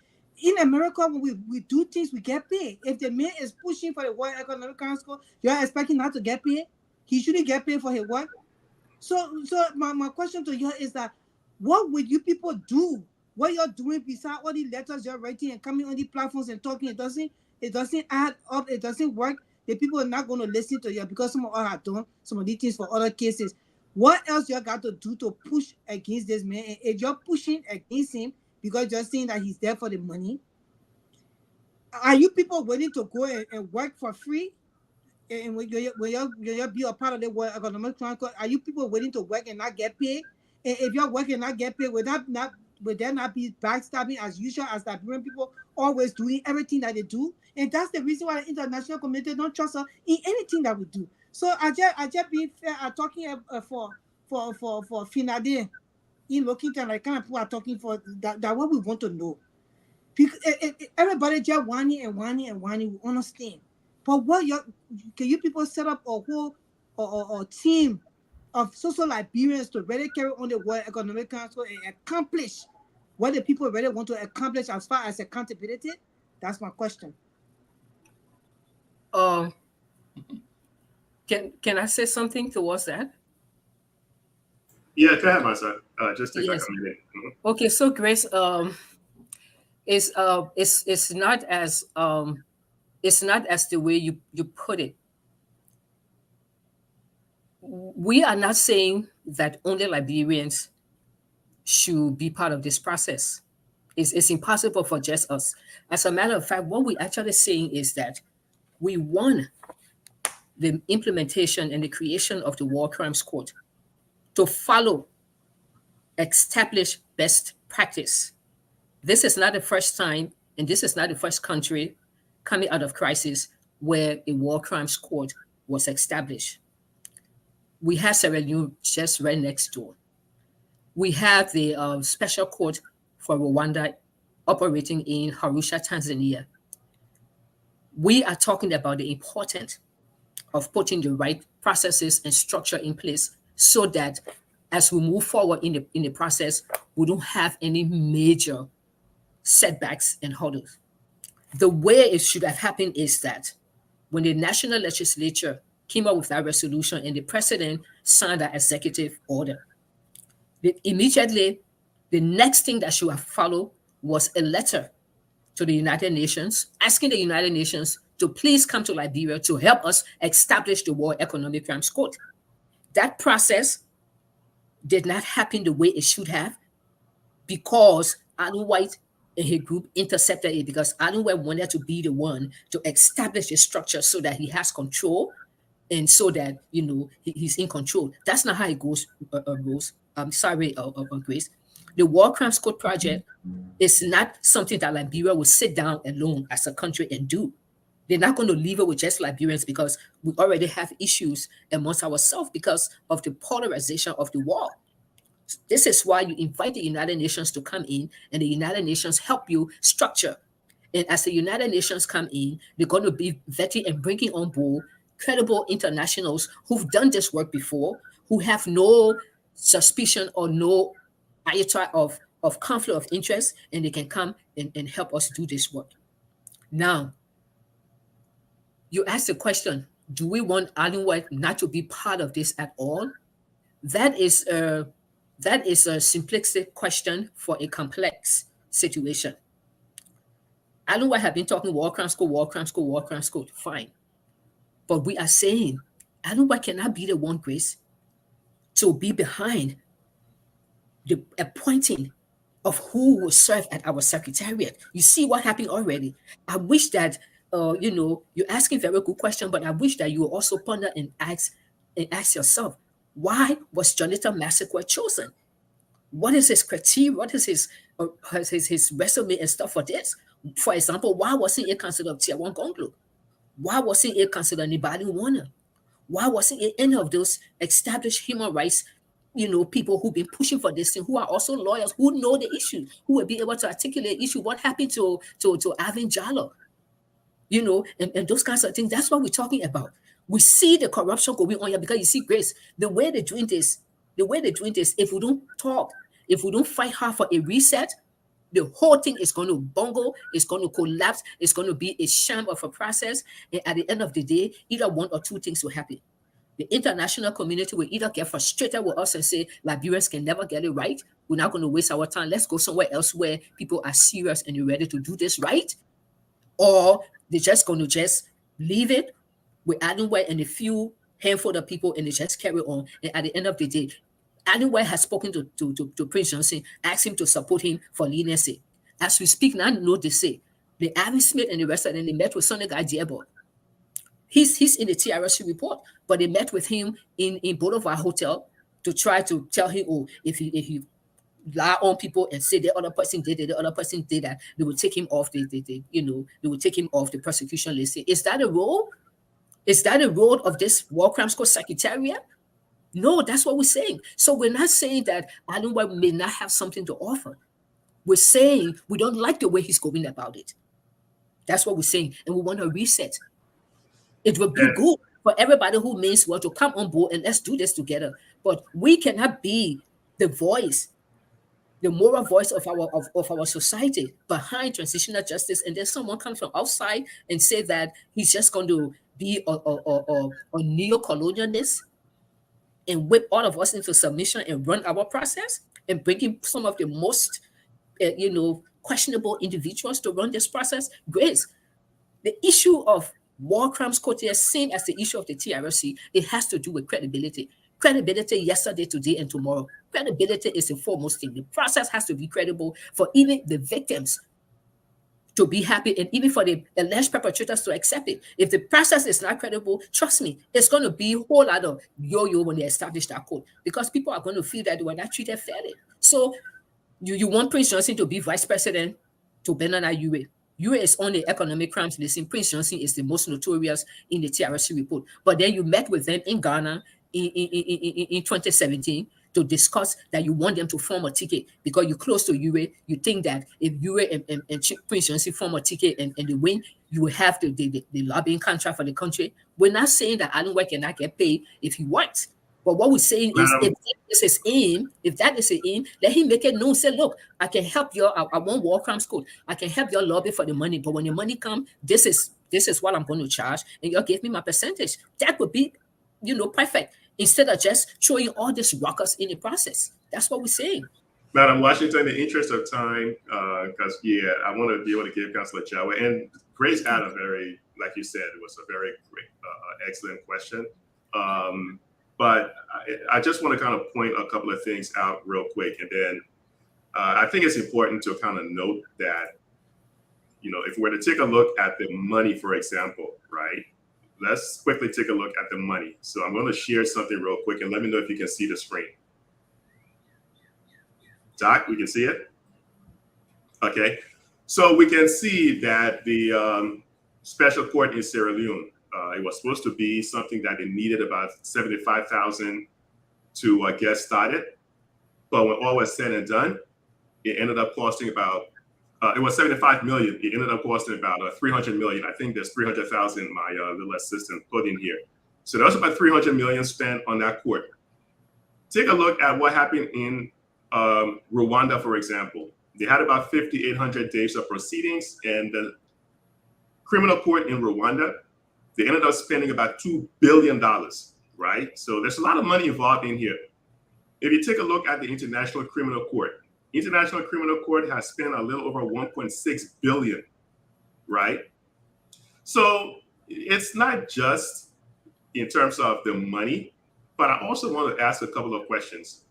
In America, when we do things, we get paid. If the man is pushing for the World Economic Council, you're expecting not to get paid? He shouldn't get paid for his work. So my question to you is that, what would you people do? What you're doing besides all these letters you're writing and coming on these platforms and talking, it doesn't add up, it doesn't work. The people are not going to listen to you because some of us have done some of these things for other cases. What else you got to do to push against this man? And if you're pushing against him because you're saying that he's there for the money, are you people willing to go and work for free? And when you're be a part of the World Economic Crime Court, are you people willing to work and not get paid? And if you're working and not get paid, would there not be backstabbing as usual, as Liberian people always doing everything that they do? And that's the reason why the international community don't trust us in anything that we do. So I just being fair, I'm talking for Finade in Lockington, like kind of people are talking for that what we want to know. Because everybody just whining, we understand. But can you people set up a whole or team of social Liberians to really carry on the World Economic Council and accomplish what the people really want to accomplish as far as accountability? That's my question. Can I say something towards that? Yeah, go ahead, my son. Just take Yes. like a minute. Okay, so Grace, it's not as the way you put it. We are not saying that only Liberians should be part of this process. It's impossible for just us. As a matter of fact, what we're actually saying is that we want the implementation and the creation of the War Crimes Court to follow established best practice. This is not the first time, and this is not the first country coming out of crisis where a War Crimes Court was established. We have Sierra Leone just right next door. We have the Special Court for Rwanda operating in Arusha, Tanzania. We are talking about the importance of putting the right processes and structure in place so that as we move forward in the process, we don't have any major setbacks and hurdles. The way it should have happened is that when the national legislature came up with that resolution and the president signed that executive order, immediately the next thing that should have followed was a letter to the United Nations asking the United Nations to please come to Liberia to help us establish the World Economic Crimes Court. That process did not happen the way it should have because Arnold White and his group intercepted it, because Arnold White wanted to be the one to establish a structure so that he has control and so that, he's in control. That's not how it goes, Rose. I'm sorry, Grace. The War Crimes Court project is not something that Liberia will sit down alone as a country and do. They're not going to leave it with just Liberians because we already have issues amongst ourselves because of the polarization of the war. This is why you invite the United Nations to come in, and the United Nations help you structure. And as the United Nations come in, they're going to be vetting and bringing on board credible internationals who've done this work before, who have no suspicion or no iota of conflict of interest, and they can come and help us do this work. Now, you asked the question, do we want Arnold White not to be part of this at all? That is a simplistic question for a complex situation. Arnold White have been talking War Crimes Court, fine. But we are saying Arnold White cannot be the one, Grace, to be behind the appointing of who will serve at our secretariat. You see what happened already. I wish that, you're asking a very good question, but I wish that you will also ponder and ask yourself, why was Jonathan Massaquoi chosen? What is his criteria? What is his resume and stuff for this? For example, why wasn't it considered Tier 1 Gonglo? Why wasn't it considered Nibali Warner? Why wasn't it any of those established human rights, people who've been pushing for this thing, who are also lawyers, who know the issue, who will be able to articulate issue? What happened to Avin Jallo? And those kinds of things. That's what we're talking about. We see the corruption going on here because you see, Grace, the way they're doing this, if we don't talk, if we don't fight hard for a reset, the whole thing is going to bungle, it's going to collapse, it's going to be a sham of a process. And at the end of the day, either one or two things will happen. The international community will either get frustrated with us and say, Liberians can never get it right. We're not going to waste our time. Let's go somewhere else where people are serious and you're ready to do this right. Or they're just going to just leave it with Adonware and a few handful of people and they just carry on. And at the end of the day, Adonware has spoken to Prince Johnson, asked him to support him for leniency. As we speak now, know they say, the Aaron Smith and the rest of them, they met with Sonny Guy Diebo. He's in the TRC report, but they met with him in Boulevard Hotel to try to tell him, oh, if you lie on people and say the other person did it, the other person did that, they will take him off they will take him off the prosecution list. Is that a role? Is that a role of this War Crimes Court Secretariat? No, that's what we're saying. So we're not saying that Adonware may not have something to offer. We're saying we don't like the way he's going about it. That's what we're saying. And we want to reset. It will be good for everybody who means well to come on board and let's do this together. But we cannot be the voice, the moral voice of our society behind transitional justice. And then someone comes from outside and say that he's just going to be a neo-colonialist and whip all of us into submission and run our process and bring in some of the most, questionable individuals to run this process. Grace, the issue of War Crimes Court is seen as the issue of the TRC. It has to do with credibility. Credibility yesterday, today, and tomorrow. Credibility is the foremost thing. The process has to be credible for even the victims to be happy and even for the alleged perpetrators to accept it. If the process is not credible, trust me, it's going to be a whole lot of yo-yo when they establish that code because people are going to feel that they were not treated fairly. So you want Prince Johnson to be vice president to Bernard Ure. Ure is on the economic crimes list. Prince Johnson is the most notorious in the TRC report. But then you met with them in Ghana in 2017 to discuss that you want them to form a ticket because you're close to Ure. You think that if Ure and Prince Johnson form a ticket and they win, you will have the lobbying contract for the country. We're not saying that Adonware cannot get paid if he wants. But what we're saying is if that is an aim, let him make it known. Say, look, I can help you. I want War Crimes Code. I can help you lobby for the money. But when the money comes, this is what I'm going to charge. And you'll give me my percentage. That would be, perfect. Instead of just throwing all these rockers in the process. That's what we're saying. Madam Washington, in the interest of time, because, I want to be able to give Councilor Jawa. And Grace had a very, like you said, it was a very great, excellent question. But I just want to kind of point a couple of things out real quick. And then I think it's important to kind of note that, if we're to take a look at the money, for example, right? Let's quickly take a look at the money. So I'm going to share something real quick and let me know if you can see the screen. Doc, we can see it? Okay. So we can see that the special court in Sierra Leone, it was supposed to be something that they needed about 75,000 to get started. But when all was said and done, it ended up costing about, it was 75 million. It ended up costing about 300 million. I think there's 300,000 my little assistant put in here. So that was about 300 million spent on that court. Take a look at what happened in Rwanda, for example. They had about 5,800 days of proceedings, and the criminal court in Rwanda, they ended up spending about $2 billion, right? So there's a lot of money involved in here. If you take a look at the International Criminal Court has spent a little over 1.6 billion, right? So it's not just in terms of the money, but I also want to ask a couple of questions.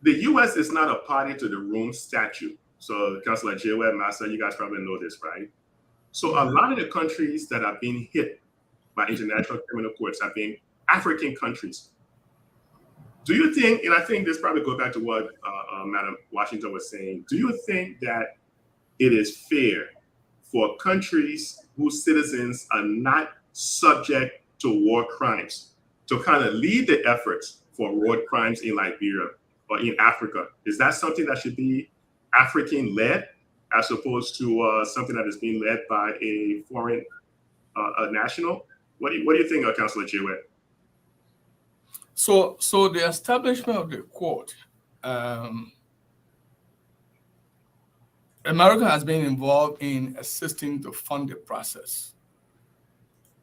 The U.S. is not a party to the Rome Statute. So Councilor J. Master, you guys probably know this, right? So a lot of the countries that have been hit by international criminal courts have been African countries. Do you think, and I think this probably goes back to what Madam Washington was saying, do you think that it is fair for countries whose citizens are not subject to war crimes to kind of lead the efforts for war crimes in Liberia or in Africa? Is that something that should be African-led as opposed to something that is being led by a foreign national? What do you think, Councillor Chiwe? So the establishment of the court, America has been involved in assisting to fund the process.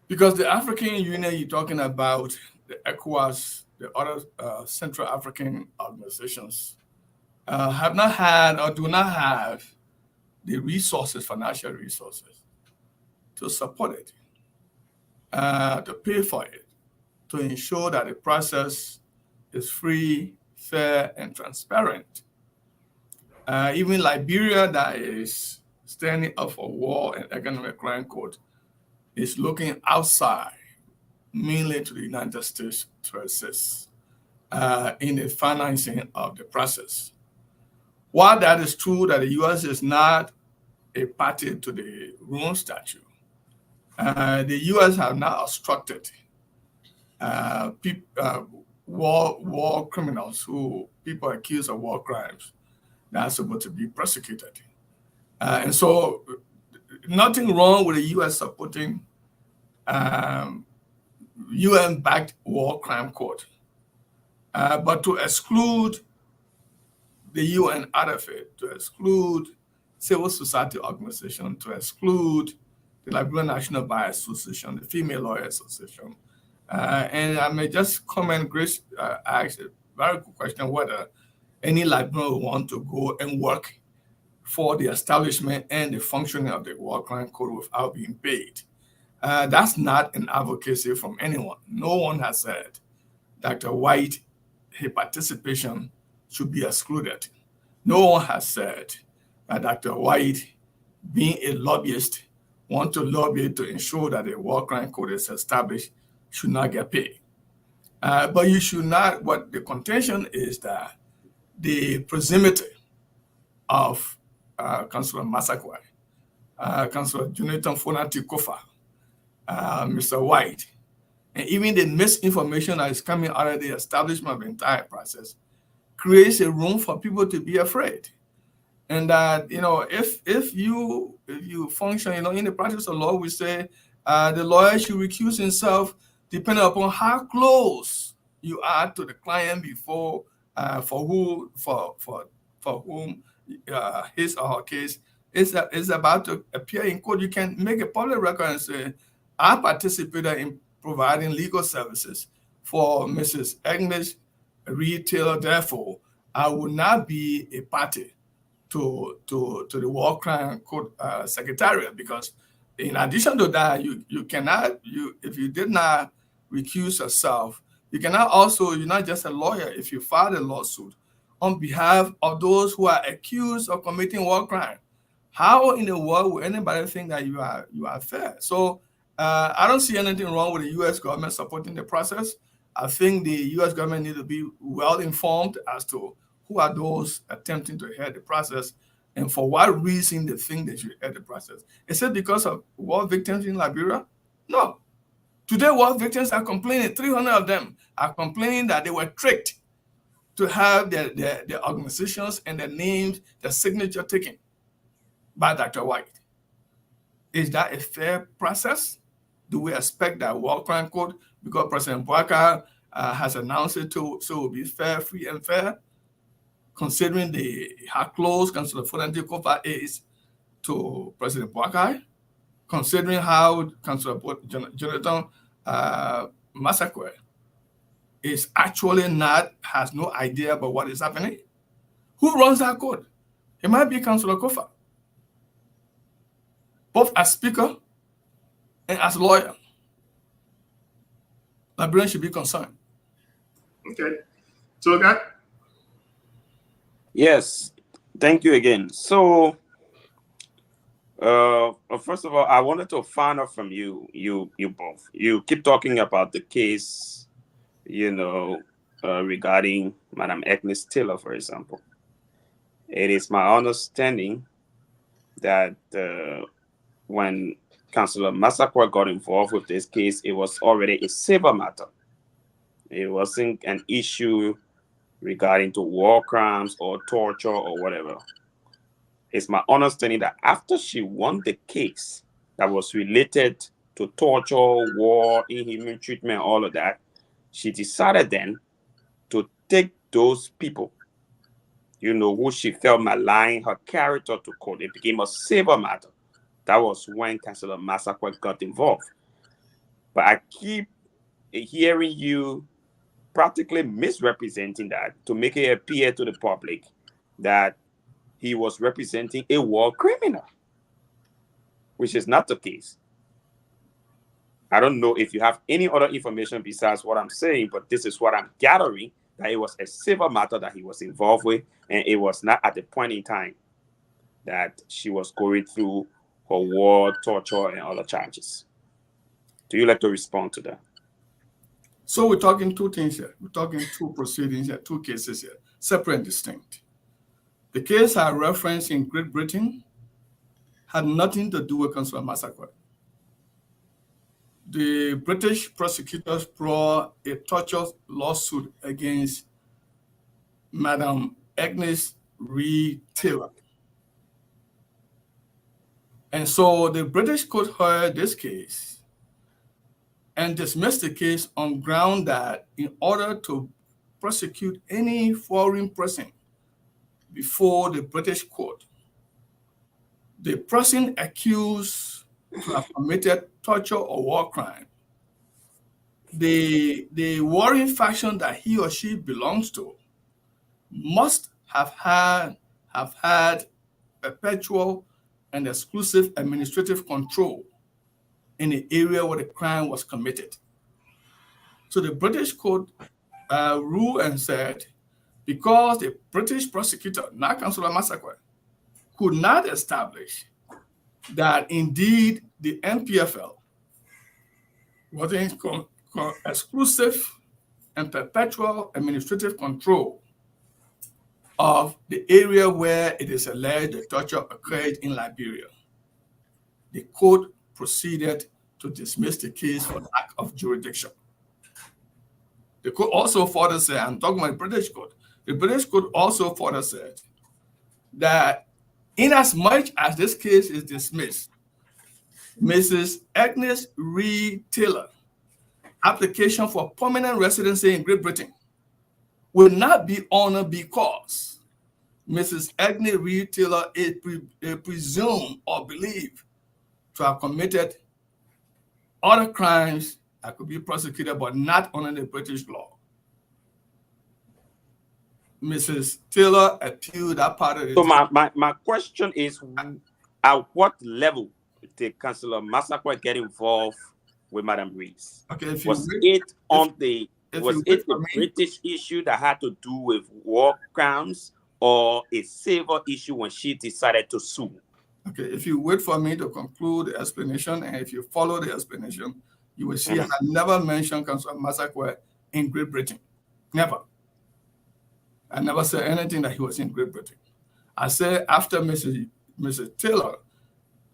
Because the African Union you're talking about, the ECOWAS, the other Central African organizations, have not had or do not have the resources, financial resources, to support it, to pay for it, to ensure that the process is free, fair, and transparent. Even Liberia, that is standing up for war and economic crime court, is looking outside, mainly to the United States, to assist in the financing of the process. While that is true that the U.S. is not a party to the Rome Statute, the U.S. have not obstructed war criminals who people accused of war crimes that are supposed to be prosecuted. And so nothing wrong with the U.S. supporting UN-backed war crime court. But to exclude the UN out of it, to exclude civil society organization, to exclude the Liberian National Bar Association, the Female Lawyer Association. And I may just comment, Grace asked a very good question, whether any Liberian would want to go and work for the establishment and the functioning of the war crime code without being paid. That's not an advocacy from anyone. No one has said Dr. White, his participation should be excluded. No one has said that Dr. White, being a lobbyist, want to lobby to ensure that the war crime code is established, should not get paid. But you should not, what the contention is that the proximity of Councillor Massaquoi, Councillor Jonathan Fonati Kofa, Mr. White, and even the misinformation that is coming out of the establishment of the entire process creates a room for people to be afraid. And that, if you function, in the practice of law, we say the lawyer should recuse himself depending upon how close you are to the client before, for whom his or her case is about to appear in court. You can make a public record and say, I participated in providing legal services for Mrs. Agnes Reed Taylor. Therefore, I will not be a party to the war crime court secretariat, because in addition to that, you cannot, if you did not recuse yourself, you cannot also, you're not just a lawyer if you file a lawsuit on behalf of those who are accused of committing war crime. How in the world would anybody think that you are fair? So I don't see anything wrong with the U.S. government supporting the process. I think the U.S. government needs to be well informed as to who are those attempting to head the process and for what reason they think they should head the process. Is it because of war victims in Liberia? No. Today, war victims are complaining, 300 of them are complaining that they were tricked to have their organizations and their names, their signature taken by Dr. White. Is that a fair process? Do we expect that war crime code, because President Boubacar has announced it so it will be fair, free, and fair, considering how close Councillor Fonati Kofa is to President Boubacar, considering how Councillor Jonathan Massaquoi is actually has no idea about what is happening? Who runs that code? It might be Councillor Kofa, both as speaker and as lawyer. Liberians should be concerned. Okay. So, guy? Yes, thank you again. So, first of all, I wanted to find out from you both. You keep talking about the case, regarding Madam Agnes Taylor, for example. It is my understanding that when Councillor Massaquoi got involved with this case, it was already a civil matter. It wasn't an issue regarding to war crimes or torture or whatever. It's my understanding that after she won the case that was related to torture, war, inhuman treatment, all of that, she decided then to take those people, you know, who she felt malign her character to court. It became a civil matter. That was when Councillor Massaquoi got involved. But I keep hearing you practically misrepresenting that to make it appear to the public that he was representing a war criminal, which is not the case. I don't know if you have any other information besides what I'm saying, but this is what I'm gathering, that it was a civil matter that he was involved with, and it was not at the point in time that she was going through her war, torture, and other charges. Do you like to respond to that? So we're talking two things here. We're talking two proceedings here, two cases here, separate and distinct. The case I referenced in Great Britain had nothing to do with Councillor Massaquoi. The British prosecutors brought a torture lawsuit against Madam Agnes Reed Taylor. And so the British court heard this case and dismissed the case on ground that in order to prosecute any foreign person before the British court, the person accused to have committed torture or war crime, the warring faction that he or she belongs to must have had perpetual and exclusive administrative control in the area where the crime was committed. So the British court ruled and said, because the British prosecutor, not Councillor Massaquoi, could not establish that indeed the NPFL was in exclusive and perpetual administrative control of the area where it is alleged the torture occurred in Liberia, the court proceeded to dismiss the case for lack of jurisdiction. The court also further said, I'm talking about the British court, the British court also further said that inasmuch as this case is dismissed, Mrs. Agnes Reed Taylor application for permanent residency in Great Britain will not be honored because Mrs. Agnes Reed Taylor is presumed or believed to have committed other crimes that could be prosecuted but not under the British law. Mrs. Taylor appealed that part of it. So my question is, at what level did Councillor Massaquoi get involved with Madam Rees? Okay, Was it the British issue that had to do with war crimes or a civil issue when she decided to sue? Okay, if you wait for me to conclude the explanation, and if you follow the explanation, you will see I never mentioned Councillor Massaquoi in Great Britain. Never. I never said anything that he was in Great Britain. I said after Mrs. Taylor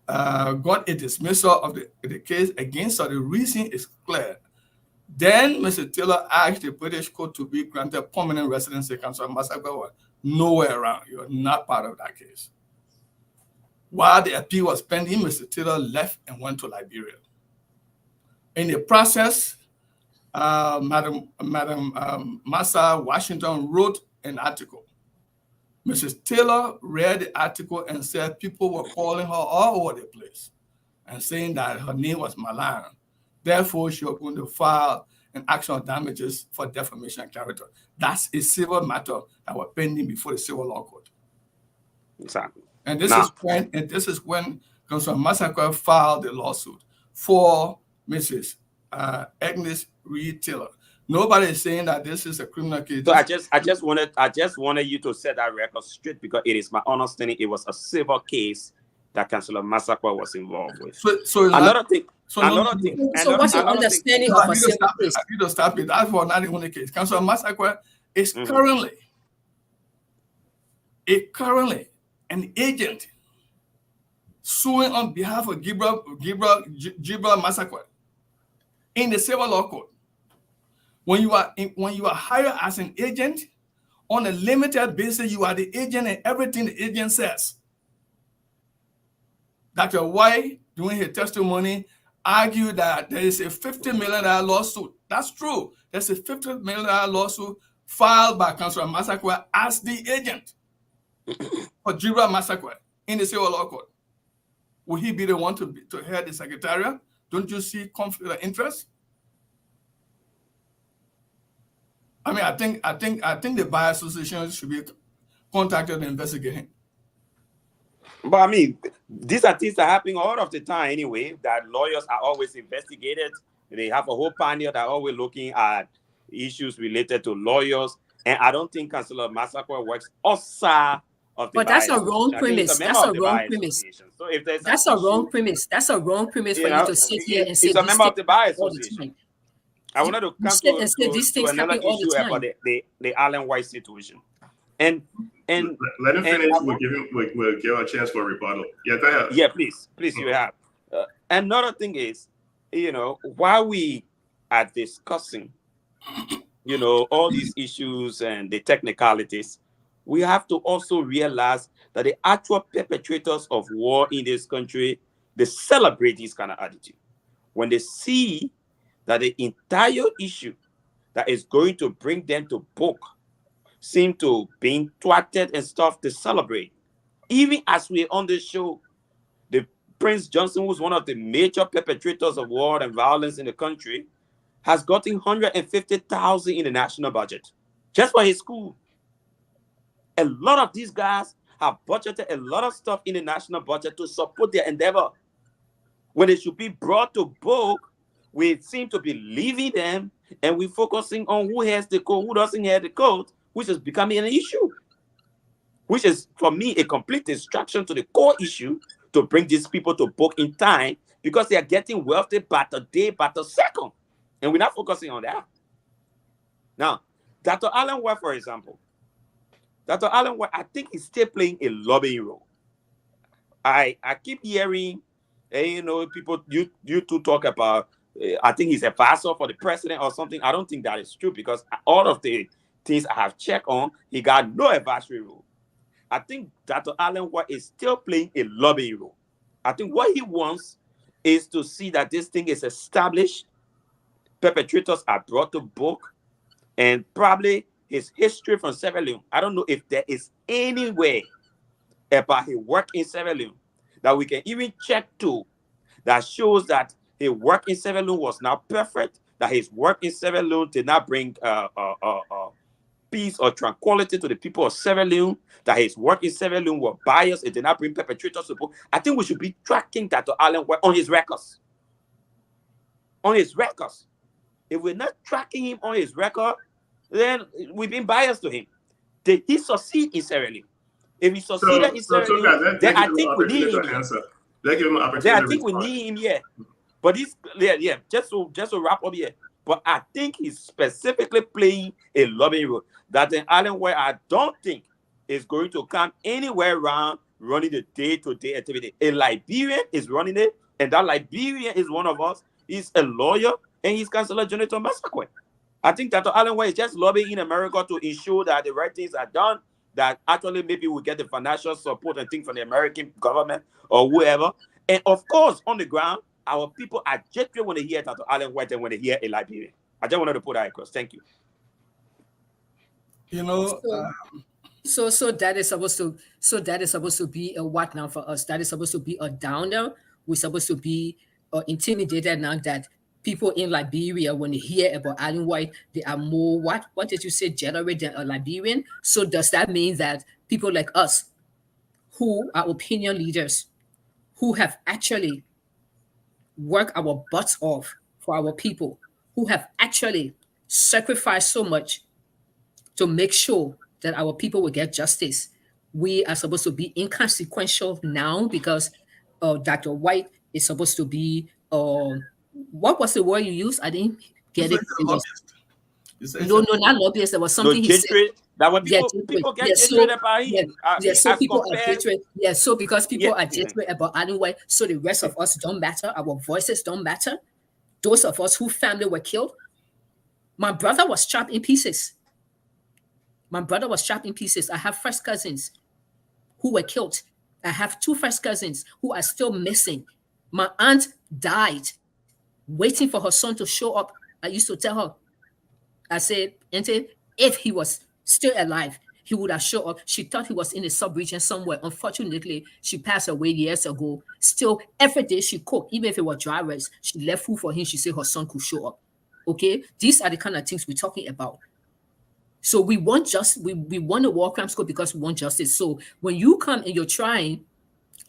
got a dismissal of the case against her, the reason is clear. Then Mr. Taylor asked the British court to be granted permanent residency. Councillor Massaquoi was nowhere around. You are not part of that case. While the appeal was pending, Mr. Taylor left and went to Liberia. In the process, Madam Massa Washington wrote an article. Mrs. Taylor read the article and said people were calling her all over the place and saying that her name was malign. Therefore, she was going to file an action of damages for defamation of character. That's a civil matter that was pending before the civil law court. Exactly. And this is when Councillor Massaquoi filed the lawsuit for Mrs. Agnes Reed Taylor. Nobody is saying that this is a criminal case. So I just wanted you to set that record straight, because it is my understanding it was a civil case that Councillor Massaquoi was involved with. So another thing. So what's your understanding of a civil case? I need to stop it. That's for not the only case. Councillor Massaquoi is currently an agent suing on behalf of Gibral Massaquoi in the civil law court. When you are hired as an agent on a limited basis, you are the agent and everything the agent says. Dr. White, during his testimony, argued that there is a $50 million lawsuit. That's true. There's a $50 million lawsuit filed by Councilor Massaquoi as the agent for Gibral Massaquoi in the civil law court. Will he be the one to head the secretariat? Don't you see conflict of interest? I mean, I think the Bar Association should be contacted and investigate him. But I mean, these are things that happen all of the time anyway, that lawyers are always investigated. They have a whole panel that are always looking at issues related to lawyers. And I don't think Councilor Massaquoi works outside of the But that's a wrong premise. That's a wrong premise. So if there's that's a wrong premise. That's a wrong premise for you to sit here and say he's a member of the Bar all the Association. time. I wanted to come to another issue about the Allen White situation. And let him finish. We'll give a chance for a rebuttal. Yeah, go ahead. Yeah, please, you have. Another thing is, while we are discussing, all these issues and the technicalities, we have to also realize that the actual perpetrators of war in this country, they celebrate this kind of attitude. When they see that the entire issue that is going to bring them to book seem to being thwarted and stuff, to celebrate. Even as we're on this show, the Prince Johnson, who's one of the major perpetrators of war and violence in the country, has gotten $150,000 in the national budget just for his school. A lot of these guys have budgeted a lot of stuff in the national budget to support their endeavor. When it should be brought to book, we seem to be leaving them and we're focusing on who has the code, who doesn't have the code, which is becoming an issue, which is, for me, a complete distraction to the core issue to bring these people to book in time, because they are getting wealthy by the day, by the second. And we're not focusing on that. Now, Dr. Allen White, for example, Dr. Allen White, I think he's still playing a lobbying role. I keep hearing, people, you two talk about, I think he's a advisor for the president or something. I don't think that is true, because all of the things I have checked on, he got no advisory role. I think Dr. Allen White is still playing a lobbying role. I think what he wants is to see that this thing is established, perpetrators are brought to book, and probably his history from Sierra Leone. I don't know if there is any way about his work in Sierra Leone that we can even check to that shows that his work in Sierra Leone was not perfect, that his work in Sierra Leone did not bring peace or tranquility to the people of Sierra Leone, that his work in Sierra Leone was biased, it did not bring perpetrators to book. I think we should be tracking Dr. Allen White on his records. On his records. If we're not tracking him on his record, then we've been biased to him. Did he succeed in Sierra Leone? If he succeeded in Sierra Leone, then I think we need him. Then I think we need him here. But he's just to wrap up here. But I think he's specifically playing a lobbying role. That in Allen White, I don't think is going to come anywhere around running the day-to-day activity. A Liberian is running it, and that Liberian is one of us. He's a lawyer, and he's Councilor Jonathan Massaquoi. I think Dr. Allen White is just lobbying in America to ensure that the right things are done, that actually maybe we get the financial support and things from the American government or whoever. And of course, on the ground, our people are just when they hear Dr. Allen White and when they hear a Liberian. I just wanted to put that across. Thank you. So that is supposed to be a what now for us? That is supposed to be a downer. We're supposed to be intimidated now that people in Liberia, when they hear about Allen White, they are more what did you say, generate than a Liberian? So does that mean that people like us, who are opinion leaders, who have actually worked our butts off for our people, who have actually sacrificed so much to make sure that our people will get justice, we are supposed to be inconsequential now because Dr. White is supposed to be, what was the word you used? I didn't get it. No, not lobbyist. There was something he said. That when Yeah, people get yeah, jaded so about yeah, him, yeah, so as people are compared, jaded. Yeah, so because people yeah, are jaded about Alan White, so the rest of us don't matter. Our voices don't matter. Those of us whose family were killed. My brother was chopped in pieces. My brother was chopped in pieces. I have first cousins who were killed. I have two first cousins who are still missing. My aunt died waiting for her son to show up. I used to tell her, I said, Auntie, if he was still alive, he would have showed up. She thought he was in the sub-region somewhere. Unfortunately, she passed away years ago. Still, every day she cooked, even if it was dry rice, she left food for him. She said her son could show up. Okay? These are the kind of things we're talking about. So we want we want a war crimes code because we want justice. So when you come and you're trying,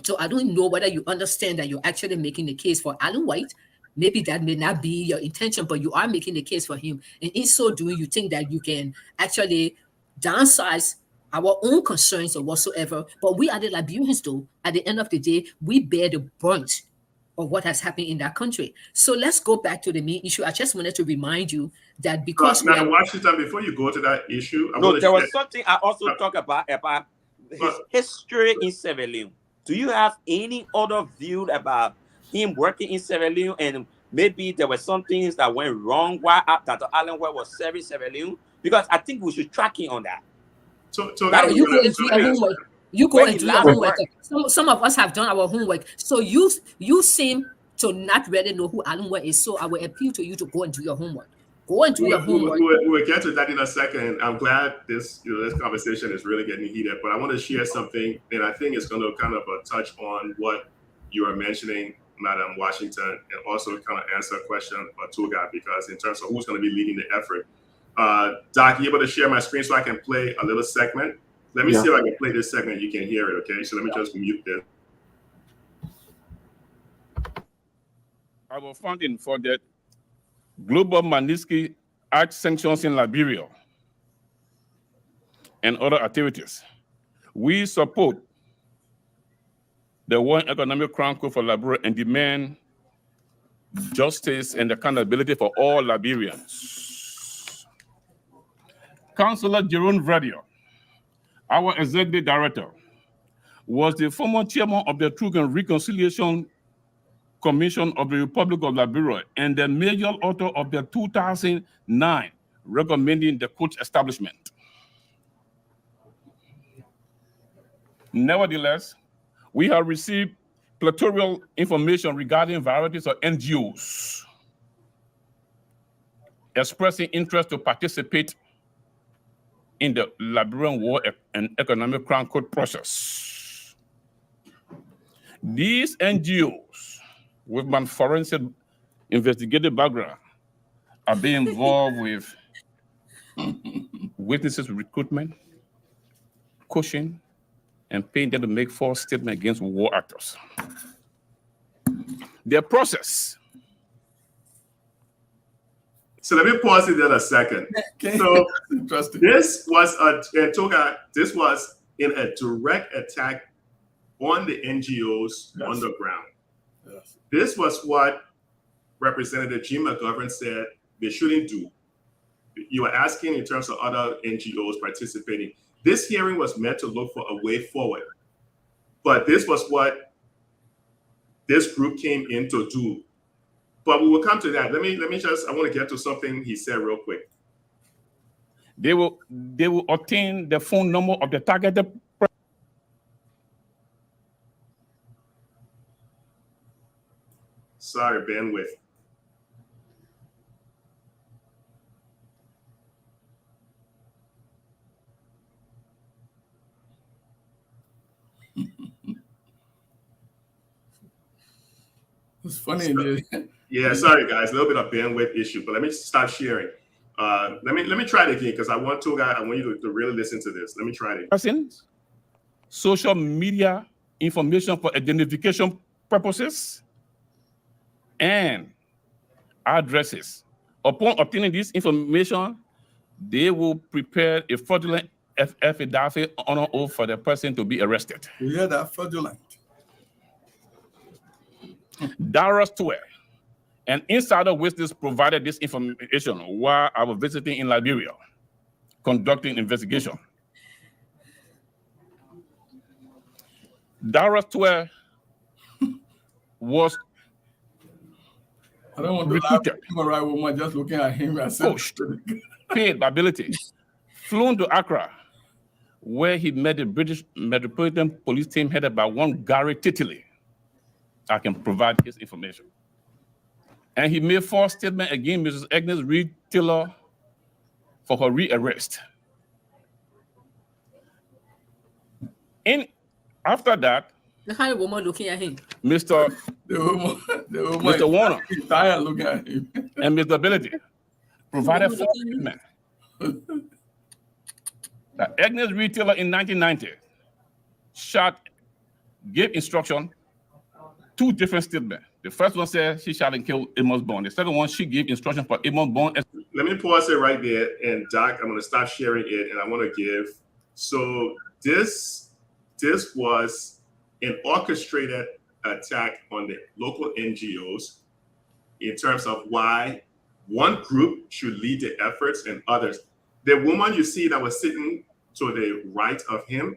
so I don't know whether you understand that you're actually making the case for Alan White. Maybe that may not be your intention, but you are making the case for him. And in so doing, you think that you can actually downsize our own concerns or whatsoever. But we are the Liberians, though. At the end of the day, we bear the brunt of what has happened in that country. So let's go back to the main issue. I just wanted to remind you that because now, Washington, before you go to that issue, no, there was something I also talk about his history in Sierra Leone. Do you have any other view about him working in Sierra Leone, and maybe there were some things that went wrong while that Alan White was serving Sierra Leone? Because I think we should track him on that. So you go and do your homework. You go and do your homework. Some of us have done our homework. So you seem to not really know who Alan White is. So I will appeal to you to go and do your homework. Go and do your homework. We'll get to that in a second. I'm glad this conversation is really getting heated, but I want to share something, and I think it's going to kind of touch on what you are mentioning, Madam Washington, and also kind of answer a question for Tuga, because in terms of who's going to be leading the effort. Doc, you able to share my screen so I can play a little segment? Let me see if I can play this segment. You can hear it, okay? So let me just mute this. Our funding for the Global Magnitsky Act sanctions in Liberia and other activities. We support the World Economic Crime Code for Liberia and demand justice and accountability for all Liberians. Councillor Jerome Verdier, our executive director, was the former chairman of the Truth and Reconciliation Commission of the Republic of Liberia and the major author of the 2009 recommending the court establishment. Nevertheless, we have received plethora information regarding varieties of NGOs expressing interest to participate in the Liberian War and Economic Crime Code process. These NGOs with my forensic investigative background are being involved with witnesses recruitment, coaching, and paying them to make false statements against war actors. Their process. So let me pause it there a second. So this was this was in a direct attack on the NGOs on the ground. Yes. This was what Representative Jim McGovern said they shouldn't do. You were asking in terms of other NGOs participating. This hearing was meant to look for a way forward, but this was what this group came in to do. But we will come to that. Let me just, I want to get to something he said real quick. They will obtain the phone number of the targeted. Sorry, bandwidth. It's funny. Yeah, sorry guys, a little bit of bandwidth issue, but let me start sharing. Let me try it again because I want you to really listen to this. Let me try it again. Social media information for identification purposes and addresses. Upon obtaining this information, they will prepare a fraudulent affidavit on an oath for the person to be arrested. You hear that? Fraudulent. Dara Stewart, an insider witness, provided this information while I was visiting in Liberia. conducting investigation. Dara Swear was I don't want to laugh at human rights woman just looking at him and coached, paid by ability, flown to Accra, where he met the British Metropolitan Police team headed by one Gary Titley. I can provide his information. And he made false statement against Mrs. Agnes Reed Taylor for her rearrest. After that, the kind of woman looking at him. Mr. Mr. Warner tired looking at him. And Mr. Ability provided false statement that Agnes Reed Taylor in 1990 gave instruction, two different statements. The first one said she shot and killed Amos Bond. The second one, she gave instruction for Amos Bond. Let me pause it right there. And Doc, I'm going to stop sharing it, and I want to give. So this was an orchestrated attack on the local NGOs in terms of why one group should lead the efforts and others. The woman you see that was sitting to the right of him,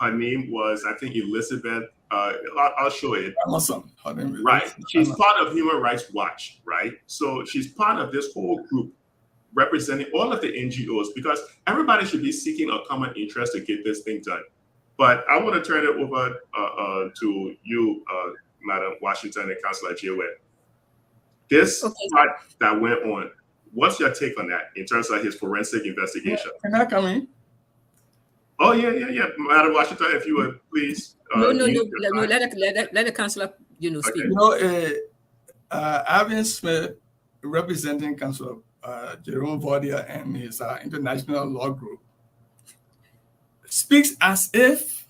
her name was, I think, Elizabeth. I'll show it. Awesome. Right. She's part of Human Rights Watch, right? So she's part of this whole group representing all of the NGOs, because everybody should be seeking a common interest to get this thing done. But I want to turn it over to you, Madam Washington and Councilor Jewett. This part that went on, what's your take on that in terms of his forensic investigation? Can I come in? Oh, yeah. Madam Washington, if you would please. No. Let the councillor, speak. Alvin Smith, representing Councillor Jerome Vordia and his international law group, speaks as if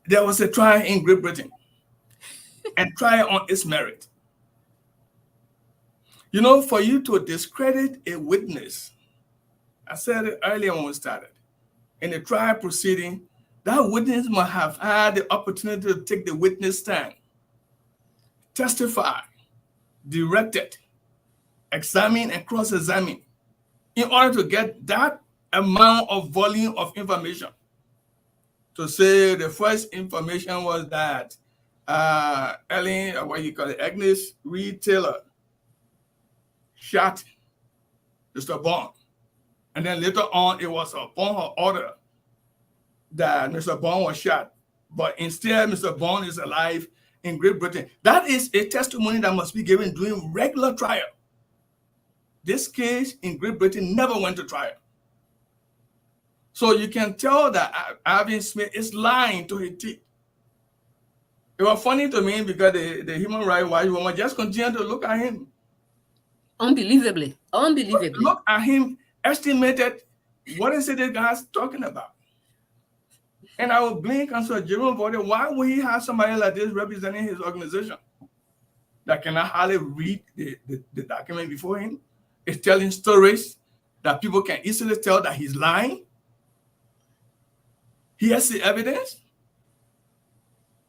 there was a trial in Great Britain and trial on its merit. For you to discredit a witness, I said it earlier when we started, in a trial proceeding, that witness must have had the opportunity to take the witness stand, testify, direct it, examine and cross-examine in order to get that amount of volume of information. To say the first information was that Agnes Reed Taylor shot Mr. Bond. And then later on, it was upon her order that Mr. Bond was shot. But instead, Mr. Bond is alive in Great Britain. That is a testimony that must be given during regular trial. This case in Great Britain never went to trial. So you can tell that Alvin Smith is lying to his teeth. It was funny to me because the Human Rights Watch woman just continued to look at him. Unbelievably. Look at him, estimated what is it that guy's talking about. And I will blame Councilor Jerome Vordia. Why would he have somebody like this representing his organization that cannot hardly read the document before him? It's telling stories that people can easily tell that he's lying. He has the evidence.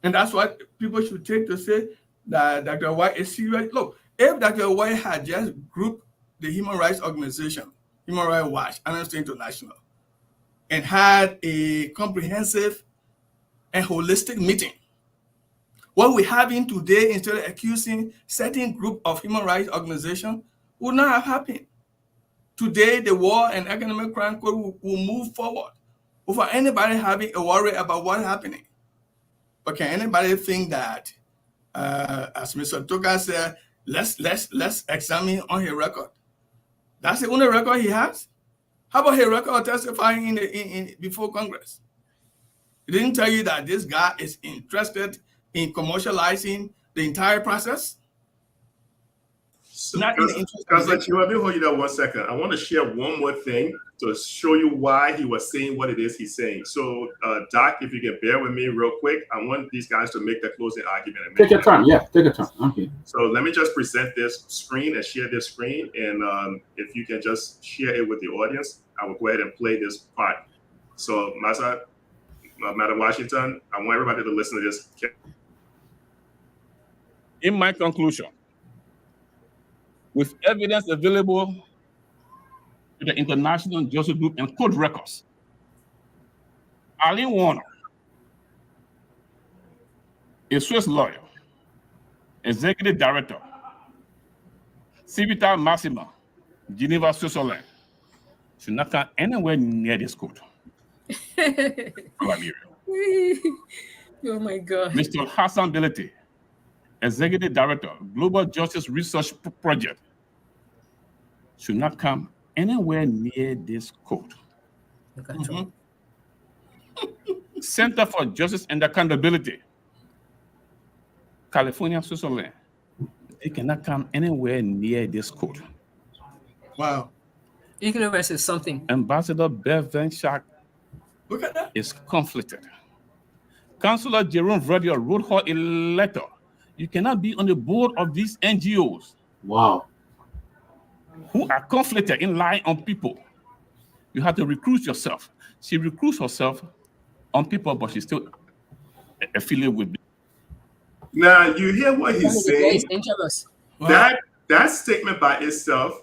And that's what people should take to say that Dr. White is serious. Look, if Dr. White had just grouped the Human Rights Organization, Human Rights Watch, Amnesty International, and had a comprehensive and holistic meeting, what we're having today, instead of accusing certain group of human rights organizations, would not have happened. Today, the War and Economic Crime Code will move forward without anybody having a worry about what's happening. But can anybody think that, as Mr. Tuka said, let's examine on his record? That's the only record he has? How about his record testifying in before Congress? He didn't tell you that this guy is interested in commercializing the entire process? So, Not in the interest of let me hold you there 1 second. I want to share one more thing to show you why he was saying what it is he's saying. So, Doc, if you can bear with me real quick, I want these guys to make the closing argument. Take your time. Yeah, take your time. Okay. So let me just present this screen and share this screen. And if you can just share it with the audience, I will go ahead and play this part. So, Madam Washington, I want everybody to listen to this. In my conclusion, with evidence available to the International Justice Group and Court Records. Arlene Warner, a Swiss lawyer, executive director, Civitas Maxima, Geneva, Switzerland, should not come anywhere near this court. Oh my God. Mr. Hassan Belete, executive director, Global Justice Research Project, should not come anywhere near this court. Center for Justice and Accountability, California, Switzerland, they cannot come anywhere near this court. Wow. Ignorance is something. Ambassador Bev Van Schaak Look at that. is conflicted. Councillor Jerome Verdier wrote her a letter. You cannot be on the board of these NGOs Wow. who are conflicted in lying on people. You have to recruit yourself. She recruits herself on people, but she's still affiliated with. Now you hear what he's saying. It's dangerous. Wow. That statement by itself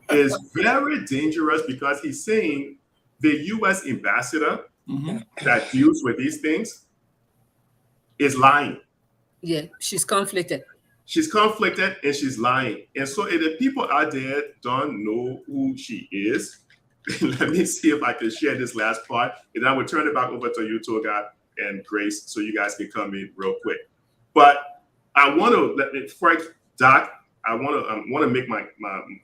is very dangerous because he's saying the U.S. ambassador that deals with these things is lying. Yeah, she's conflicted. She's conflicted and she's lying. And so if the people out there don't know who she is, let me see if I can share this last part. And I will turn it back over to you, Toga and Grace, so you guys can come in real quick. But I want to, Frank, Doc, I want to make my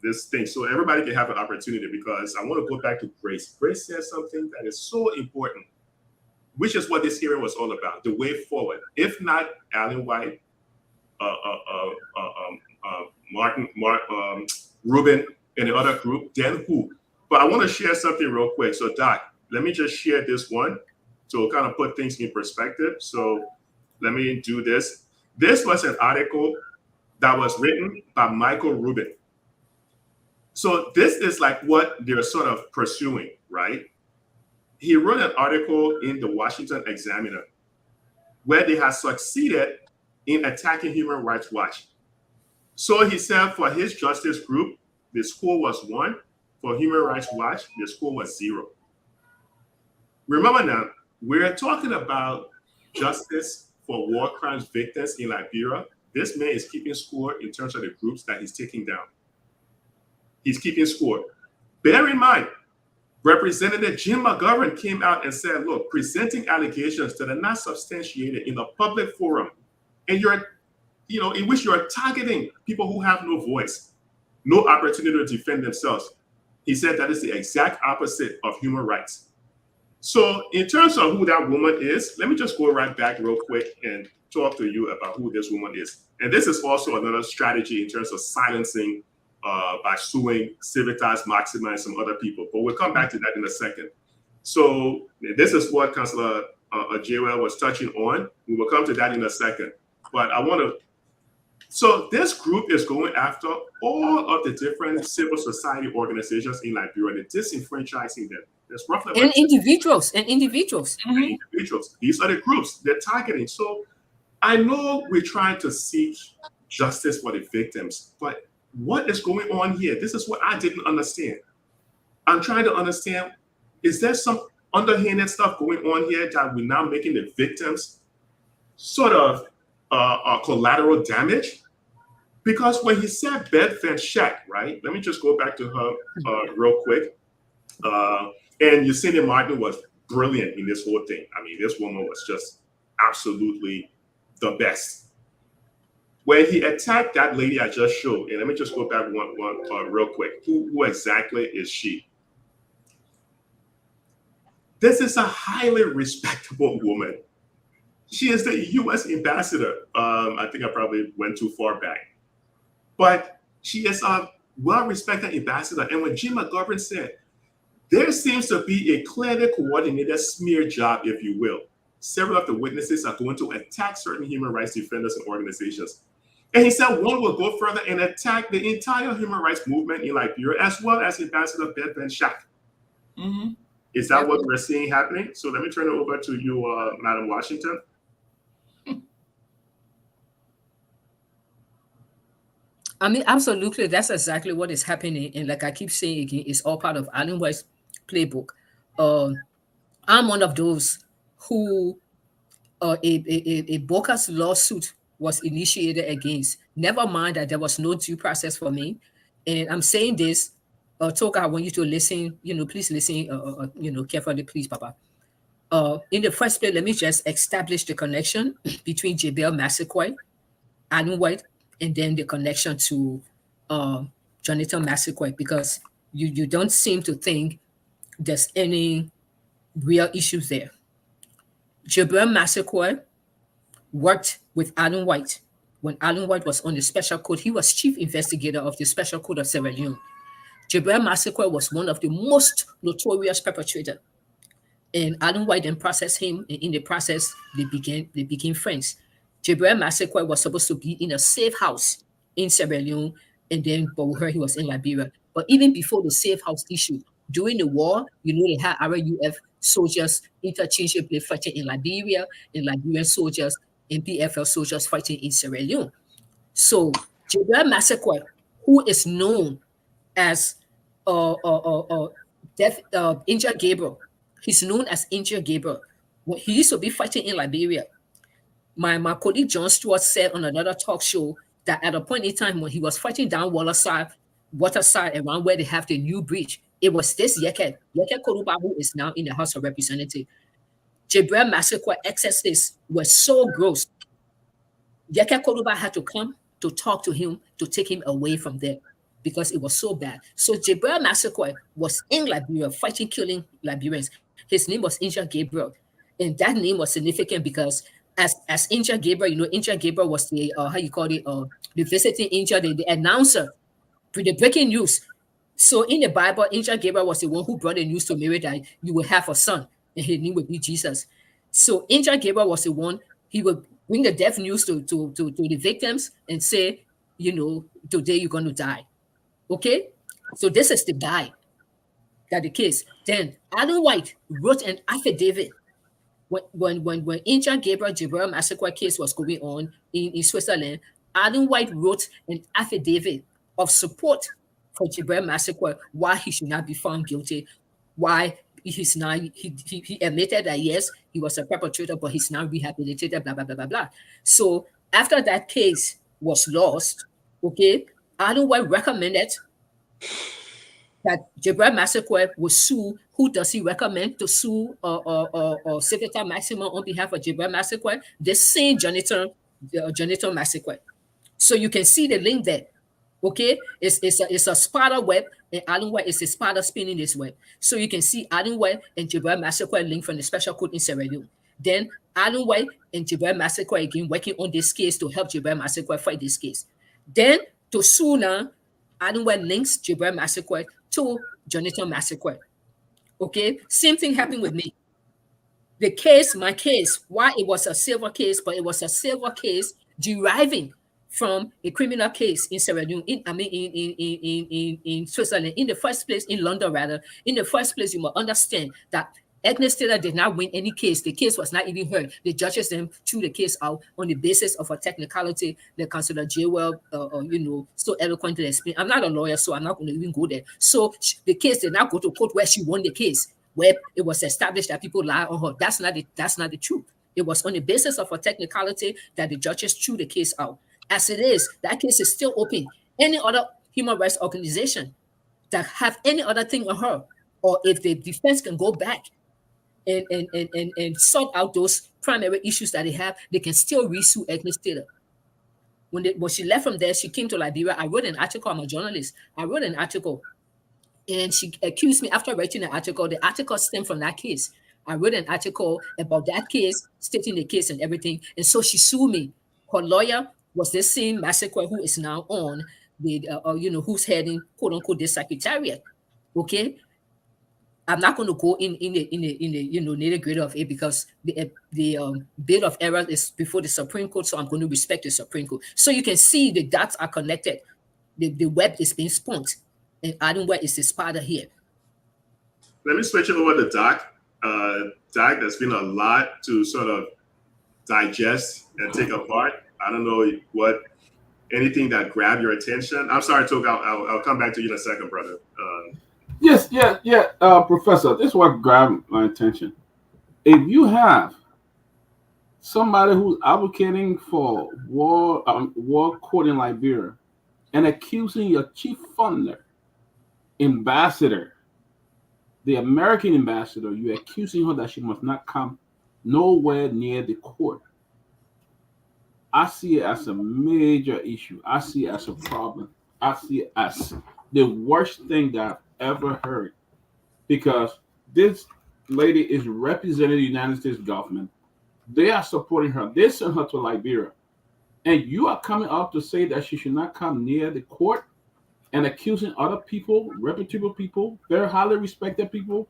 this thing so everybody can have an opportunity, because I want to go back to Grace. Grace said something that is so important, which is what this hearing was all about, the way forward. If not Allen White, Rubin, and the other group, then who? But I want to share something real quick. So Doc, let me just share this one to kind of put things in perspective. So let me do this. This was an article that was written by Michael Rubin. So this is like what they're sort of pursuing, right? He wrote an article in the Washington Examiner where they have succeeded in attacking Human Rights Watch. So he said for his justice group, the score was 1. For Human Rights Watch, the score was 0. Remember now, we're talking about justice for war crimes victims in Liberia. This man is keeping score in terms of the groups that he's taking down. He's keeping score. Bear in mind, Representative Jim McGovern came out and said, look, presenting allegations that are not substantiated in a public forum, and in which you are targeting people who have no voice, no opportunity to defend themselves. He said that is the exact opposite of human rights. So in terms of who that woman is, let me just go right back real quick and talk to you about who this woman is. And this is also another strategy in terms of silencing by suing Civitas Maxima and some other people. But we'll come back to that in a second. So this is what Councillor Joel was touching on. We will come to that in a second. But I want to, so this group is going after all of the different civil society organizations in Liberia. They're disenfranchising them. There's roughly And individuals. Individuals. These are the groups they're targeting. So I know we're trying to seek justice for the victims, but what is going on here? This is what I didn't understand. I'm trying to understand, is there some underhanded stuff going on here that we're now making the victims sort of collateral damage? Because when he said Bev Van Schaak, right? Let me just go back to her real quick. And Yesenia Martin was brilliant in this whole thing. I mean, this woman was just absolutely the best. When he attacked that lady I just showed, and let me just go back one real quick. Who exactly is she? This is a highly respectable woman. She is the U.S. ambassador. I think I probably went too far back. But she is a well-respected ambassador. And when Jim McGovern said, there seems to be a clearly coordinated smear job, if you will. Several of the witnesses are going to attack certain human rights defenders and organizations. And he said one will go further and attack the entire human rights movement in Liberia, as well as Ambassador Bev Van Schaak. Is that what we're seeing happening? So let me turn it over to you, Madam Washington. I mean, absolutely. That's exactly what is happening. And like I keep saying again, it's all part of Alan White's playbook. I'm one of those who a bogus lawsuit was initiated against. Never mind that there was no due process for me. And I'm saying this, Toka, I want you to listen, please listen, carefully, please, Papa. In the first place, let me just establish the connection between Jebel Massaquoi, Alan White, and then the connection to Jonathan Massaquoi, because you don't seem to think there's any real issues there. Jebel Massaquoi worked with Alan White. When Alan White was on the special code, he was chief investigator of the special code of Sierra Leone. Jebel Massaquoi was one of the most notorious perpetrators. And Alan White then processed him, and in the process, they became friends. Jebel Massaquoi was supposed to be in a safe house in Sierra Leone, and then but we heard he was in Liberia. But even before the safe house issue, during the war, they had RUF soldiers interchangeably fighting in Liberia, and Liberian soldiers and PFL soldiers fighting in Sierra Leone. So Jebel Massaquoi, who is known as Angel Gabriel, he's known as Angel Gabriel. When he used to be fighting in Liberia. My colleague John Stewart said on another talk show that at a point in time when he was fighting down waterside around where they have the new bridge, it was this Yeke Koruba, who is now in the House of Representatives. Jebel Massaquoi excesses were so gross. Yeke Koruba had to come to talk to him to take him away from there because it was so bad. So Jebel Massaquoi was in Liberia fighting, killing Liberians. His name was Angel Gabriel. And that name was significant because as Angel Gabriel, Angel Gabriel was the, the visiting angel, the announcer with the breaking news. So in the Bible, Angel Gabriel was the one who brought the news to Mary that you will have a son and his name will be Jesus. So Angel Gabriel was the one, he would bring the death news to the victims and say, today you're going to die. Okay? So this is the guy that the case. Then Alan White wrote an affidavit when Angel Gabriel Jebel Massaquoi case was going on in Switzerland. Alan White wrote an affidavit of support for Jebel Massaquoi, why he should not be found guilty, why he's not, he admitted that yes, he was a perpetrator, but he's now rehabilitated, blah, blah, blah, blah, blah. So after that case was lost, okay, Alan White recommended that Jebel Massaquoi will sue. Who does he recommend to sue Secretary Maximum on behalf of Jebel Massaquoi? The same Jonathan Massaquoi. So you can see the link there. Okay, it's a spider web, and Alan White is a spider spinning this web. So you can see Alan White and Jebel Massaquoi link from the special code in Sierra Leone. Then Alan White and Jebel Massaquoi again working on this case to help Jebel Massaquoi fight this case. Then to sue now, Alan White links Jebel Massaquoi to Jonathan Massaquoi. Okay, same thing happened with me. The case, my case, why it was a civil case, but it was a civil case deriving from a criminal case in Sierra Leone, in Switzerland, in the first place, in London rather. In the first place, you must understand that Agnes Taylor did not win any case. The case was not even heard. The judges then threw the case out on the basis of a technicality that Councillor Jewell, so eloquently explained. I'm not a lawyer, so I'm not going to even go there. So the case did not go to court where she won the case, where it was established that people lie on her. That's not the truth. It was on the basis of a technicality that the judges threw the case out. As it is, that case is still open. Any other human rights organization that have any other thing on her, or if the defense can go back and sort out those primary issues that they have, they can still re-sue Agnes Taylor. When she left from there, she came to Liberia. I wrote an article. I'm a journalist. I wrote an article, and she accused me after writing the article. The article stemmed from that case. I wrote an article about that case, stating the case and everything. And so she sued me. Her lawyer was this same Massaquoi who is now on the, who's heading, quote unquote, the secretariat. Okay. I'm not going to go in the nitty gritty of it because the bit of error is before the Supreme Court, so I'm going to respect the Supreme Court. So you can see the dots are connected. The web is being spun, and Alan White is the spider here. Let me switch it over to Doc. Doc, there's been a lot to sort of digest and take apart. I don't know what anything that grabbed your attention? I'm sorry, Toga. I'll come back to you in a second, brother. Yes, Professor. This is what grabbed my attention. If you have somebody who's advocating for war court in Liberia and accusing your chief funder, ambassador, the American ambassador, you're accusing her that she must not come nowhere near the court. I see it as a major issue. I see it as a problem. I see it as the worst thing that I've ever heard, because this lady is representing the United States government. They are supporting her. They sent her to Liberia. And you are coming up to say that she should not come near the court and accusing other people, reputable people, very highly respected people.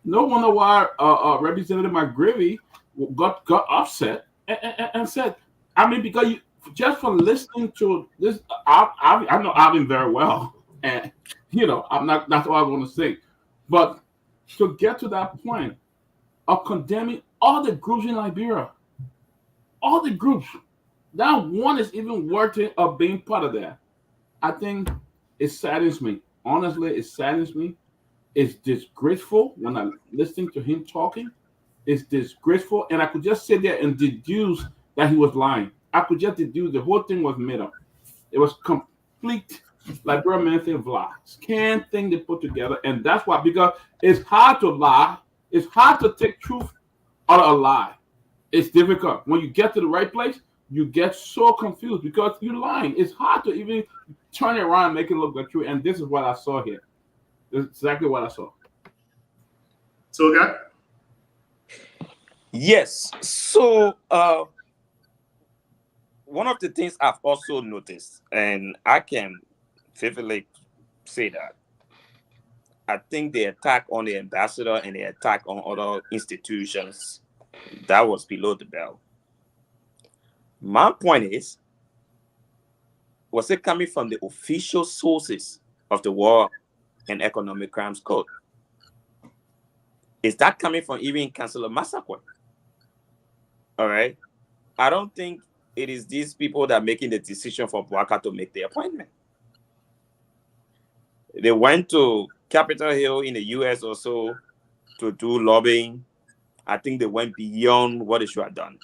No wonder why Representative McGreevy got upset and said, I mean, because just from listening to this, I know Alvin very well, and I'm not. That's all I want to say. But to get to that point of condemning all the groups in Liberia, all the groups, that one is even worthy of being part of that. I think it saddens me. Honestly, it saddens me. It's disgraceful when I'm listening to him talking. It's disgraceful. And I could just sit there and deduce that he was lying. I could just deduce the whole thing was made up. It was complete, like Bro Manthey vlog. Can't thing they put together. And that's why, because it's hard to lie. It's hard to take truth out of a lie. It's difficult. When you get to the right place, you get so confused because you're lying. It's hard to even turn it around and make it look like true. And this is what I saw here. This is exactly what I saw. Toga? Yes. So one of the things I've also noticed, and I can vividly say that, I think the attack on the ambassador and the attack on other institutions, that was below the belt. My point is, was it coming from the official sources of the War and Economic Crimes Code? Is that coming from even Councillor Massaquoi? All right. I don't think it is these people that are making the decision for Bouaka to make the appointment. They went to Capitol Hill in the US also to do lobbying. I think they went beyond what they should have done.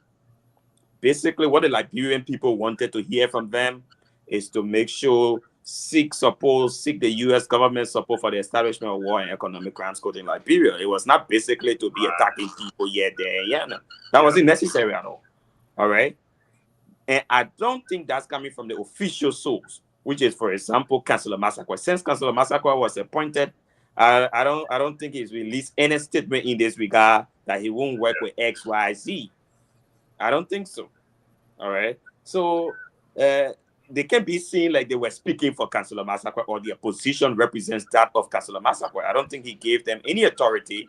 Basically, what the Liberian people wanted to hear from them is to make sure seek the U.S. government support for the establishment of War and Economic Crimes Code in Liberia. It was not basically to be attacking people here, there, yeah. No. That wasn't necessary at all. All right? And I don't think that's coming from the official source, which is, for example, Councillor Massaquoi. Since Councillor Massaquoi was appointed, I don't think he's released any statement in this regard that he won't work with X, Y, Z. I don't think so. All right. So they can be seen like they were speaking for Councillor Massaquoi, or their position represents that of Councillor Massaquoi. I don't think he gave them any authority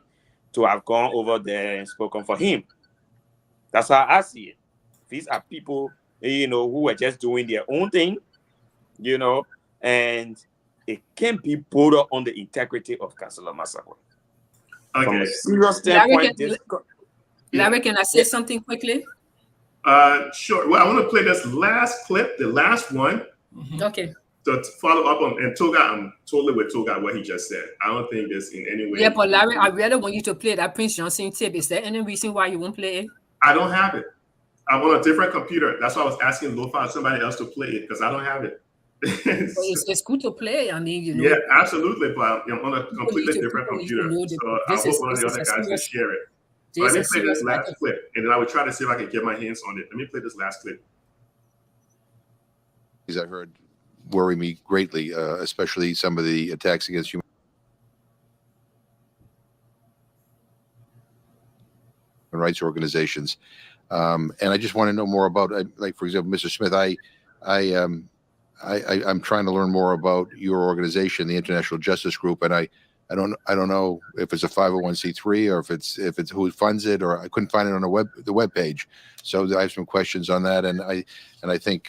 to have gone over there and spoken for him. That's how I see it. These are people, who are just doing their own thing, and it can be border on the integrity of Councillor Massaquoi. Okay. From a serious standpoint, Larry, can I say something quickly? Sure. Well, I want to play this last clip, the last one. Okay. To follow up on, and Toga, I'm totally with Toga what he just said. I don't think this in any way. Yeah, but Larry, I really want you to play that Prince Johnson tape. Is there any reason why you won't play it? I don't have it. I'm on a different computer. That's why I was asking Lofa somebody else to play it, because I don't have it. It's good to play. I mean, Yeah, absolutely. But I'm on a completely different computer. So I hope one of the other guys can share it. So let me play this last clip, and then I will try to see if I can get my hands on it. Let me play this last clip. I heard worry me greatly, especially some of the attacks against human rights organizations. And I just want to know more about, like, for example, Mr. Smith, I'm trying to learn more about your organization, the International Justice Group, and I don't know if it's a 501c3 or if it's who funds it, or I couldn't find it on the web page. So I have some questions on that, and I think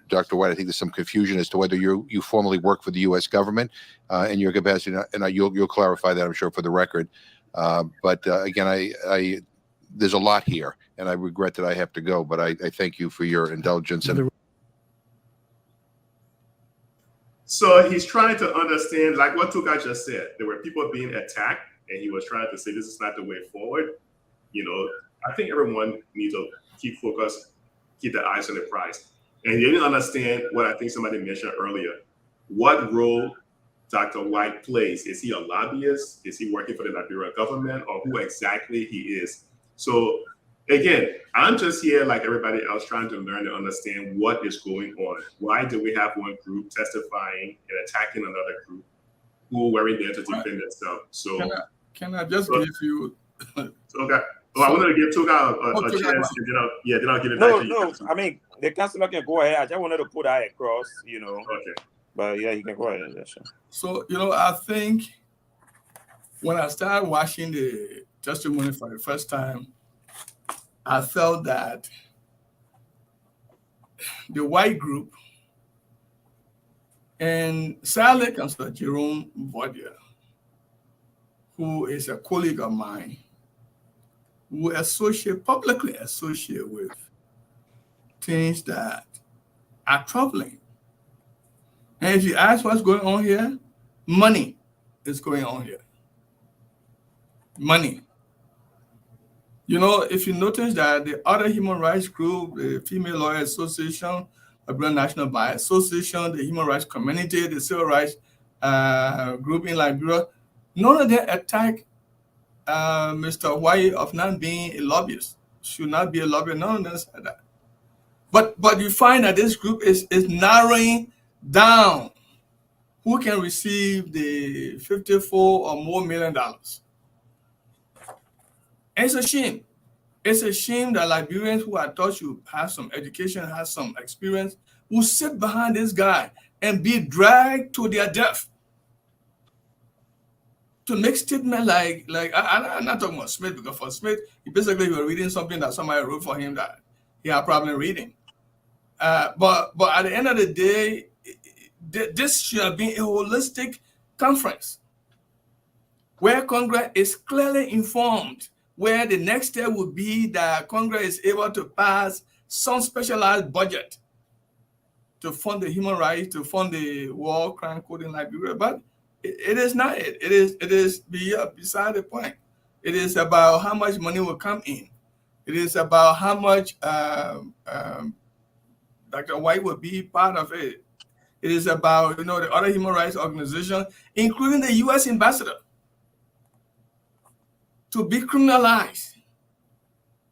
Dr. White, I think there's some confusion as to whether you formally work for the U.S. government in your capacity, and you'll clarify that, I'm sure, for the record. But again, there's a lot here, and I regret that I have to go, but I thank you for your indulgence. And So he's trying to understand, like what Tuka just said, there were people being attacked, and he was trying to say this is not the way forward. You know, I think everyone needs to keep focused, keep their eyes on the prize. And he didn't understand what I think somebody mentioned earlier. What role Dr. White plays. Is he a lobbyist? Is he working for the Liberian government, or who exactly he is? So again, I'm just here like everybody else trying to learn and understand what is going on. Why do we have one group testifying and attacking another group who weren't there to defend themselves? So can I just give you okay. Oh, I wanted to give Tuka a chance, and then I'll give it back to you. No, I mean, the councilor can go ahead. I just wanted to put that across, you know. Okay. But yeah, you can go ahead. Sure. So, I think when I started watching the testimony for the first time, I felt that the white group and sadly Councilor Jerome Baudier, who is a colleague of mine, who publicly associate with things that are troubling. And if you ask what's going on here, money is going on here. Money. If you notice that the other human rights group, the Female Lawyer Association, the Black National Bar Association, the Human Rights Community, the Civil Rights group in Liberia, none of them attack Mr. White of not being a lobbyist, should not be a lobbyist. None of them said that. But you find that this group is narrowing down who can receive the $54 or more million. And it's a shame. It's a shame that Liberians who are taught to have some education, have some experience, will sit behind this guy and be dragged to their death. To make statement like I'm not talking about Smith, because for Smith, he basically was reading something that somebody wrote for him that he had a problem reading. But at the end of the day, this should have been a holistic conference where Congress is clearly informed, where the next step would be that Congress is able to pass some specialized budget to fund the human rights, to fund the war crime code in Liberia. But it is not it. It is beside the point. It is about how much money will come in. It is about how much Dr. White will be part of it. It is about the other human rights organizations, including the U.S. ambassador, to be criminalized.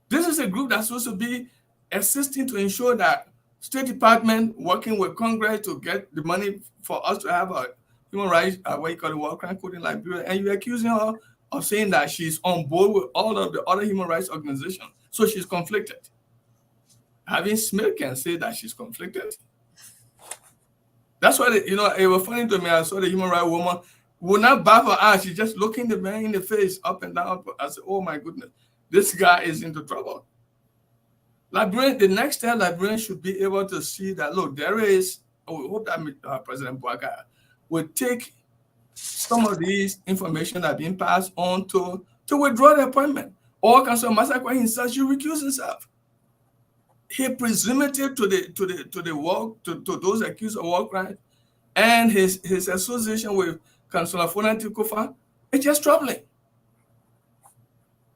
This is a group that's supposed to be assisting to ensure that State Department working with Congress to get the money for us to have a human rights, what you call the war crime code in Liberia, and you're accusing her of saying that she's on board with all of the other human rights organizations. So she's conflicted. Having Smith can say that she's conflicted. That's why, it was funny to me. I saw the human rights woman would not bat her eyes. She's just looking the man in the face, up and down. I said, oh my goodness, this guy is into trouble. The next step, Liberians should be able to see that, look, there is, we hope that President Bouaga will take some of these information that are being passed on to withdraw the appointment. Or Councilor Massaquoi himself should recuse himself. He presumptive to those accused of war crimes, and his association with Councilor Fonante Kofa, it's just troubling.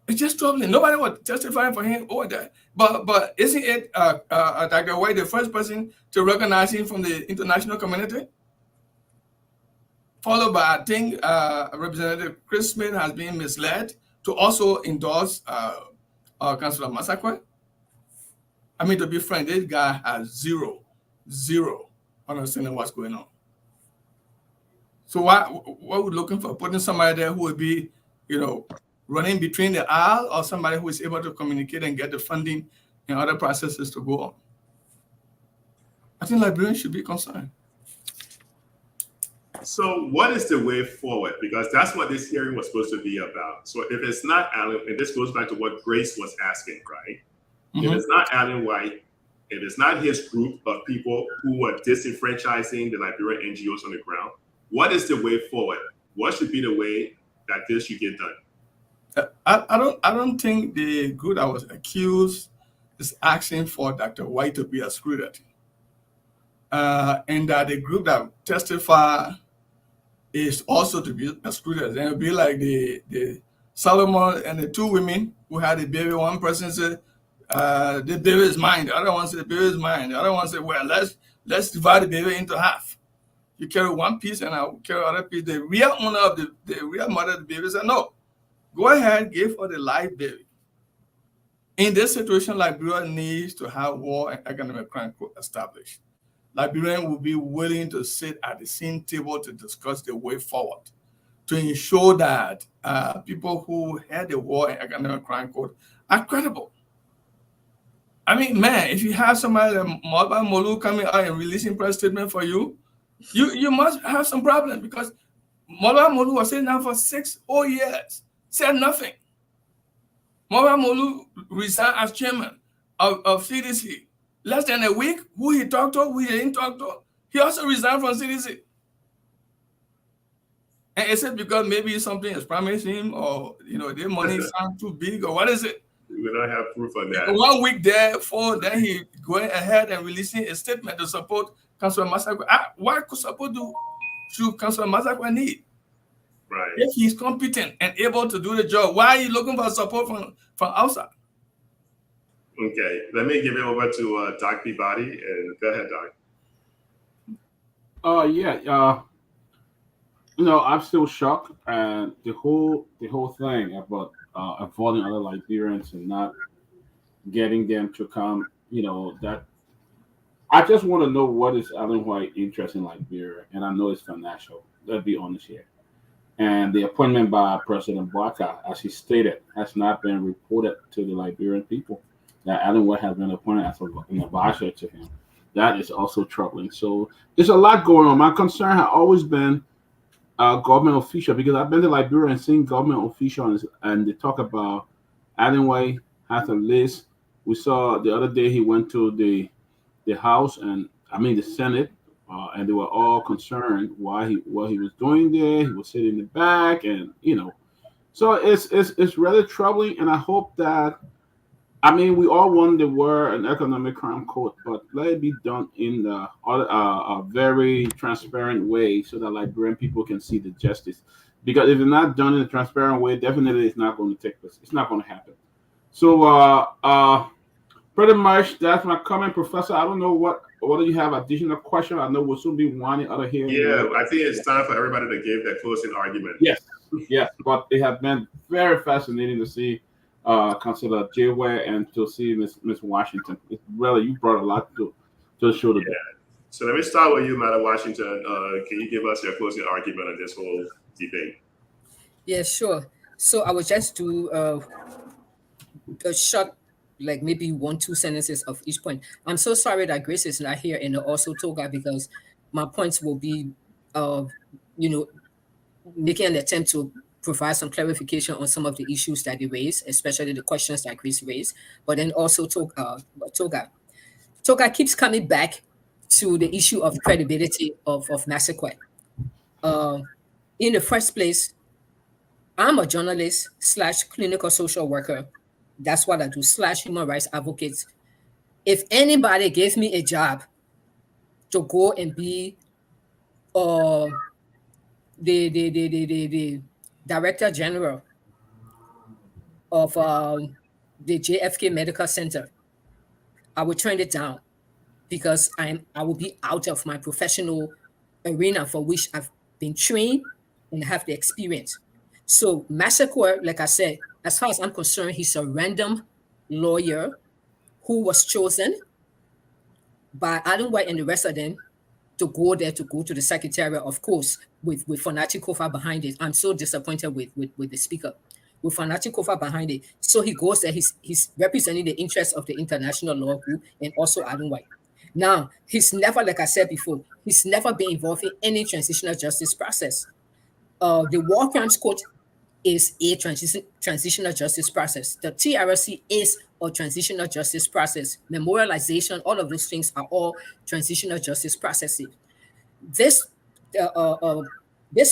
It's just troubling. Nobody was testifying for him over there. But isn't it Dr. White the first person to recognize him from the international community? Followed by, I think, Representative Chris Smith has been misled to also endorse Councilor Massaquoi. I mean, to be frank, this guy has zero understanding what's going on. So what we're looking for, putting somebody there who would be, running between the aisle, or somebody who is able to communicate and get the funding and other processes to go on. I think Liberians should be concerned. So what is the way forward? Because that's what this hearing was supposed to be about. So if it's not Alan, and this goes back to what Grace was asking, right? Mm-hmm. If it's not Alan White, if it's not his group of people who are disenfranchising the Liberian NGOs on the ground, what is the way forward? What should be the way that this should get done? I don't think the group that was accused is asking for Dr. White to be excluded. And that the group that testify is also to be excluded. And it'll be like the Solomon and the two women who had a baby. One person said, the baby is mine. The other one said, the baby is mine. The other one said, well, let's divide the baby into half. You carry one piece and I'll carry other piece. The real owner of the real mother of the baby said, no, go ahead, give her the live baby. In this situation, Liberia needs to have war and economic crime court established. Liberians will be willing to sit at the same table to discuss the way forward, to ensure that people who had the war and economic crime court are credible. I mean, man, if you have somebody like Mulbah Molu coming out and releasing press statement for you, you must have some problem, because Mulbah Molu was sitting down for 6 whole years, said nothing. Mulbah Molu resigned as chairman of CDC. Less than a week, who he talked to, who he didn't talk to, he also resigned from CDC. And is it because maybe something is promising, or their money sounds too big, or what is it? We don't have proof on that. 1 week there, then he going ahead and releasing a statement to support Councilor Massaquoi. What should Councilor Massaquoi need? Right. If he's competent and able to do the job, why are you looking for support from outside? Okay, let me give it over to Doc Peabody, and go ahead, Doc. I'm still shocked, and the whole thing about avoiding other Liberians and not getting them to come, that I just want to know what is Ellen White interest in Liberia, and I know it's financial. Let's be honest here. And the appointment by President Bouaka, as he stated, has not been reported to the Liberian people that Ellen White has been appointed as an advisor to him. That is also troubling. So there's a lot going on. My concern has always been government official, because I've been to Liberia and seen government officials, and they talk about Ellen White has a list. We saw the other day he went to the House the Senate, and they were all concerned what he was doing there. He was sitting in the back, and so it's really troubling. And I hope that, we all want the war and economic crime court, but let it be done in a very transparent way, so that Liberian people can see the justice. Because if it's not done in a transparent way, definitely it's not going to take place. It's not going to happen. So pretty much that's my comment, Professor. I don't know what do you have additional question? I know we'll soon be wanting other here. Yeah, I think it's time for everybody to give their closing argument. Yes, but it has been very fascinating to see Councilor Jay Ware and to see Miss Washington. It's really, you brought a lot to the show today. Yeah. So let me start with you, Madam Washington. Can you give us your closing argument on this whole debate? Yeah, sure. So I will just do a short, like maybe 1-2 sentences of each point. I'm so sorry that Grace is not here, and also Toga, because my points will be, making an attempt to provide some clarification on some of the issues that they raised, especially the questions that Grace raised, but then also Toga. Toga keeps coming back to the issue of credibility of Massaquoi. In the first place, I'm a journalist / clinical social worker. That's what I do / human rights advocate. If anybody gave me a job to go and be the Director General of the JFK Medical Center, I would turn it down, because I will be out of my professional arena for which I've been trained and have the experience. So Massaquoi, like I said, as far as I'm concerned, he's a random lawyer who was chosen by Ellen White and the rest of them to go to the Secretariat, of course, with Fonati Kofa behind it. I'm so disappointed with the speaker. With Fonati Kofa behind it. So he goes there, he's representing the interests of the International Law Group and also Ellen White. Now, he's never, like I said before, he's never been involved in any transitional justice process. The War Crimes Court is a transitional justice process. The TRC is a transitional justice process. Memorialization, all of those things are all transitional justice processes. This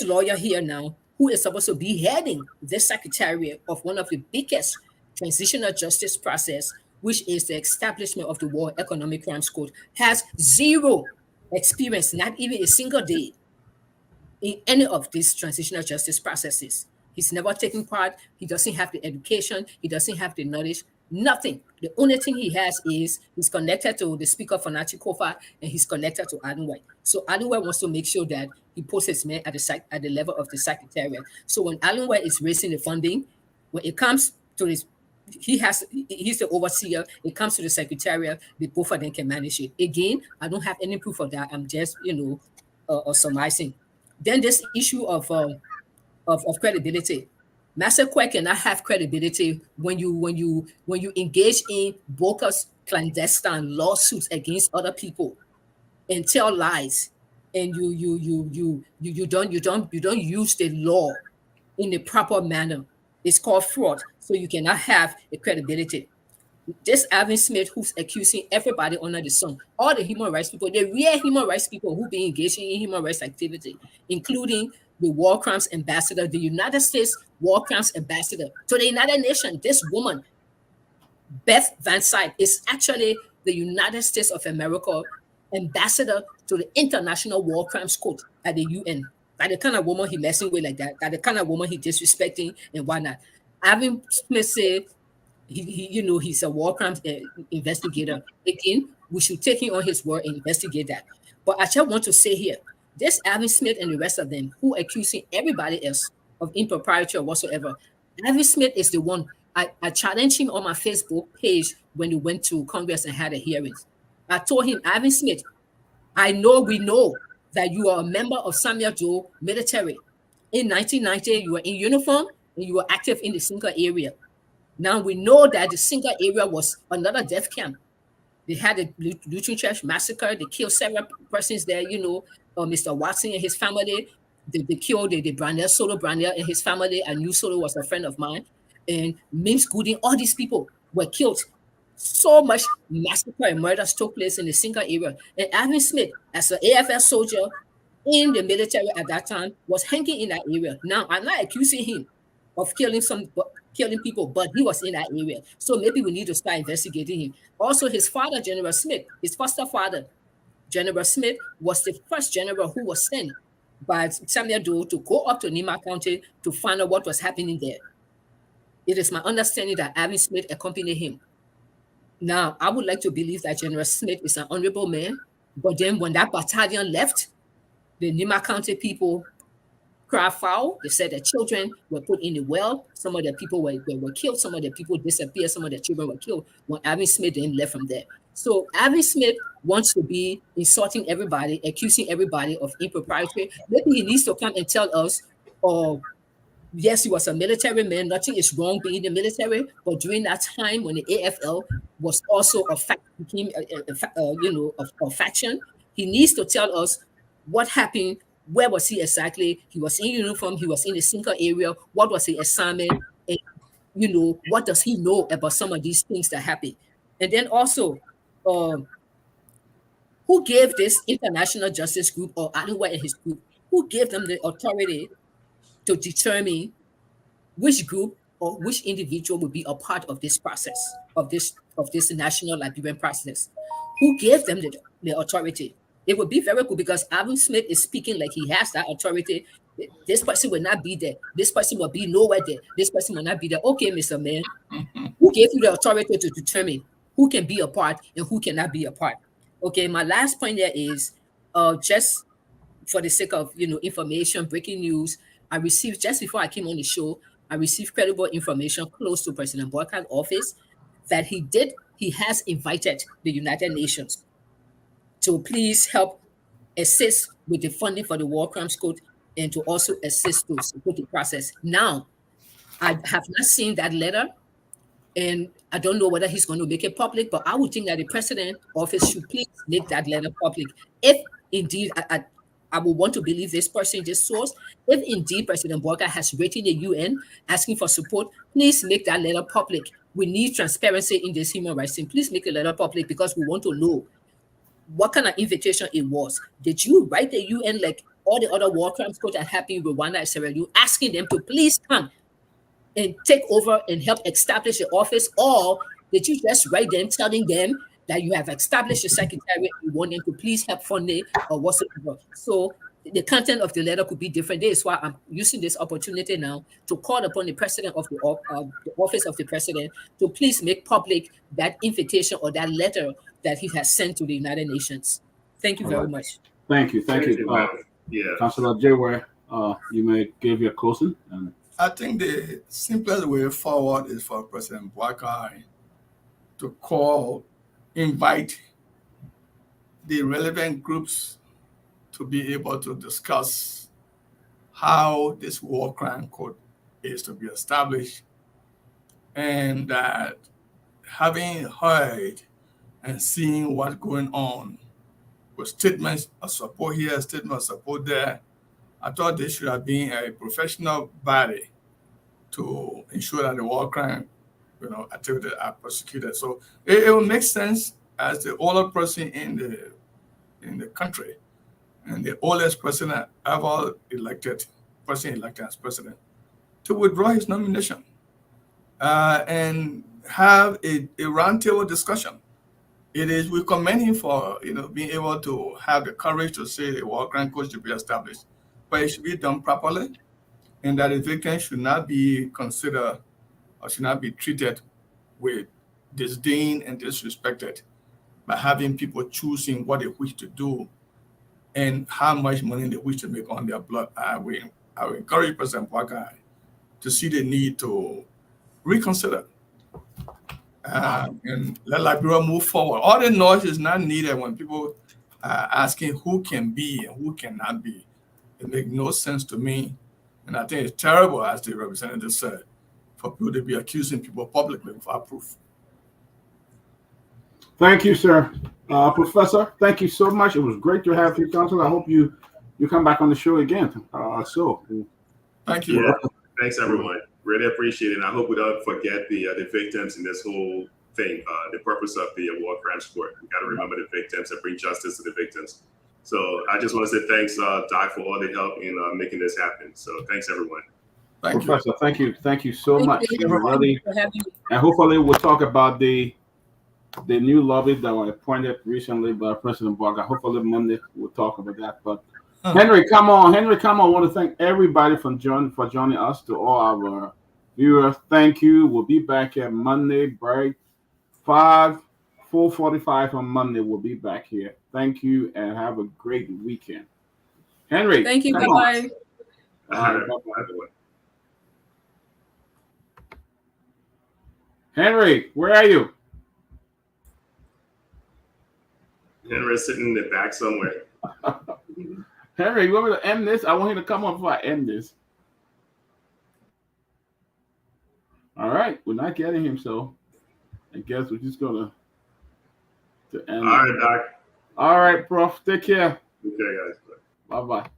lawyer here now, who is supposed to be heading the secretariat of one of the biggest transitional justice process, which is the establishment of the World Economic Crimes Court, has zero experience, not even a single day, in any of these transitional justice processes. He's never taken part. He doesn't have the education. He doesn't have the knowledge. Nothing. The only thing he has is he's connected to the Speaker Fanachi Kofa and he's connected to Alan White. So Alan White wants to make sure that he posts his men at the level of the secretariat. So when Alan White is raising the funding, when it comes to this, he's the overseer. It comes to the secretariat, the both of them can manage it. Again, I don't have any proof of that. I'm just surmising. Then this issue of credibility. Master Quack cannot have credibility when you engage in bogus clandestine lawsuits against other people and tell lies, and you don't use the law in the proper manner. It's called fraud. So you cannot have a credibility. This Alvin Smith, who's accusing everybody under the sun, all the human rights people, the real human rights people who be engaging in human rights activity, including the War Crimes Ambassador, the United States War Crimes Ambassador to the United Nations. This woman, Beth Van Sype, is actually the United States of America ambassador to the International War Crimes Court at the UN. Like the kind of woman he messing with like that, the kind of woman he disrespecting and whatnot. Alvin Smith said he's a war crimes investigator. Again, we should take him on his word and investigate that. But I just want to say here, this Alvin Smith and the rest of them who accusing everybody else of impropriety or whatsoever, Alvin Smith is the one. I challenged him on my Facebook page when he went to Congress and had a hearing. I told him, Alvin Smith, we know that you are a member of Samuel Doe military. In 1990, you were in uniform and you were active in the Singa area. Now we know that the Singa area was another death camp. They had a Lutheran Church massacre. They killed several persons there, Mr. Watson and his family. They killed the Brunel, Solo Brunel and his family. I knew Solo was a friend of mine. And Mims Gooding, all these people were killed. So much massacre and murders took place in the Singa area. And Alvin Smith, as an AFL soldier in the military at that time, was hanging in that area. Now, I'm not accusing him of killing people, but he was in that area. So maybe we need to start investigating him. Also, his father, General Smith, his foster father, General Smith, was the first general who was sent by Samuel Doe to go up to Nima County to find out what was happening there. It is my understanding that Alvin Smith accompanied him. Now, I would like to believe that General Smith is an honorable man, but then when that battalion left, the Nima County people cried foul. They said that children were put in the well. Some of the people were killed. Some of the people disappeared. Some of the children were killed when Alvin Smith then left from there. So Alvin Smith wants to be insulting everybody, accusing everybody of impropriety. Maybe he needs to come and tell us, yes, he was a military man. Nothing is wrong being in the military. But during that time when the AFL was also a faction, he needs to tell us what happened. Where was he exactly? He was in uniform. He was in the Singa area. What was his assignment? And, what does he know about some of these things that happened? And then also, who gave this International Justice Group or Alan White and his group, who gave them the authority to determine which group or which individual will be a part of this process, of this national Liberian process? Who gave them the authority? It would be very good because Alvin Smith is speaking like he has that authority. This person will not be there. This person will be nowhere there. This person will not be there. Okay, Mr. Man, who gave you the authority to determine who can be a part and who cannot be a part? Okay, my last point there is just for the sake of information, breaking news. I received just before I came on the show, I received credible information close to President Boyko's office that he has invited the United Nations to please help assist with the funding for the War Crimes Court and to also assist to support the process. Now, I have not seen that letter, and I don't know whether he's going to make it public, but I would think that the President's office should please make that letter public. If indeed, I would want to believe this person, this source, if indeed President Boyko has written the UN asking for support, please make that letter public. We need transparency in this human rights thing. Please make a letter public because we want to know what kind of invitation it was. Did you write the UN like all the other war crimes court that happened in Rwanda and Sierra Leone, asking them to please come and take over and help establish the office? Or did you just write them telling them that you have established a secretariat, you want them to please help fund it or whatsoever? So the content of the letter could be different. This is why I'm using this opportunity now to call upon the president of the office of the president to please make public that invitation or that letter that he has sent to the United Nations. Thank you very much. Thank you. Yeah. Councilor Jayware, you may give your closing. And I think the simplest way forward is for President Boakai to invite the relevant groups to be able to discuss how this war crime code is to be established, and that having heard and seeing what's going on with statements of support here, statements of support there, I thought there should have been a professional body to ensure that the war crime, activities are prosecuted. So it will make sense as the older person in the country and the oldest president ever elected as president to withdraw his nomination and have a roundtable discussion. We commend him for being able to have the courage to say the war crime code should be established, but it should be done properly, and that the victims should not be considered or should not be treated with disdain and disrespected by having people choosing what they wish to do and how much money they wish to make on their blood. I will encourage President Boakai to see the need to reconsider and let Liberia move forward. All the noise is not needed when people are asking who can be and who cannot be. It makes no sense to me. And I think it's terrible, as the representative said, for people to be accusing people publicly without proof. thank you, sir. Professor, thank you so much. It was great to have you, Council. I hope you come back on the show again. Thank you. Yeah. Thanks, everyone. Really appreciate it. And I hope we don't forget the victims in this whole thing. The purpose of the war crimes court. We got to remember the victims and bring justice to the victims. So I just want to say thanks, Doc, for all the help in making this happen. So thanks, everyone. Thank Professor, you. thank you so much. Really, For having me. and hopefully we'll talk about the new lobbies that were appointed recently by President Boakai. Hopefully Monday we'll talk about that. But Henry, come on. I want to thank everybody for joining us. To all our viewers, thank you. We'll be back here Monday, break 4:45 on Monday. We'll be back here. Thank you and have a great weekend. Henry, Thank you. come on. Bye-bye. All right, bye-bye. Henry, where are you? Henry's sitting in the back somewhere. Henry, you want me to end this? I want him to come on before I end this. All right, we're not getting him, so I guess we're just gonna end. All right, Doc. All right, Prof. Take care. Okay, guys. Bye-bye.